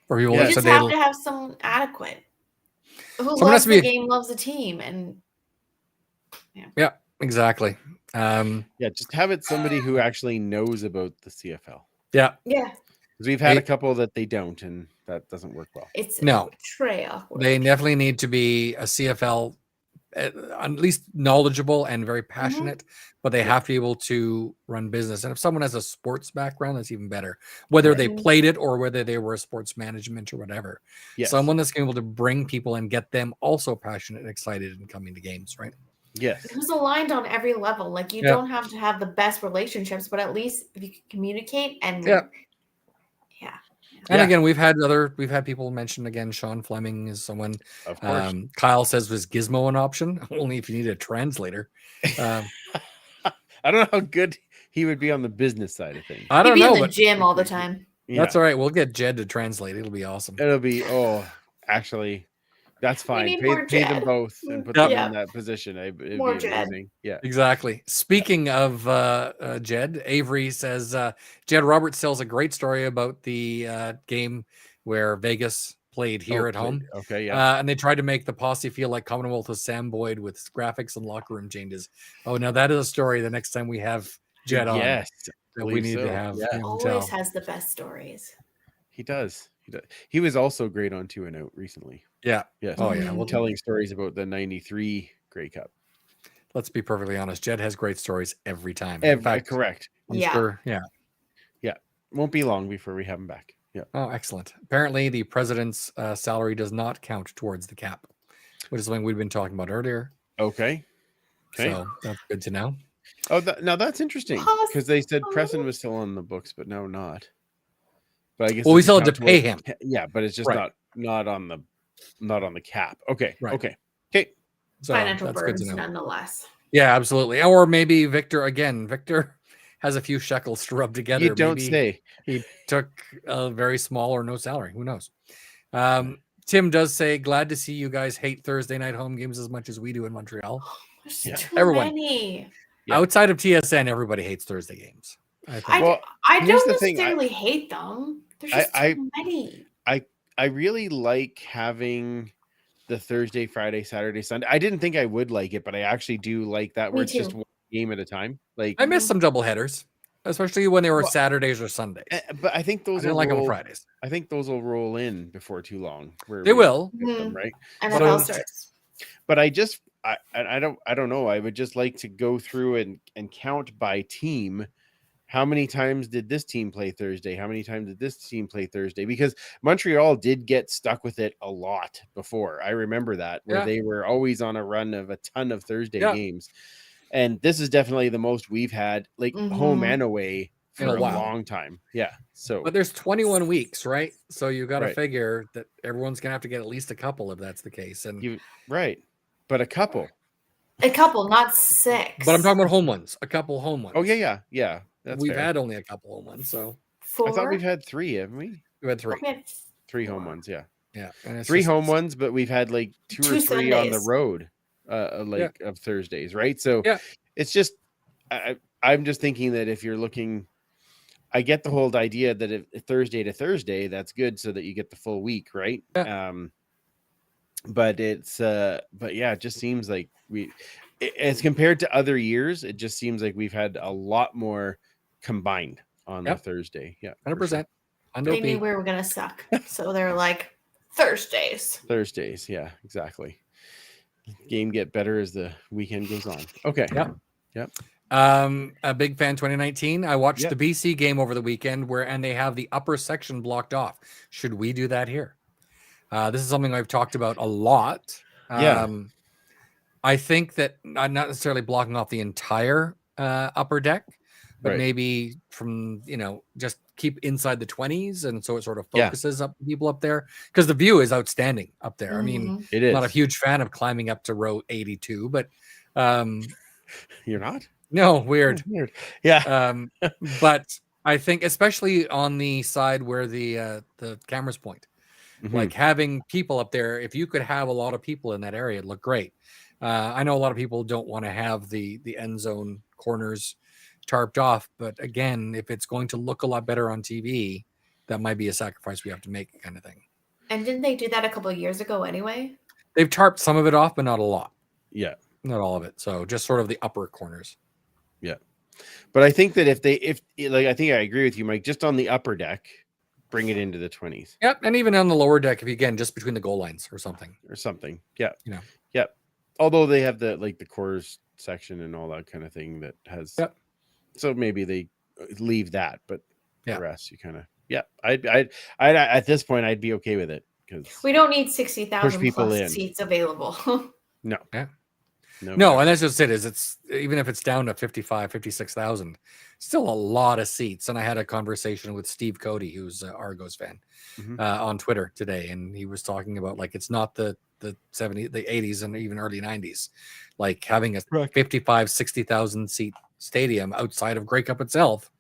Or people Yeah. You that just said have to have someone adequate who Someone loves has to the be game, loves the team, and yeah, exactly. Yeah, just have it somebody who actually knows about the CFL. Yeah, yeah, Because we've had a couple that they don't, and that doesn't work well. it's No. très awkward. they definitely need to be a CFL, at least knowledgeable and very passionate, but they have to be able to run business. And if someone has a sports background, that's even better. Whether they Right. played it or whether they were a sports management or whatever. Yes. Someone that's able to bring people and get them also passionate and excited and coming to games, right? Yes. Who's aligned on every level. Like you Yeah. don't have to have the best relationships, but at least if you can communicate and Yeah. And Yeah. again, we've had people mention again. Sean Fleming is someone. Of course. Kyle says, was Gizmo an option? Only if you need a translator. I don't know how good He would be on the business side of things. I He'd don't be know, in the but gym all the time. Yeah, that's all right. We'll get Jed to translate. It'll be awesome. it'll be. Oh, actually, that's We fine. need Pay more them Jed. both and put Yep. them in Yeah. that position. It'd More be Jed. amazing. Yeah. Exactly. Speaking of Jed, Avery says Jed Roberts tells a great story about the game where Vegas played here at home. Okay. Yeah. And they tried to make the posse feel like Commonwealth of Sam Boyd with graphics and locker room changes. Oh, now that is a story the next time we have Jed on Yes. that we need to have Yeah. him Always tell. has the best stories. He does. He does. He was also great on 2 and Out recently. Yeah. Yes. Oh, yeah. Well, Telling stories about the '93 Grey Cup. let's be perfectly honest. Jed has great stories every time. In fact, Correct. I'm Yeah. sure. Yeah. Won't be long before we have him back. Yeah. Oh, excellent. Apparently, the president's salary does not count towards the cap, which is something we've been talking about earlier. Okay. Okay. So that's good to know. Oh, now that's interesting because they said Preston was still on the books, but no, not. But I guess Well, we it's still had to not pay towards- him. Yeah, but it's just Right. not on the cap. Okay. Right. Okay. So Financial that's good to burdens, know. nonetheless. Yeah, absolutely. Or maybe Victor has a few shekels to rub together. You don't Maybe say. he took a very small or no salary. Who knows? Tim does say, glad to see you guys hate Thursday night home games as much as we do in Montreal. There's Yeah. too Everyone. many. Yeah. Outside of TSN, everybody hates Thursday games. I think. Well, I here's don't the thing, necessarily hate them. There's just too many. I really like having the Thursday, Friday, Saturday, Sunday. I didn't think I would like it, but I actually do like that where Me it's just too. one game at a time. Like, I missed some double headers, especially when they were Well, Saturdays or Sundays. but I think I those didn't will like them on roll. Fridays. I think those will roll in before too long. Where They we will. get them, right? NFL So- starts. But I don't know. I would just like to go through and count by team. How many times did this team play Thursday? How many times did this team play Thursday? Because Montreal did get stuck with it a lot before. I remember that where Yeah. they were always on a run of a ton of Thursday Yeah. games. And this is definitely the most we've had, like home and away for In a a while. long time. Yeah. So But there's 21 weeks, right? So you got to Right. figure that everyone's going to have to get at least a couple if that's the case. And right. But a couple. A couple, not 6. But I'm talking about home ones, a couple home ones. Oh yeah. That's We've fair. had only a couple home ones, so 4. I thought we've had 3, haven't we? we had 3. We had 3 home 4. ones, yeah. Yeah, and it's 3 just- home ones, but we've had like 2 or 2 3 on the Sundays. road, of Thursdays, right? So Yeah. it's just I'm just thinking that if you're looking, I get the whole idea that if Thursday to Thursday, that's good so that you get the full week, right? Yeah. But it just seems like as compared to other years, it just seems like we've had a lot more combined on the Thursday. Yeah, 100%. They knew we were going to suck. So they're like, Thursdays. Yeah, exactly. Game get better as the weekend goes on. Okay. Yep. A big fan 2019. I watched the BC game over the weekend and they have the upper section blocked off. Should we do that here? This is something I've talked about a lot. I think that I'm not necessarily blocking off the entire upper deck, but maybe from, just keep inside the 20s. And so it sort of focuses up people up there because the view is outstanding up there. I mean, it is. I'm not a huge fan of climbing up to row 82, but you're not? No, weird. Weird. Yeah. But I think especially on the side where the cameras point, like having people up there, if you could have a lot of people in that area, it'd look great. I know a lot of people don't want to have the end zone corners tarped off, but again, if it's going to look a lot better on TV, that might be a sacrifice we have to make, kind of thing. And didn't they do that a couple of years ago anyway? They've tarped some of it off, but not a lot. Yeah. Not all of it. So just sort of the upper corners. Yeah. But I think that I think I agree with you, Mike, just on the upper deck, bring it into the 20s. Yep. And even on the lower deck, if you again, just between the goal lines or something. Yeah. Yeah. Yep. Although they have the cores section and all that kind of thing that has. Yep. So maybe they leave that, but the rest you kind of. Yeah. I at this point I'd be okay with it because we don't need 60,000 people plus in. seats available. No. Yeah. No, and that's just it. It's even if it's down to 55, 56,000, still a lot of seats. And I had a conversation with Steve Cody, who's an Argos fan, on Twitter today, and he was talking about it's not the 70s, the 80s, and even early 90s, like having a 55, 60,000 seat stadium outside of Grey Cup itself,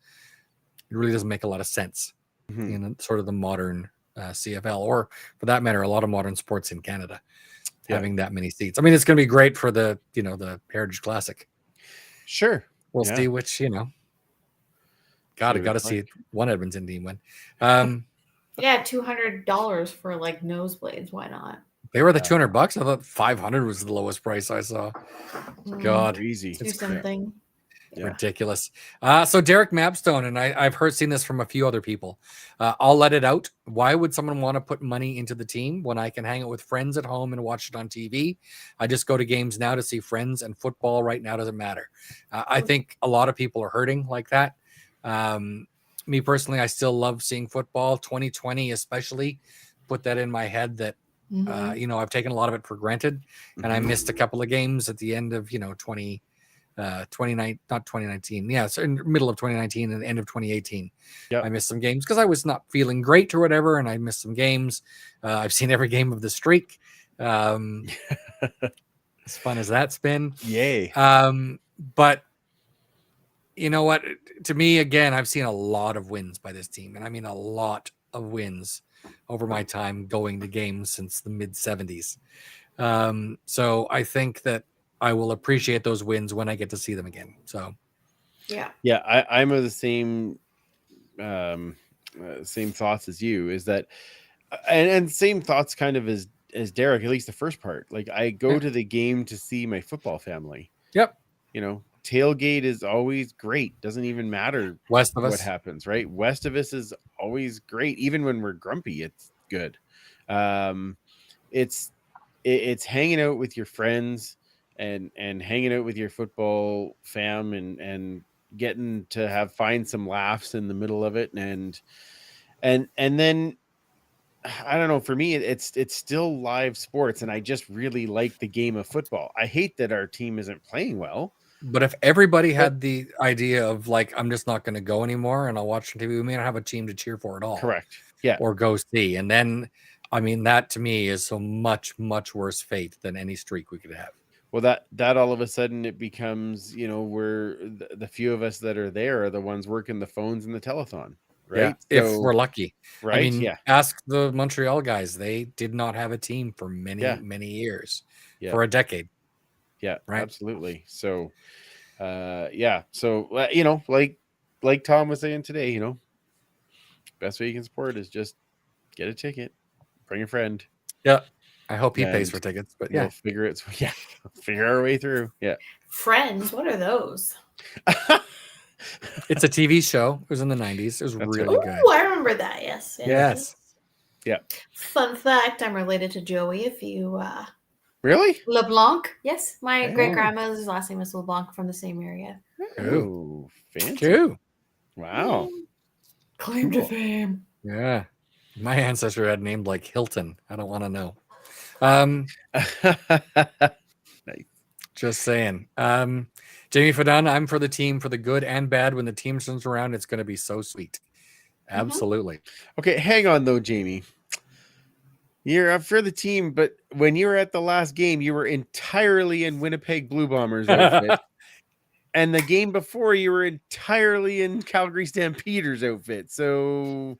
it really doesn't make a lot of sense in sort of the modern CFL, or for that matter, a lot of modern sports in Canada, having that many seats. I mean, it's going to be great for the the Heritage Classic. Sure. We'll see which, got to see one Edmonton team win. Yeah, $200 for like nosebleeds. Why not? They were the $200. I thought 500 was the lowest price I saw. God, crazy. Do something. Ridiculous. So Derek Mapstone, and I've seen this from a few other people. I'll let it out. Why would someone want to put money into the team when I can hang out with friends at home and watch it on TV? I just go to games now to see friends, and football right now doesn't matter. I think a lot of people are hurting like that. Me personally, I still love seeing football. 2020 especially put that in my head that I've taken a lot of it for granted, and I missed a couple of games at the end of 2019, so in the middle of 2019 and the end of 2018. I missed some games because I was not feeling great or whatever, and I missed some games. I've seen every game of the streak. As fun as that's been. Yay. But you know what? To me, again, I've seen a lot of wins by this team, and I mean a lot of wins over my time going to games since the mid 70s. So I think that I will appreciate those wins when I get to see them again. So, I'm of the same thoughts as you. Is that and same thoughts kind of as Derek, at least the first part. Like, I go to the game to see my football family. Yep. Tailgate is always great. Doesn't even matter west of what us happens, right? West of us is always great. Even when we're grumpy, it's good. It's hanging out with your friends and hanging out with your football fam and getting to find some laughs in the middle of it. And then I don't know, for me, it's still live sports, and I just really like the game of football. I hate that our team isn't playing well. But if everybody had the idea of like, I'm just not going to go anymore and I'll watch TV, we may not have a team to cheer for at all. Correct. Yeah. Or go see. And then, I mean, that to me is so much, much worse fate than any streak we could have. Well, that all of a sudden it becomes, we're the few of us that are there are the ones working the phones and the telethon, right? Yeah, if we're lucky. Right. I mean, ask the Montreal guys. They did not have a team for many, many years, for a decade. Yeah, right. Absolutely. So, So, like Tom was saying today, best way you can support is just get a ticket, bring a friend. Yeah. I hope he pays for tickets, but we'll figure our way through. Yeah. Friends, what are those? It's a TV show. It was in the 90s. It was really good. Oh, I remember that. Yes. Yeah. Fun fact, I'm related to Joey. If you really? LeBlanc. Yes. My great grandmother's last name is LeBlanc, from the same area. Oh, fancy. Cool. Wow. Claim to fame. Yeah. My ancestor had named like Hilton. I don't want to know. Nice. Just saying. Jamie Fadon, I'm for the team, for the good and bad. When the team turns around, it's going to be so sweet. Absolutely. Okay, hang on though, Jamie. You're up for the team, but when you were at the last game, you were entirely in Winnipeg Blue Bombers outfit. And the game before, you were entirely in Calgary Stampeders outfit. So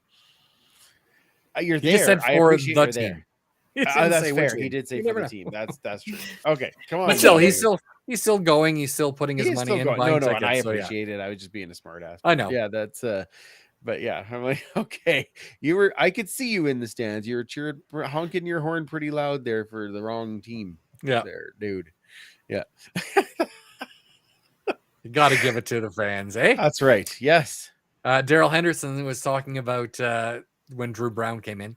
you're there. He just said for the team. There. That's fair. He did say for the team. That's true. Okay, come on. But still, he's still going. He's still putting his money in. No, and I appreciate it. I was just being a smart ass. I know. Yeah, that's but yeah, I'm like, okay, I could see you in the stands. You were cheering, honking your horn pretty loud there for the wrong team. Yeah, there, dude. Yeah. You got to give it to the fans, eh? That's right. Yes. Daryl Henderson was talking about when Drew Brown came in.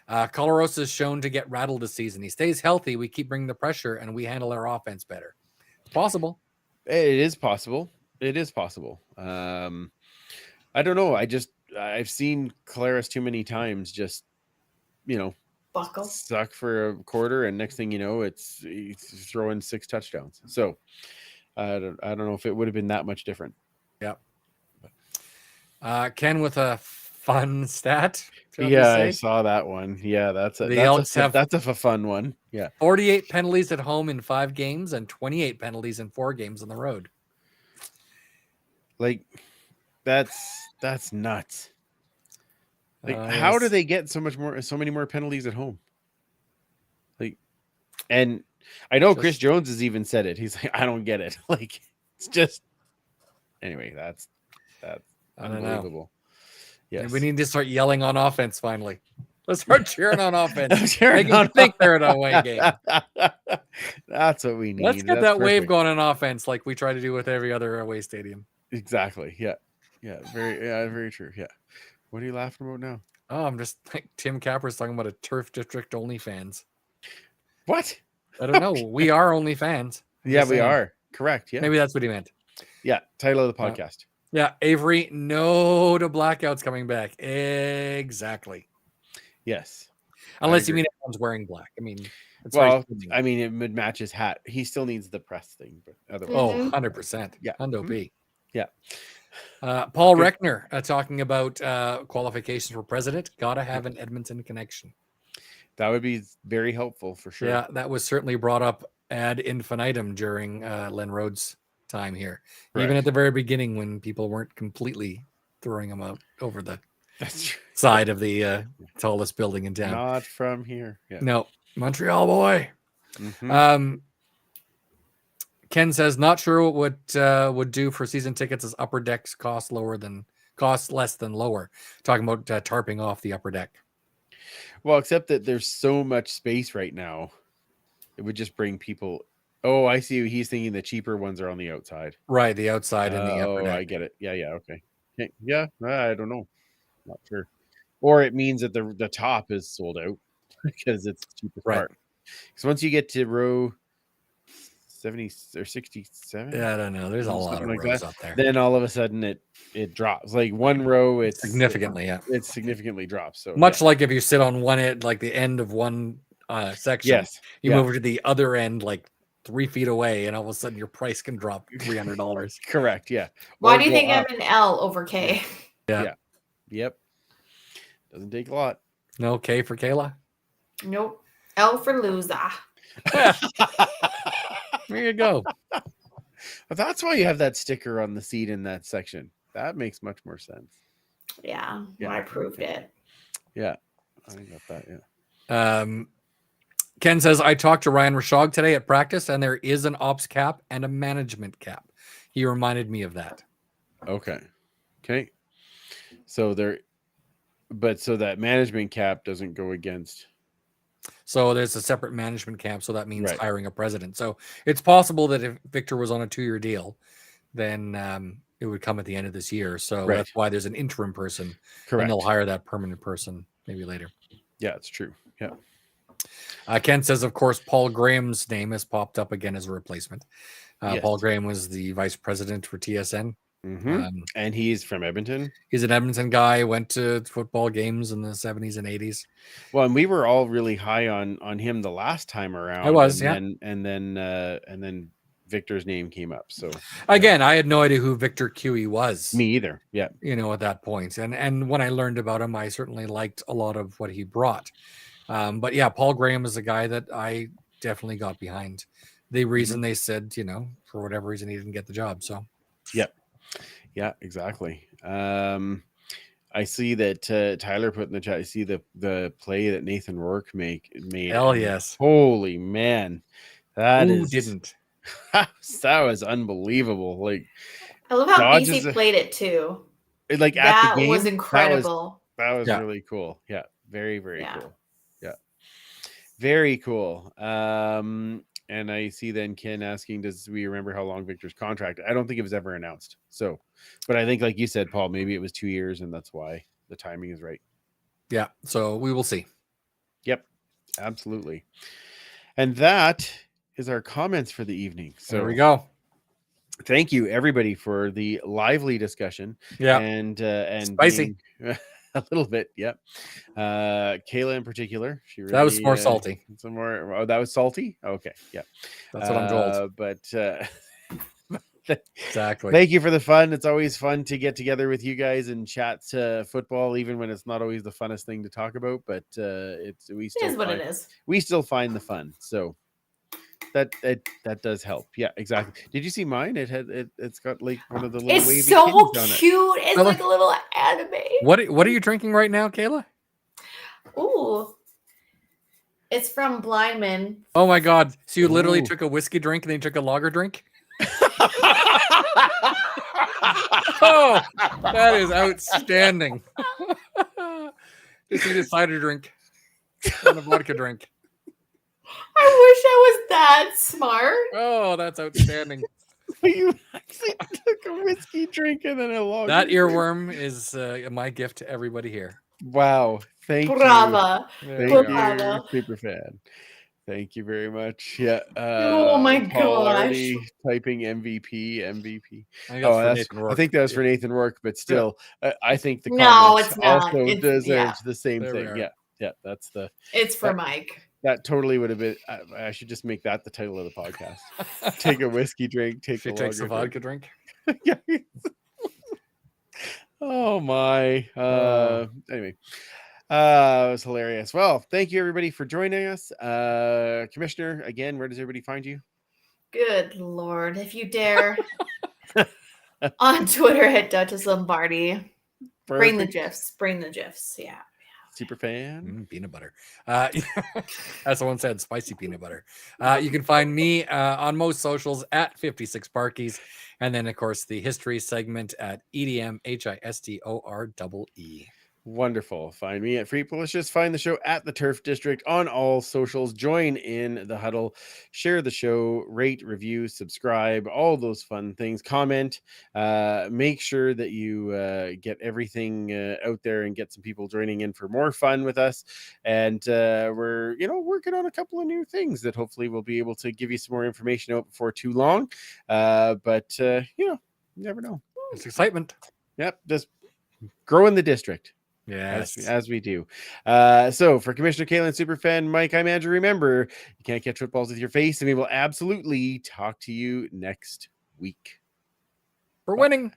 Colarosa is shown to get rattled this season. He stays healthy. We keep bringing the pressure, and we handle our offense better. It's possible. It is possible. It is possible. I don't know. I've seen Collaros too many times. Just buckle, suck for a quarter, and next thing you know, it's throwing 6 touchdowns. So I don't know if it would have been that much different. Yeah. Ken with a fun stat. Yeah, I saw that one. Yeah, that's a fun one. Yeah. 48 penalties at home in 5 games and 28 penalties in 4 games on the road. Like that's nuts. Like, how do Yes. they get so many more penalties at home? Like, and I know Chris Just- Jones has even said it. He's like, I don't get it. Like, it's just anyway. That's I don't know. unbelievable. Yes, We need to start yelling on offense finally. Let's start cheering on offense. I'm cheering Make them on- think they're an away game. That's what we need. Let's get That's that wave perfect. going on offense like we try to do with every other away stadium. Exactly. Yeah. Very true. Yeah. What are you laughing about now? Oh, I'm just like Tim Capper's talking about a turf district only fans. What? I don't know. We are only fans. I'm Yeah, just we saying. are. Correct. Yeah. Maybe that's what he meant. Yeah. Title of the podcast. Yeah, Avery, no to blackouts coming back. Exactly. Yes. Unless you agree. mean everyone's wearing black. I mean, it's Well, very I mean, it would match his hat. He still needs the press thing, but otherwise, oh, 100%. Yeah. Hundo Mhm. P. Yeah. Paul Good. Reckner talking about qualifications for president. Gotta have an Edmonton connection. That would be very helpful for sure. Yeah, that was certainly brought up ad infinitum during Len Rhodes' time here. Even Correct. at the very beginning when people weren't completely throwing him out over the That's true. side of the tallest building in town. Not from here. Yeah. No, Montreal boy. Mhm. Ken says not sure what would do for season tickets as upper decks cost less than lower. Talking about tarping off the upper deck. Well, except that there's so much space right now, it would just bring people. Oh, I see. He's thinking the cheaper ones are on the outside. Right, the outside and the upper Oh, deck. I get it. Yeah. Okay. Yeah. I don't know. Not sure. Or it means that the top is sold out because it's the cheapest Right. part. Because once you get to row 70 or 67, Yeah, I don't know. There's a lot of something like rows that, up there. then all of a sudden it drops. Like one row, it's Significantly, yeah. It significantly drops. So Much like if you sit on one end, like the end of one section, yes, you move to the other end, like 3 feet away, and all of a sudden your price can drop $300. correct. Yeah. Why Or do you go think up. I'm an L over K? Yeah. Yep. Doesn't take a lot. No K for Kayla. Nope. L for loser. There you go. That's why you have that sticker on the seat in that section. That makes much more sense. Yeah, Yeah. I proved it. Yeah. I got that. Yeah. Ken says, I talked to Ryan Rashog today at practice, and there is an ops cap and a management cap. He reminded me of that. Okay. So so that management cap doesn't go against. So there's a separate management cap, so that means Right. hiring a president. So it's possible that if Victor was on a 2-year deal, then it would come at the end of this year. So Right. that's why there's an interim person, Correct. and they'll hire that permanent person maybe later. Yeah, it's true. Yeah. Ken says, of course, Paul Graham's name has popped up again as a replacement. Yes. Paul Graham was the vice president for TSN. Mhm. And he's from Edmonton. He's an Edmonton guy, went to football games in the 70s and 80s. Well, and we were all really high on him the last time around. I was, and then Victor's name came up. So again, I had no idea who Victor Cui was. me either. Yeah. At that point. And when I learned about him, I certainly liked a lot of what he brought. But yeah, Paul Graham is a guy that I definitely got behind. The reason they said, for whatever reason, he didn't get the job. So Yeah, exactly. I see that Tyler put in the chat. I see the play that Nathan Rourke made. hell yes. Holy man, Who didn't? that was unbelievable. Like I love how Dodges- BC played it too. at That the game, was incredible. That was Yeah. really cool. Yeah, very Yeah. cool. Yeah, very cool. And I see then Ken asking, does we remember how long Victor's contract? I don't think it was ever announced. So, but I think, like you said, Paul, maybe it was 2 years, and that's why the timing is right. Yeah. So we will see. Yep, absolutely. And that is our comments for the evening. So There we go. Thank you, everybody, for the lively discussion. Yeah. and Spicy. being- a little bit. Yep. Kayla in particular, she really, That was more salty. Some more. Oh, that was salty. Okay. Yeah. That's what I'm told. But Exactly. thank you for the fun. It's always fun to get together with you guys and chat football, even when it's not always the funnest thing to talk about. But It is what it is. we still find the fun. So that does help. Yeah, exactly. Did you see mine? It's got like one of the little wavy It's so kitties on it. cute. It's Bella- like a little anime. What are you drinking right now, Kayla? Ooh. It's from Blindman. Oh my God! So you literally Ooh. took a whiskey drink and then you took a lager drink? Oh, that is outstanding. Just need a cider drink and a vodka drink. I wish I was that smart. Oh, that's outstanding. You actually took a whiskey drink and then a lager. That drink. earworm is my gift to everybody here. Wow! Thank Brava. you, There thank we you, go. Bravo. super fan. Thank you very much. Yeah. Oh my Paul gosh. already typing MVP. I think that's Oh, for that's. Nathan I Rourke. think that was for Nathan Rourke, but still, I think the No, comments it's not. also It's- deserved yeah. the same There we thing. are. Yeah. That's the. It's for That- Mike. That totally would have been. I should just make that the title of the podcast. Take a whiskey drink. Take She a takes a lager vodka drink. drink. Yeah. Oh my. Anyway. It was hilarious. Well, thank you everybody for joining us. Commissioner, again, where does everybody find you? Good Lord. If you dare. On Twitter at Duchess Lombardi. Bring the Perfect. GIFs. Bring the GIFs. Yeah. Super fan. Peanut butter. As someone said, spicy peanut butter. You can find me on most socials at 56 Parkies. And then, of course, the history segment at EDMHISTOREE. Wonderful. Find me at Free Policious. Find the show at the Turf District on all socials. Join in the huddle. Share the show. Rate, review, subscribe. All those fun things. Comment. Make sure that you get everything out there and get some people joining in for more fun with us. And we're working on a couple of new things that hopefully we'll be able to give you some more information out before too long. But you never know. It's excitement. Yep, just growing the district. Yes. As we do. So for Commissioner Kalen, Superfan Mike, I'm Andrew. Remember, you can't catch footballs with your face, and we will absolutely talk to you next week. For winning.